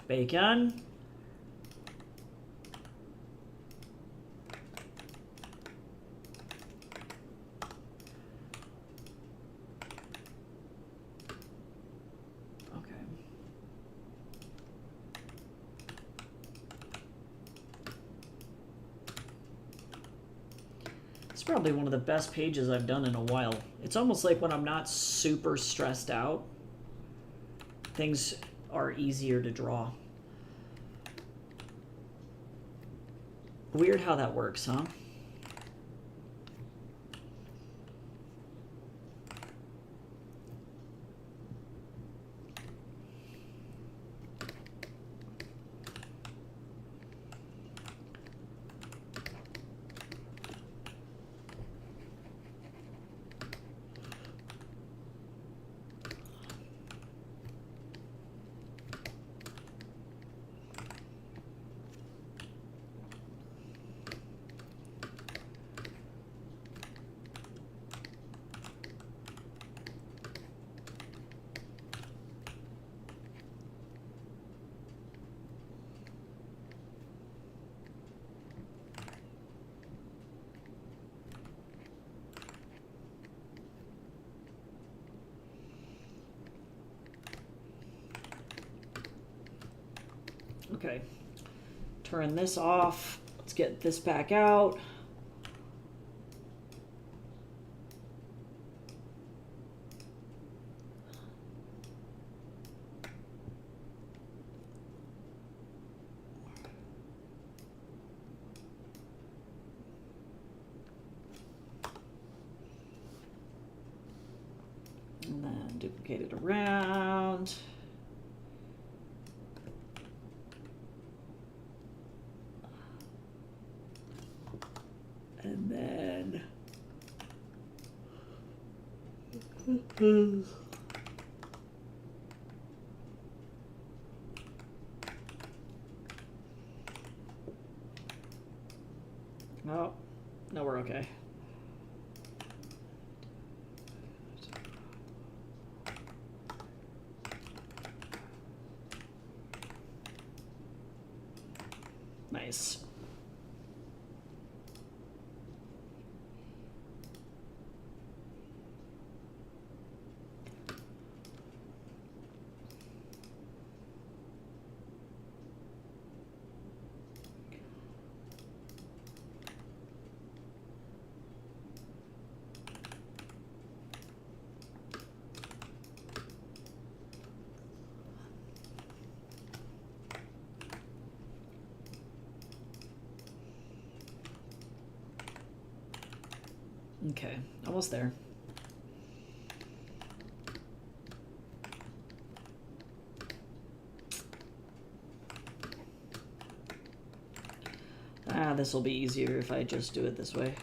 Speaker 1: Bacon. Okay. It's probably one of the best pages I've done in a while. It's almost like when I'm not super stressed out, things are easier to draw. Weird how that works, huh? Okay, turn this off. Let's get this back out. And then duplicate it around. And then oh, no, we're okay. Nice. Okay, almost there. Ah, this will be easier if I just do it this way.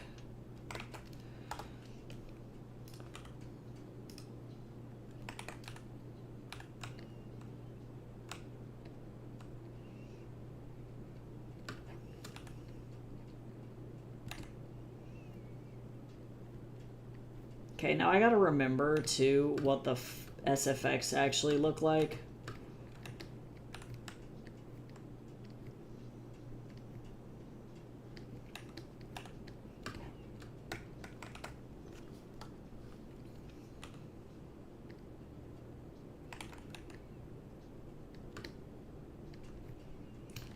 Speaker 1: Okay, now I gotta remember, too, what the SFX actually look like.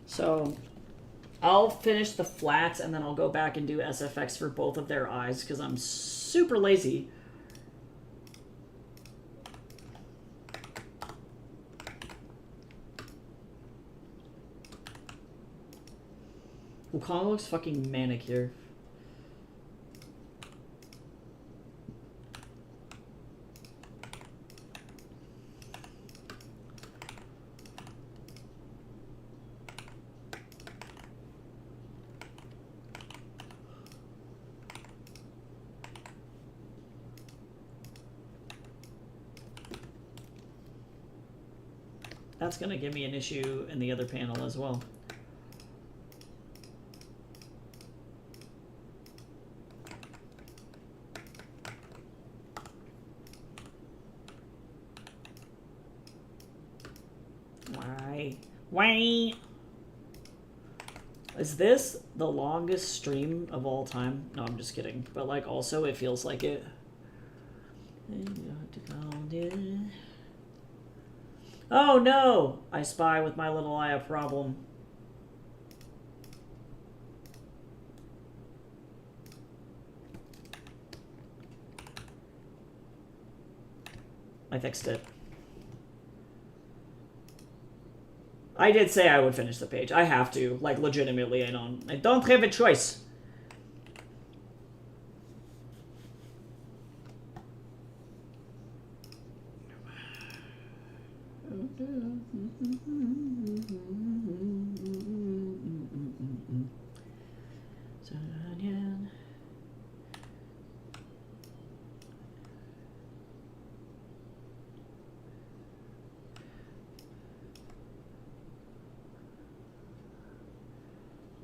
Speaker 1: So, I'll finish the flats and then I'll go back and do SFX for both of their eyes because I'm super lazy. Wukong looks fucking manic here. That's gonna give me an issue in the other panel as well. Why? Is this the longest stream of all time? No, I'm just kidding. But like, also, it feels like it. Oh no! I spy with my little eye a problem. I fixed it. I did say I would finish the page. I have to. Like, legitimately, I don't have a choice.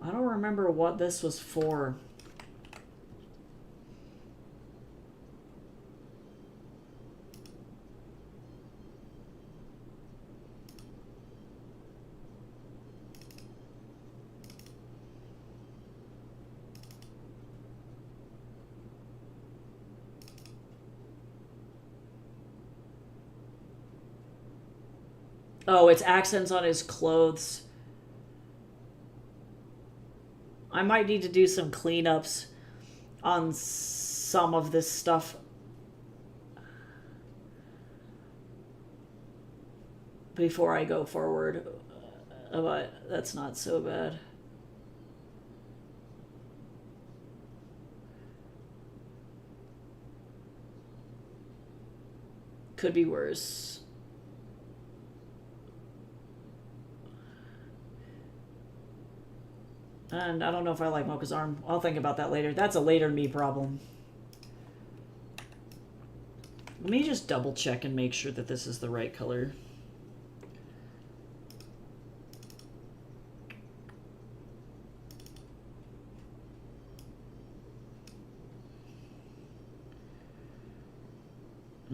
Speaker 1: I don't remember what this was for. Oh, it's accents on his clothes. I might need to do some cleanups on some of this stuff. Before I go forward. But that's not so bad. Could be worse. And I don't know if I like Mocha's arm. I'll think about that later. That's a later me problem. Let me just double check and make sure that this is the right color.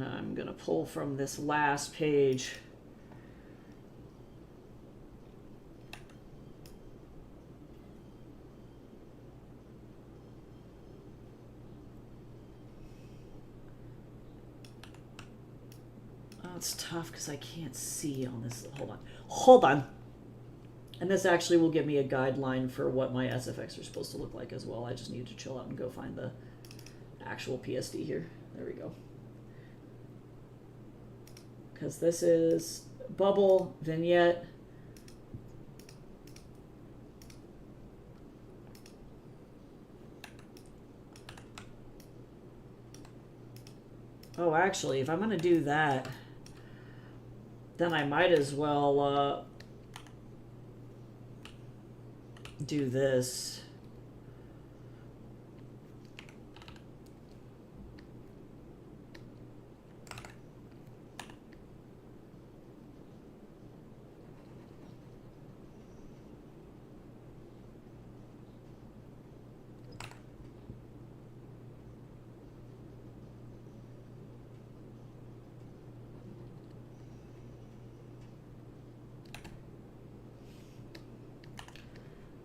Speaker 1: I'm gonna pull from this last page. It's tough because I can't see on this. Hold on. And this actually will give me a guideline for what my SFX are supposed to look like as well. I just need to chill out and go find the actual PSD here. There we go. Because this is bubble, vignette. Oh, actually, if I'm going to do that, then I might as well do this.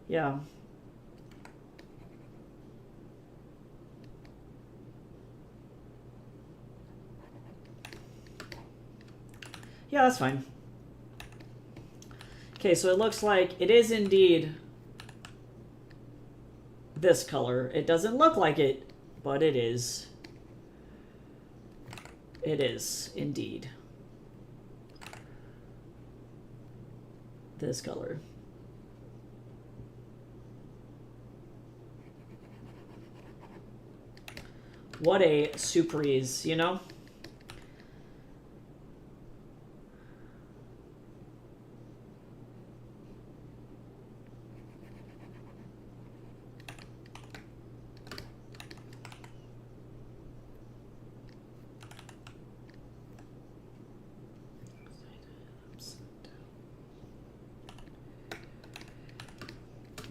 Speaker 1: Yeah. Yeah, that's fine. Okay, so it looks like it is indeed this color. It doesn't look like it, but it is. It is, indeed. This color. What a surprise, you know?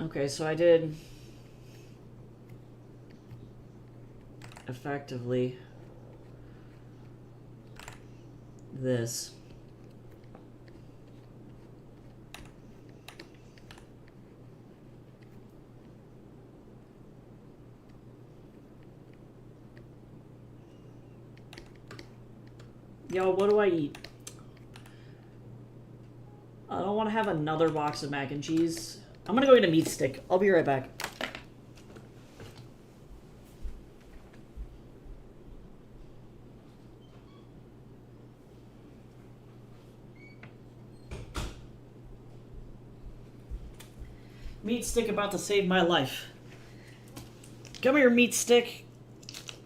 Speaker 1: Okay, so I did effectively this. Yo, what do I eat? I don't want to have another box of mac and cheese. I'm gonna go get a meat stick. I'll be right back. Meat stick about to save my life. Come here, meat stick.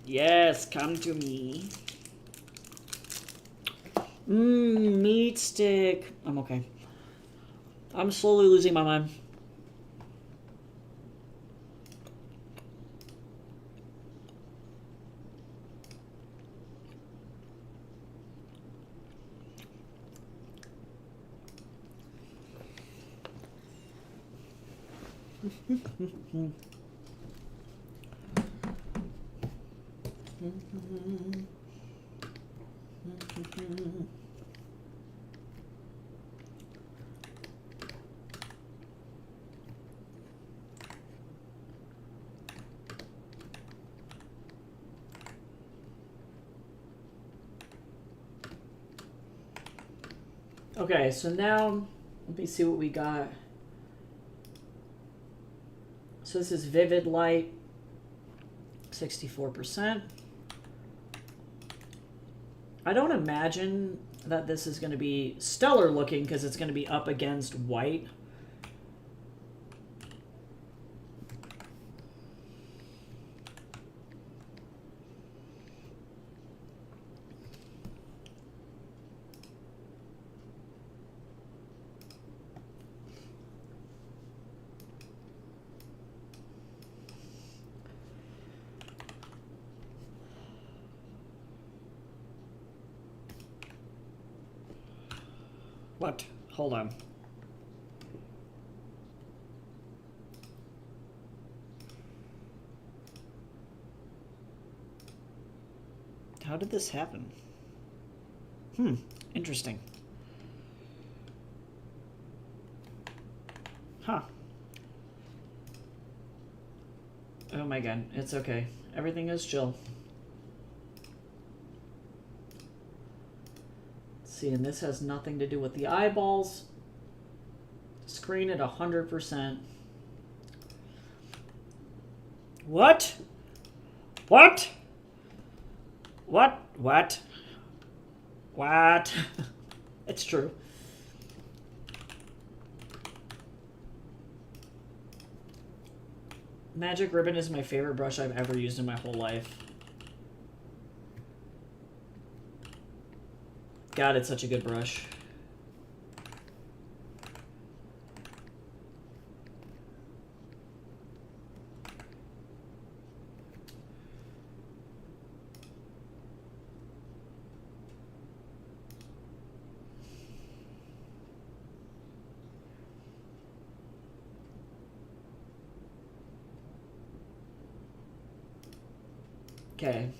Speaker 1: Yes, come to me. Meat stick. I'm okay. I'm slowly losing my mind. Okay, so now let me see what we got. So this is Vivid Light, 64%. I don't imagine that this is going to be stellar looking because it's going to be up against white. What? Hold on. How did this happen? Interesting. Huh. Oh my god, it's okay. Everything is chill. See, and this has nothing to do with the eyeballs. Screen at 100%. What? What? What? What? What? It's true. Magic Ribbon is my favorite brush I've ever used in my whole life. God, it's such a good brush. Okay.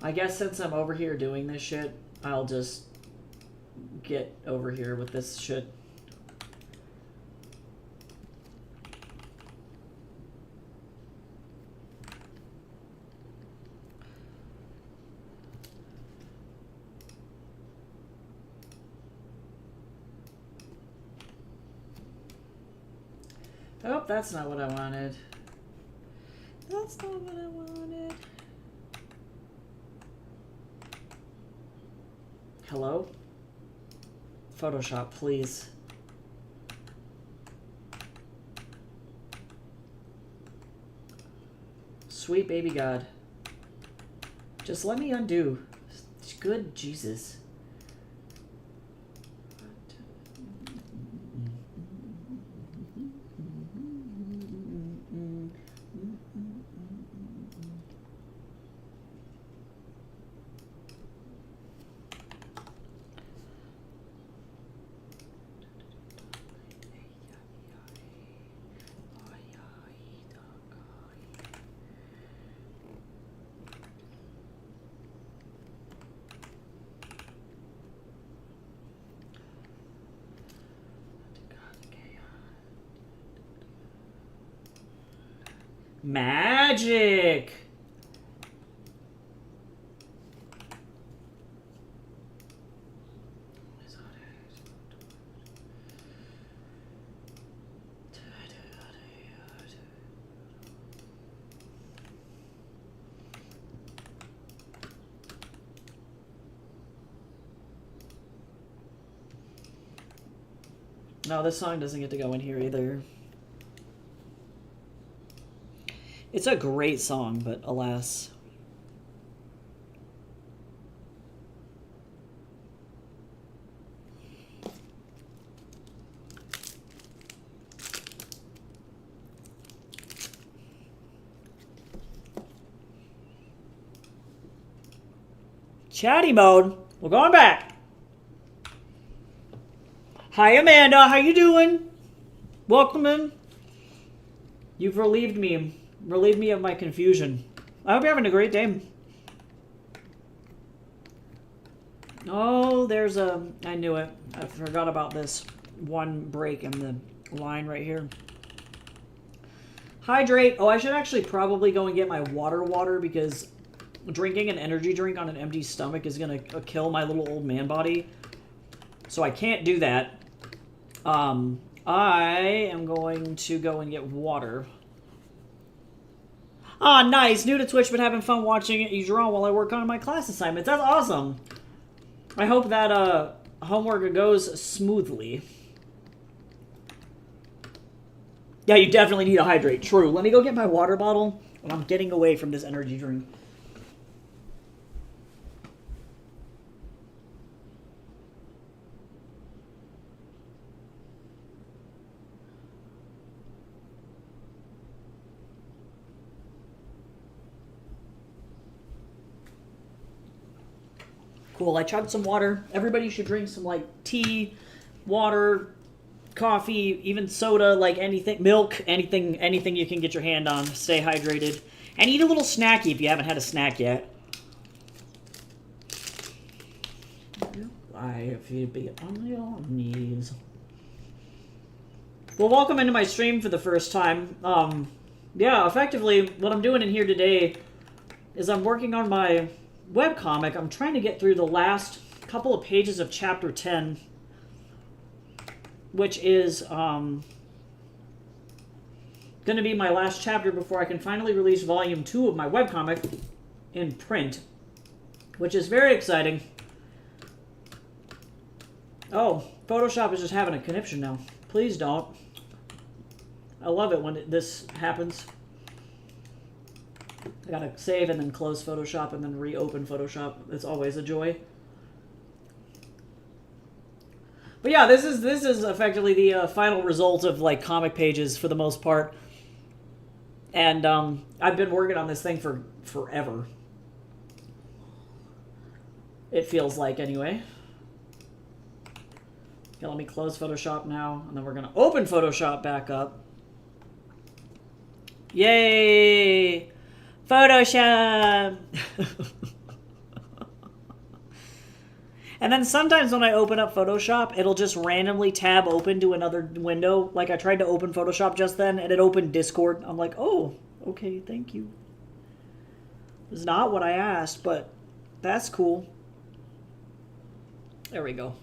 Speaker 1: I guess since I'm over here doing this shit, I'll just get over here with this shit. Oh, that's not what I wanted. That's not what I wanted. Hello? Photoshop, please. Sweet baby God. Just let me undo. Good Jesus. Magic! No, this song doesn't get to go in here either. It's a great song, but alas. Chatty mode. We're going back. Hi, Amanda. How you doing? Welcome in. You've relieved me of my confusion. I hope you're having a great day. Oh, there's a... I knew it. I forgot about this one break in the line right here. Hydrate. Oh, I should actually probably go and get my water because drinking an energy drink on an empty stomach is going to kill my little old man body. So I can't do that. I am going to go and get water. Ah, nice. New to Twitch, but having fun watching you draw while I work on my class assignments. That's awesome. I hope that homework goes smoothly. Yeah, you definitely need to hydrate. True. Let me go get my water bottle, and I'm getting away from this energy drink. Cool, I chugged some water. Everybody should drink some, like, tea, water, coffee, even soda, like anything, milk, anything you can get your hand on. Stay hydrated. And eat a little snacky if you haven't had a snack yet. If you be on your knees. Well, welcome into my stream for the first time. Yeah, effectively, what I'm doing in here today is I'm working on my webcomic. I'm trying to get through the last couple of pages of chapter 10, which is going to be my last chapter before I can finally release volume 2 of my webcomic in print, which is very exciting. Oh, Photoshop is just having a conniption now. Please don't. I love it when this happens. I gotta save and then close Photoshop and then reopen Photoshop. It's always a joy. But yeah, this is effectively the final result of like comic pages for the most part. And I've been working on this thing for forever. It feels like, anyway. Okay, let me close Photoshop now, and then we're gonna open Photoshop back up. Yay! Photoshop! And then sometimes when I open up Photoshop, it'll just randomly tab open to another window. Like I tried to open Photoshop just then, and it opened Discord. I'm like, oh, okay, thank you. It's not what I asked, but that's cool. There we go.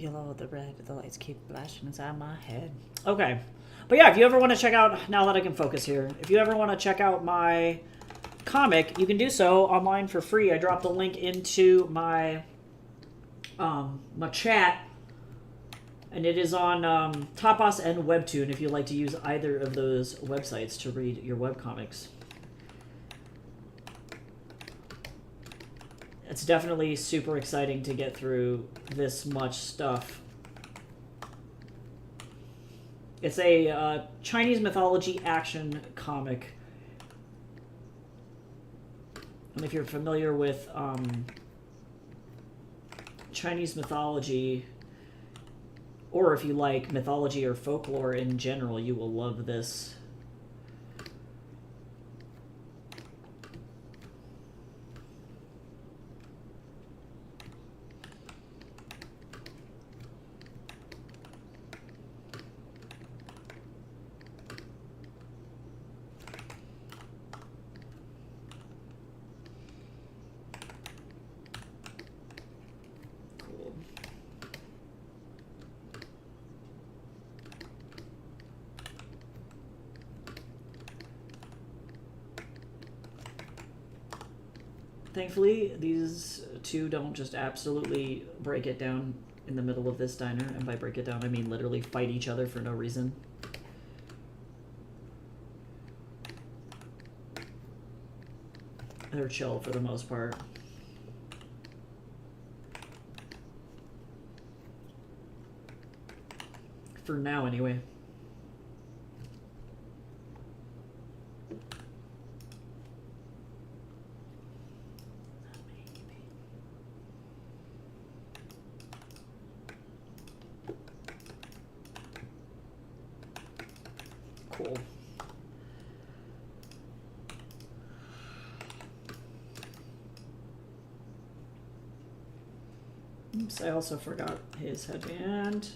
Speaker 1: yellow, the red, the lights keep flashing inside my head. Okay. But yeah, if you ever want to check out, now that I can focus here, if you ever want to check out my comic, you can do so online for free. I dropped the link into my my chat, and it is on Tapas and Webtoon if you'd like to use either of those websites to read your webcomics. It's definitely super exciting to get through this much stuff. It's a Chinese mythology action comic. And if you're familiar with Chinese mythology, or if you like mythology or folklore in general, you will love this. Thankfully, these two don't just absolutely break it down in the middle of this diner, and by break it down, I mean literally fight each other for no reason. They're chill for the most part. For now, anyway. Cool. Oops, I also forgot his headband.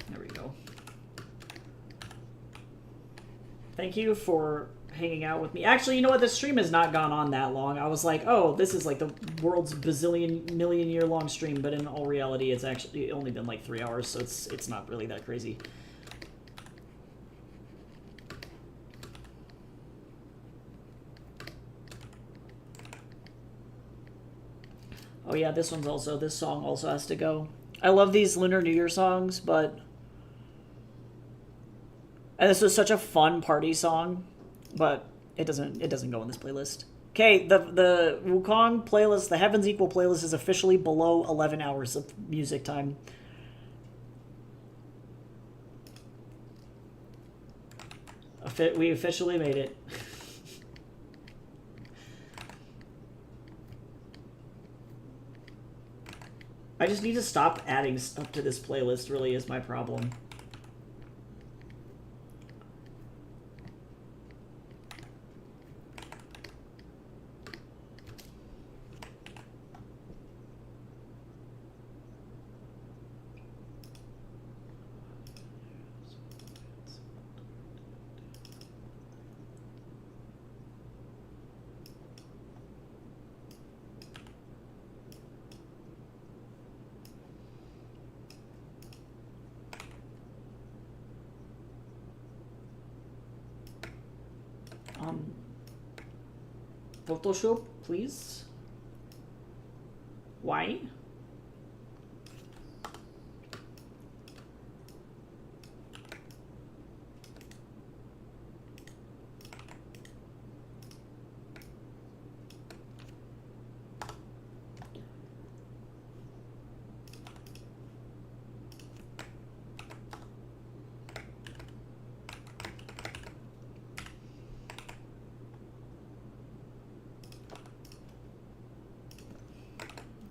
Speaker 1: There we go. Thank you for hanging out with me. Actually, you know what? The stream has not gone on that long. I was like, oh, this is like the world's bazillion million year long stream, but in all reality, it's actually only been like 3 hours, so it's not really that crazy. Oh yeah, this song also has to go. I love these Lunar New Year songs, but... And this was such a fun party song, but it doesn't go in this playlist. Okay, the Wukong playlist, the Heavens Equal playlist, is officially below 11 hours of music time. We officially made it. I just need to stop adding stuff to this playlist, really, is my problem. Photoshop, please. Why?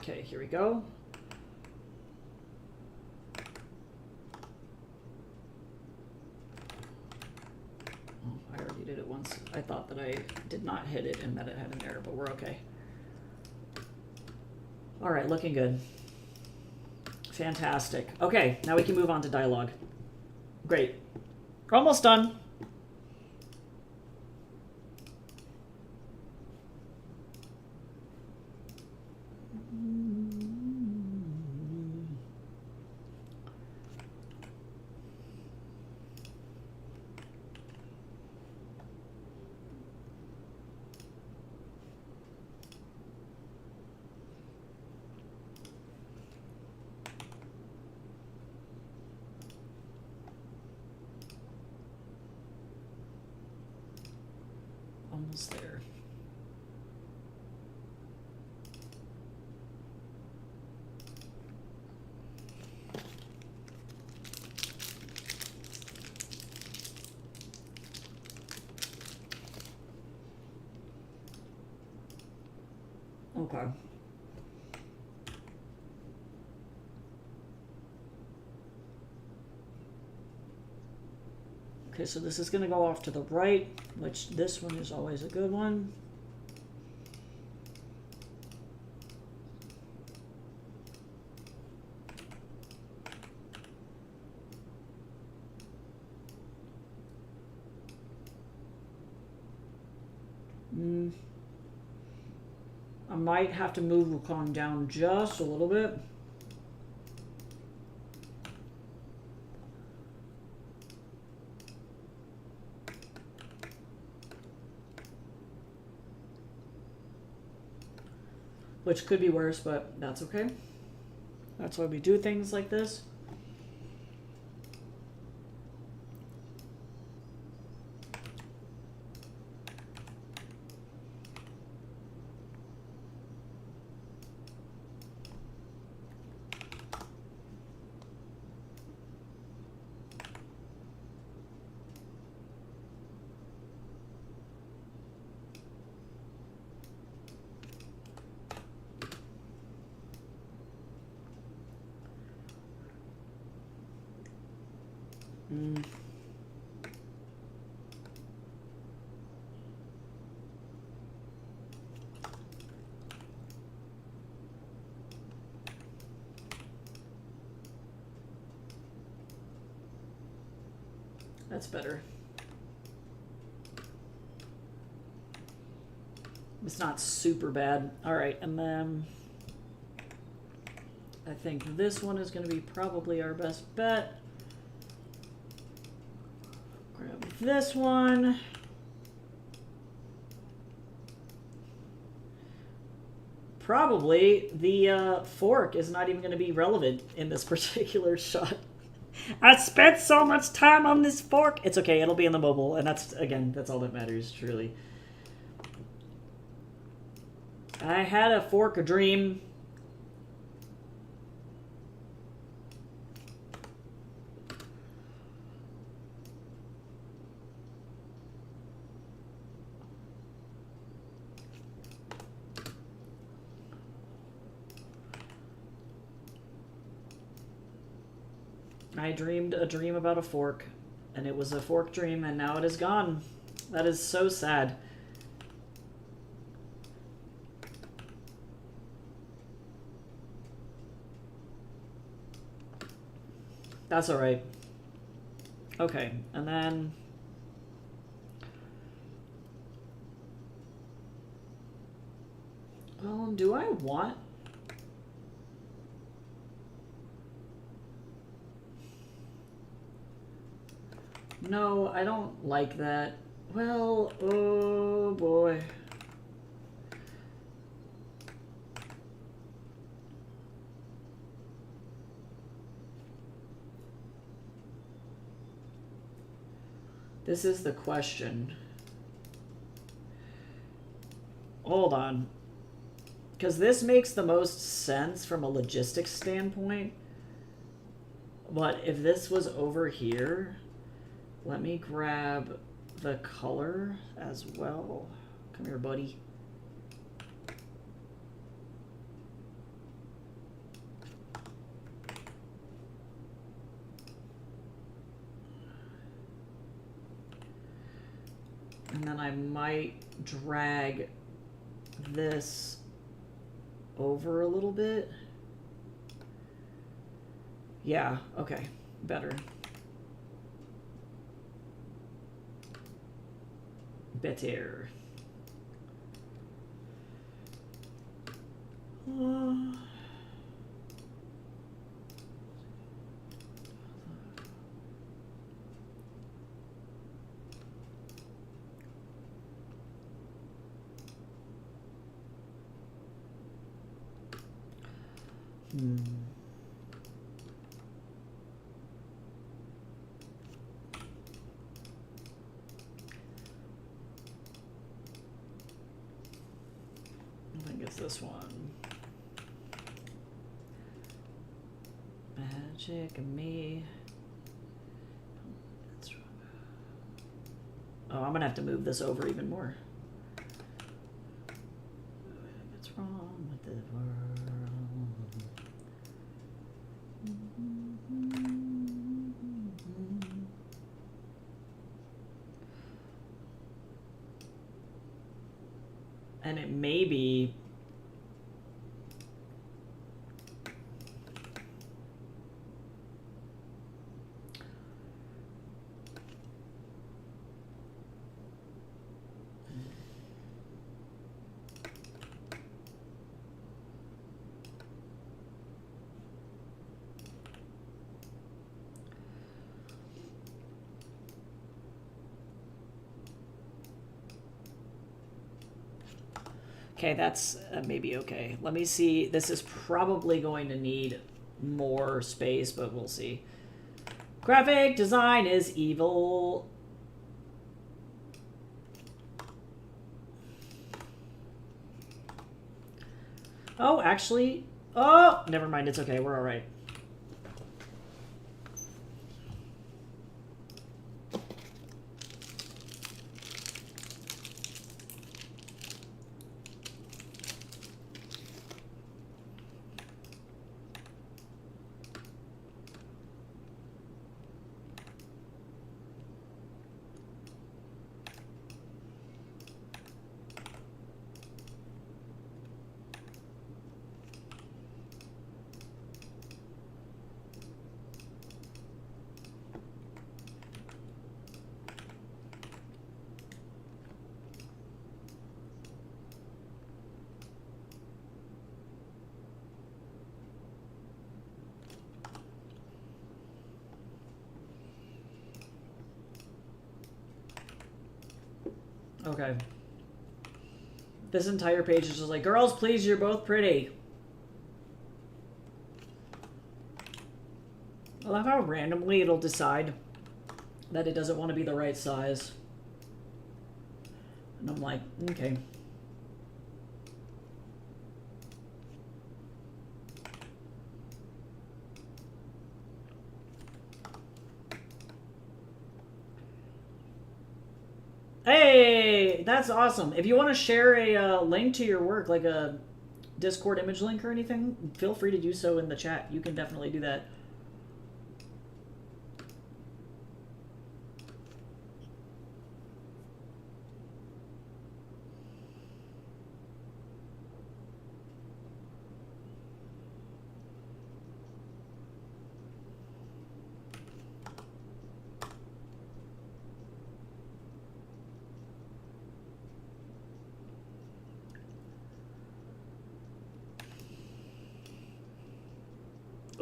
Speaker 1: Okay, here we go. I thought that I did not hit it and that it had an error, but we're okay. All right, looking good. Fantastic. Okay, now we can move on to dialogue. Great. We're almost done. Almost there. Okay. Okay, so this is going to go off to the right, which this one is always a good one. I might have to move Wukong down just a little bit. Which could be worse, but that's okay. That's why we do things like this. That's better. It's not super bad. All right, and then I think this one is going to be probably our best bet. Grab this one. Probably the fork is not even going to be relevant in this particular shot. I spent so much time on this fork. It's okay, it'll be in the mobile, and that's, again, that's all that matters, truly. I had a fork dream. I dreamed a dream about a fork, and it was a fork dream, and now it is gone. That is so sad. That's alright. Okay, and then... do I want... No, I don't like that. Well, oh boy. This is the question. Hold on. Because this makes the most sense from a logistics standpoint. But if this was over here... Let me grab the color as well. Come here, buddy. And then I might drag this over a little bit. Yeah, okay, better. Better. I think it's this one. Magic and me. Oh, I'm gonna have to move this over even more. What's wrong with the world? And it may be okay, that's maybe okay. Let me see. This is probably going to need more space, but we'll see. Graphic design is evil. Oh, actually. Oh, never mind. It's okay. We're all right. Okay. This entire page is just like, girls, please, you're both pretty. I love how randomly it'll decide that it doesn't want to be the right size. And I'm like, okay. Hey, that's awesome. If you want to share a link to your work, like a Discord image link or anything, feel free to do so in the chat. You can definitely do that.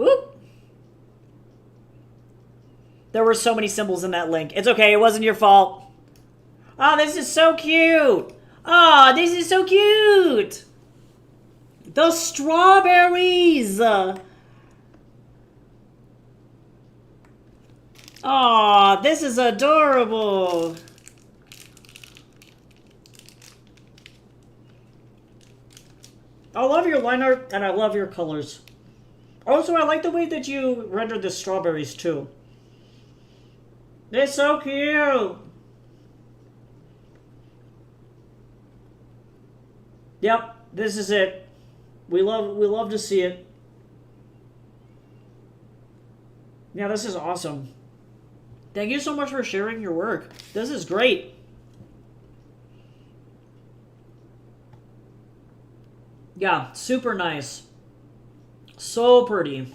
Speaker 1: Oop! There were so many symbols in that link. It's okay, it wasn't your fault. Oh, this is so cute. Oh, this is so cute. The strawberries. Oh, this is adorable. I love your line art, and I love your colors. Also, I like the way that you rendered the strawberries, too. They're so cute! Yep, this is it. We love to see it. Yeah, this is awesome. Thank you so much for sharing your work. This is great. Yeah, super nice. So pretty.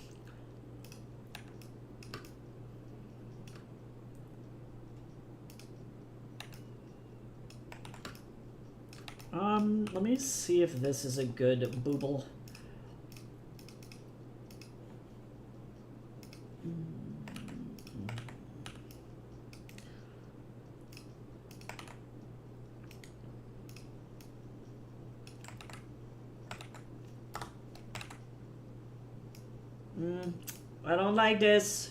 Speaker 1: Let me see if this is a good booble. I don't like this.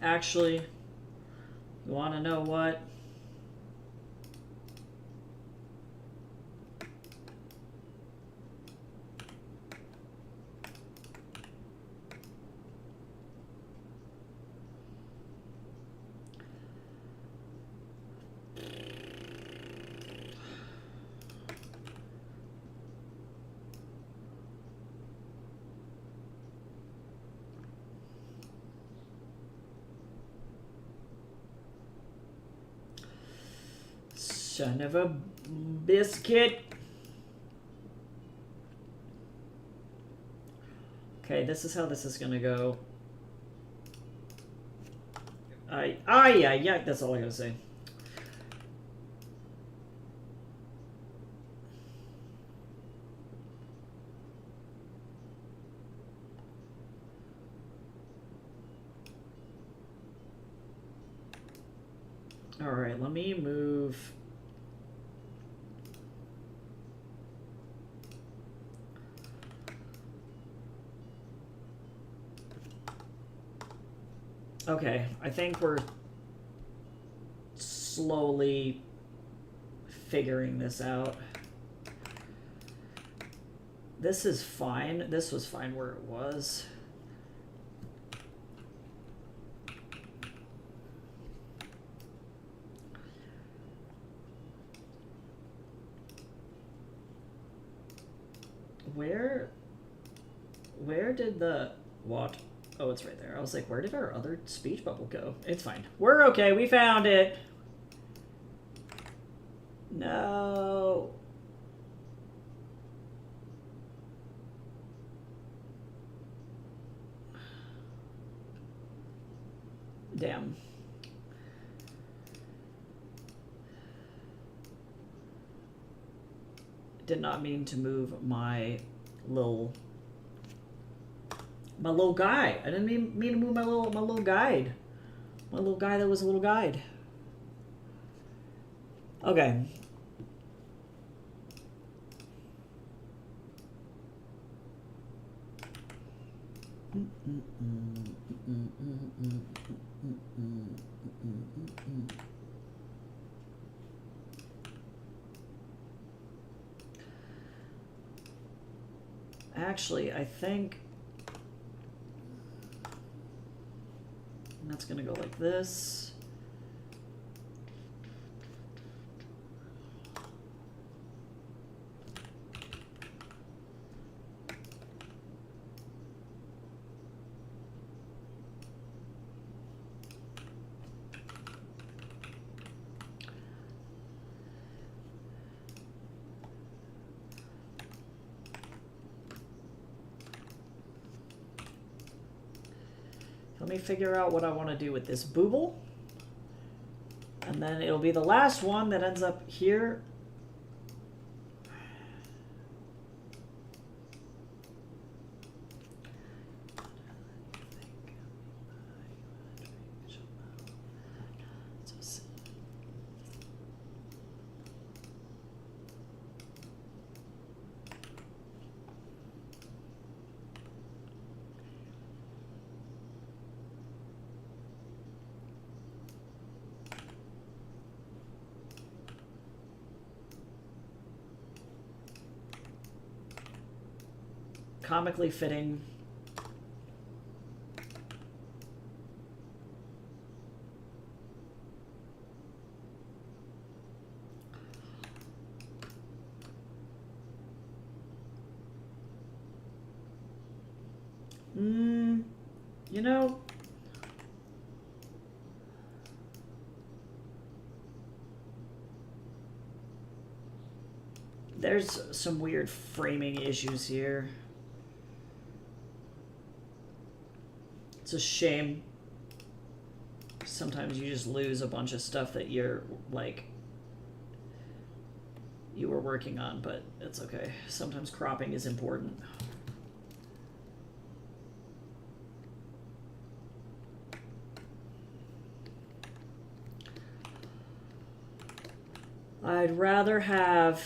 Speaker 1: Actually, you want to know what? Son of a biscuit. Okay, this is how this is gonna go. Yeah, that's all I gotta say. Alright, let me move. Okay, I think we're slowly figuring this out. This is fine. This was fine where it was. Where did the... What? Oh, it's right there. I was like, where did our other speech bubble go? It's fine. We're okay. We found it. No. Damn. Did not mean to move my little guy. I didn't mean to move my little guide. My little guy that was a little guide. Okay. Actually, I think that's gonna go like this. Let me figure out what I want to do with this booble. And then it'll be the last one that ends up here. Comically fitting. You know, there's some weird framing issues here. It's a shame. Sometimes you just lose a bunch of stuff that you're, like, you were working on, but it's okay. Sometimes cropping is important. I'd rather have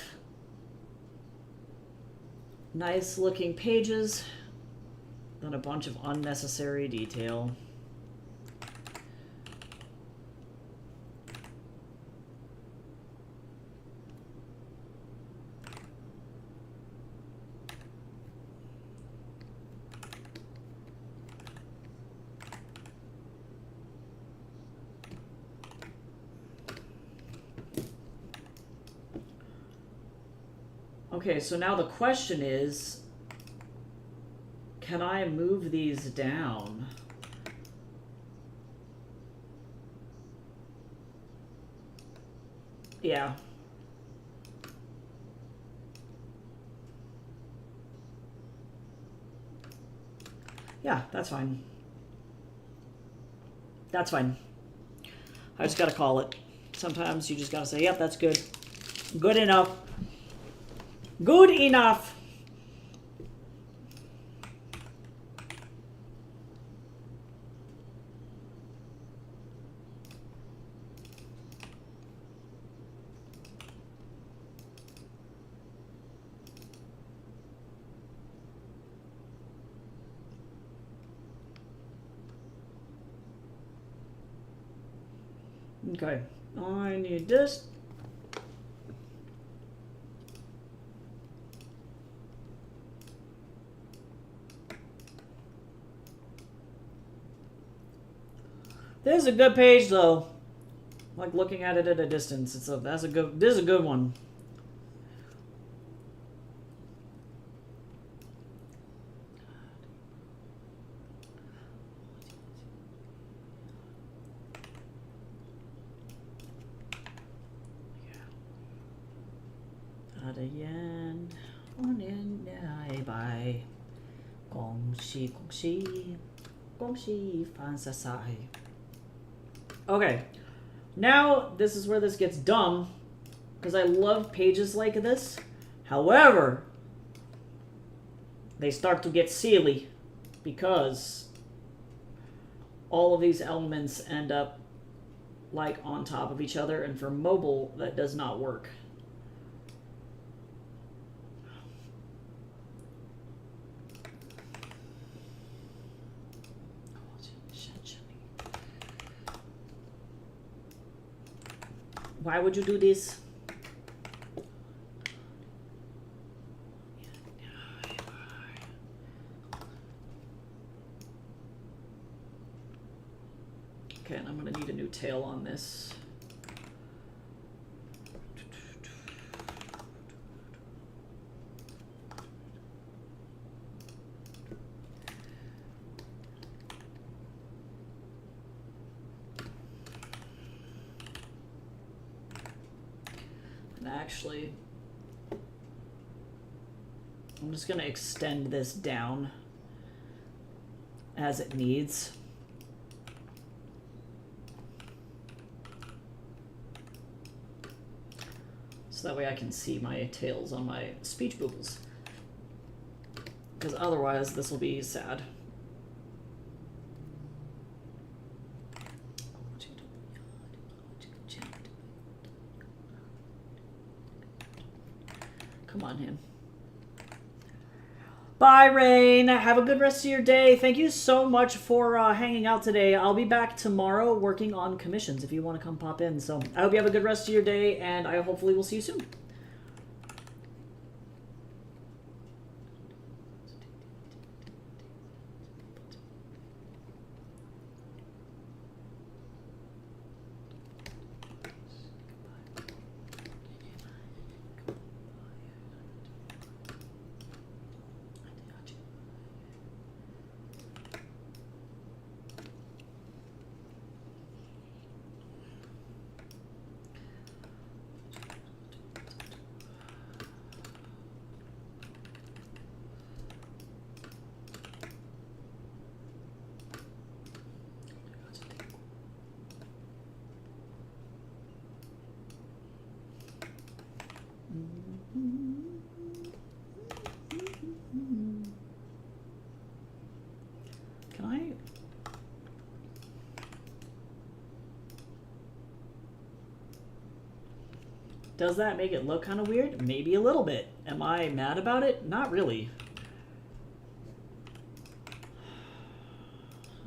Speaker 1: nice looking pages than a bunch of unnecessary detail. Okay, so now the question is, can I move these down? Yeah. Yeah, that's fine. That's fine. I just gotta call it. Sometimes you just gotta say, yep, that's good. Good enough. Good enough. Okay, I need this. This is a good page, though. Like looking at it at a distance, this is a good one. Okay, now this is where this gets dumb, because I love pages like this. However, they start to get silly because all of these elements end up like on top of each other, and for mobile that does not work. Why would you do this? Okay, and I'm going to need a new tail on this. And actually, I'm just going to extend this down as it needs. So that way I can see my tails on my speech bubbles. Because otherwise this will be sad. Come on, him. Bye, Rain. Have a good rest of your day. Thank you so much for hanging out today. I'll be back tomorrow working on commissions if you want to come pop in. So I hope you have a good rest of your day, and I hopefully will see you soon. Does that make it look kind of weird? Maybe a little bit. Am I mad about it? Not really.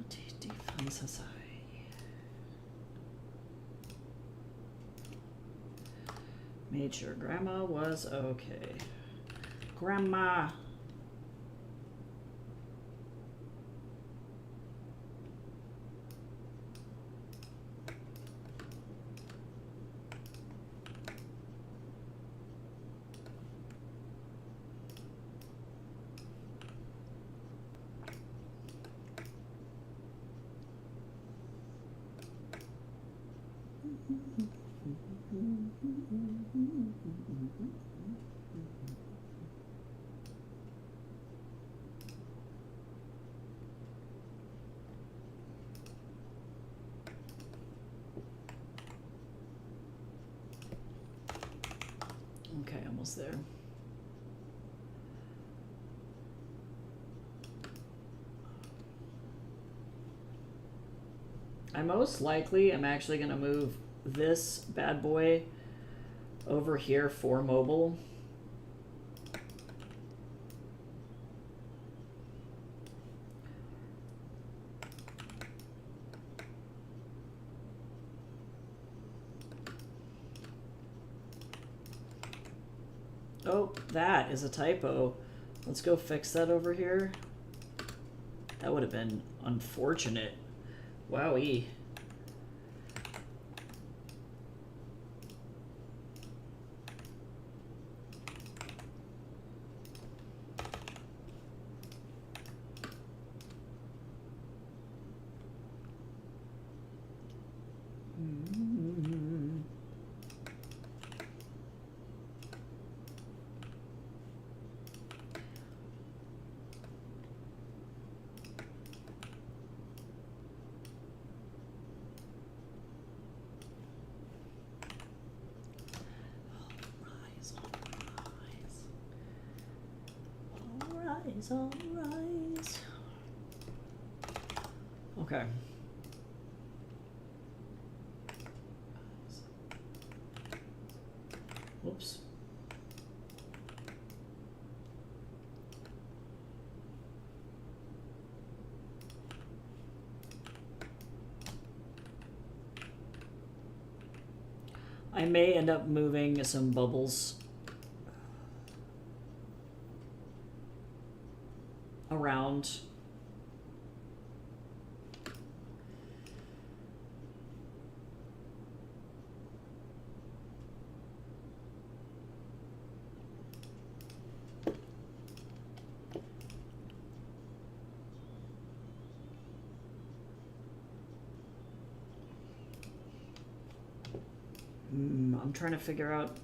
Speaker 1: Defense. Made sure Grandma was okay. Grandma. Okay, almost there. I most likely am actually going to move this bad boy over here for mobile. Oh, that is a typo. Let's go fix that over here. That would have been unfortunate. Wowee. All rise. Okay. Whoops. I may end up moving some bubbles around. I'm trying to figure out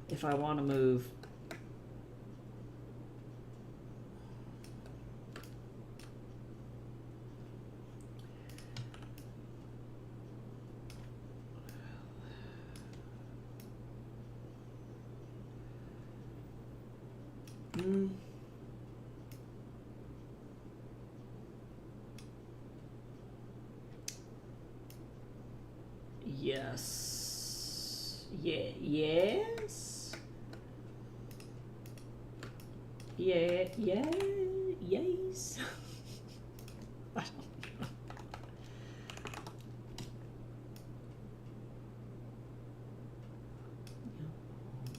Speaker 1: if I want to move yes. Yeah, yes. Yeah, yeah, yes. I don't know.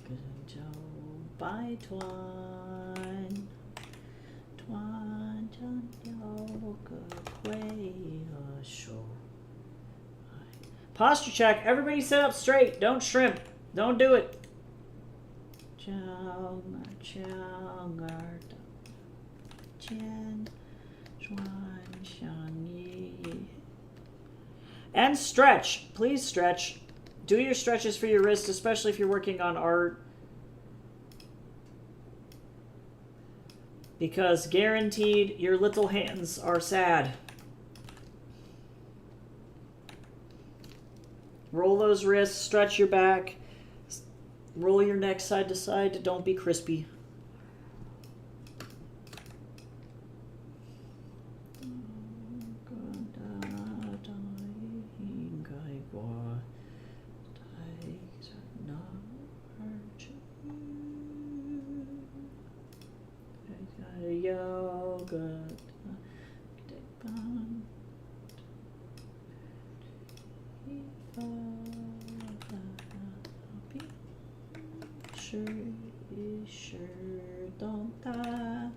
Speaker 1: Good Joe, bye, Twan. Twan, John, Yoga, Quay, show. Posture check. Everybody sit up straight. Don't shrimp. Don't do it. And stretch. Please stretch. Do your stretches for your wrist, especially if you're working on art. Because guaranteed your little hands are sad. Roll those wrists, stretch your back, roll your neck side to side. Don't be crispy. Sure, don't die.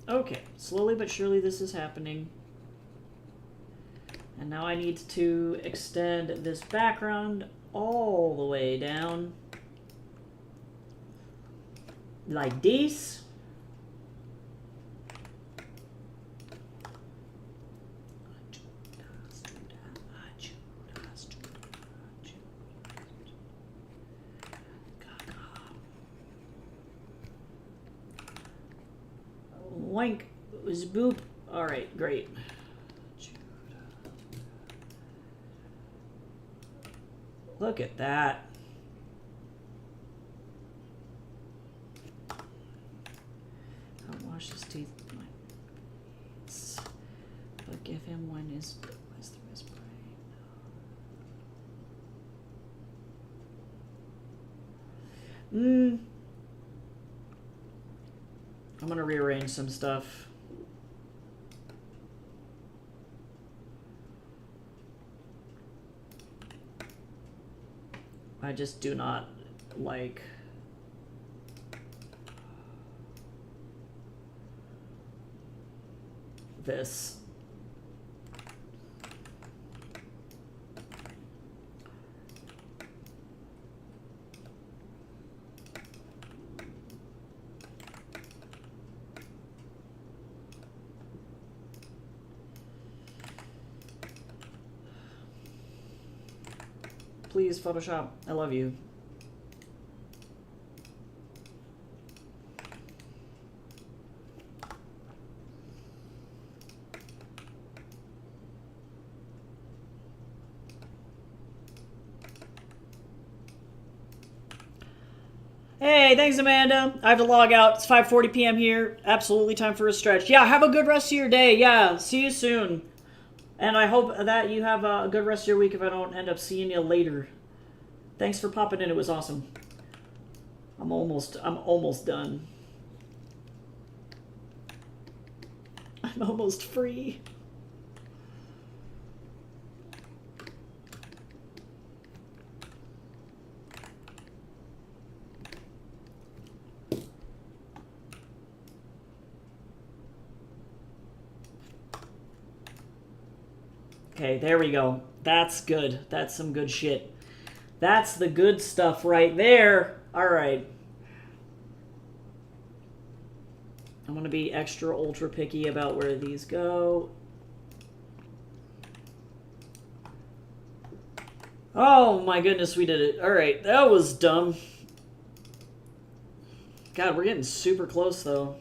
Speaker 1: Okay, slowly but surely this is happening. And now I need to extend this background all the way down. Like this. Wank was boop. All right, great. Look at that. I'll wash his teeth. But give him one is the brain. I'm gonna rearrange some stuff. I just do not like this. Please, Photoshop, I love you. Hey, thanks, Amanda. I have to log out. It's 5:40 p.m. here. Absolutely time for a stretch. Yeah, have a good rest of your day. Yeah, see you soon. And I hope that you have a good rest of your week if I don't end up seeing you later. Thanks for popping in. It was awesome. I'm almost done. I'm almost free. Okay, there we go. That's good. That's some good shit. That's the good stuff right there. All right. I'm going to be extra ultra picky about where these go. Oh my goodness, we did it. All right, that was dumb. God, we're getting super close though.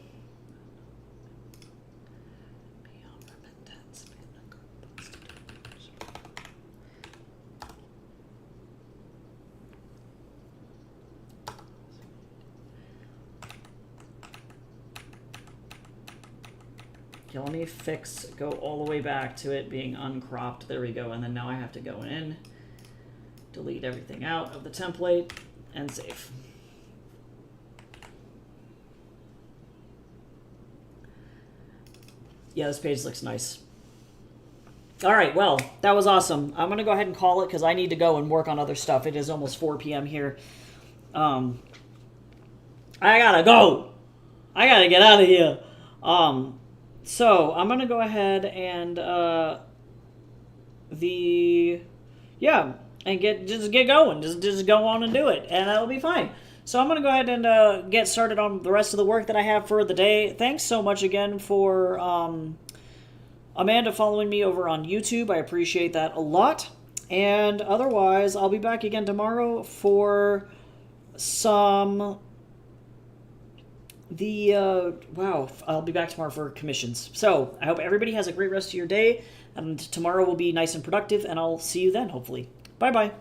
Speaker 1: Okay, let me go all the way back to it being uncropped. There we go. And then now I have to go in, delete everything out of the template, and save. Yeah, this page looks nice. All right, well, that was awesome. I'm going to go ahead and call it because I need to go and work on other stuff. It is almost 4 p.m. here. I gotta go. I gotta get out of here. So I'm gonna go ahead and just get going. Just go on and do it, and that'll be fine. So I'm gonna go ahead and get started on the rest of the work that I have for the day. Thanks so much again for Amanda following me over on YouTube. I appreciate that a lot. And otherwise, I'll be back again tomorrow for some. I'll be back tomorrow for commissions. So I hope everybody has a great rest of your day, and tomorrow will be nice and productive, and I'll see you then, hopefully. Bye-bye.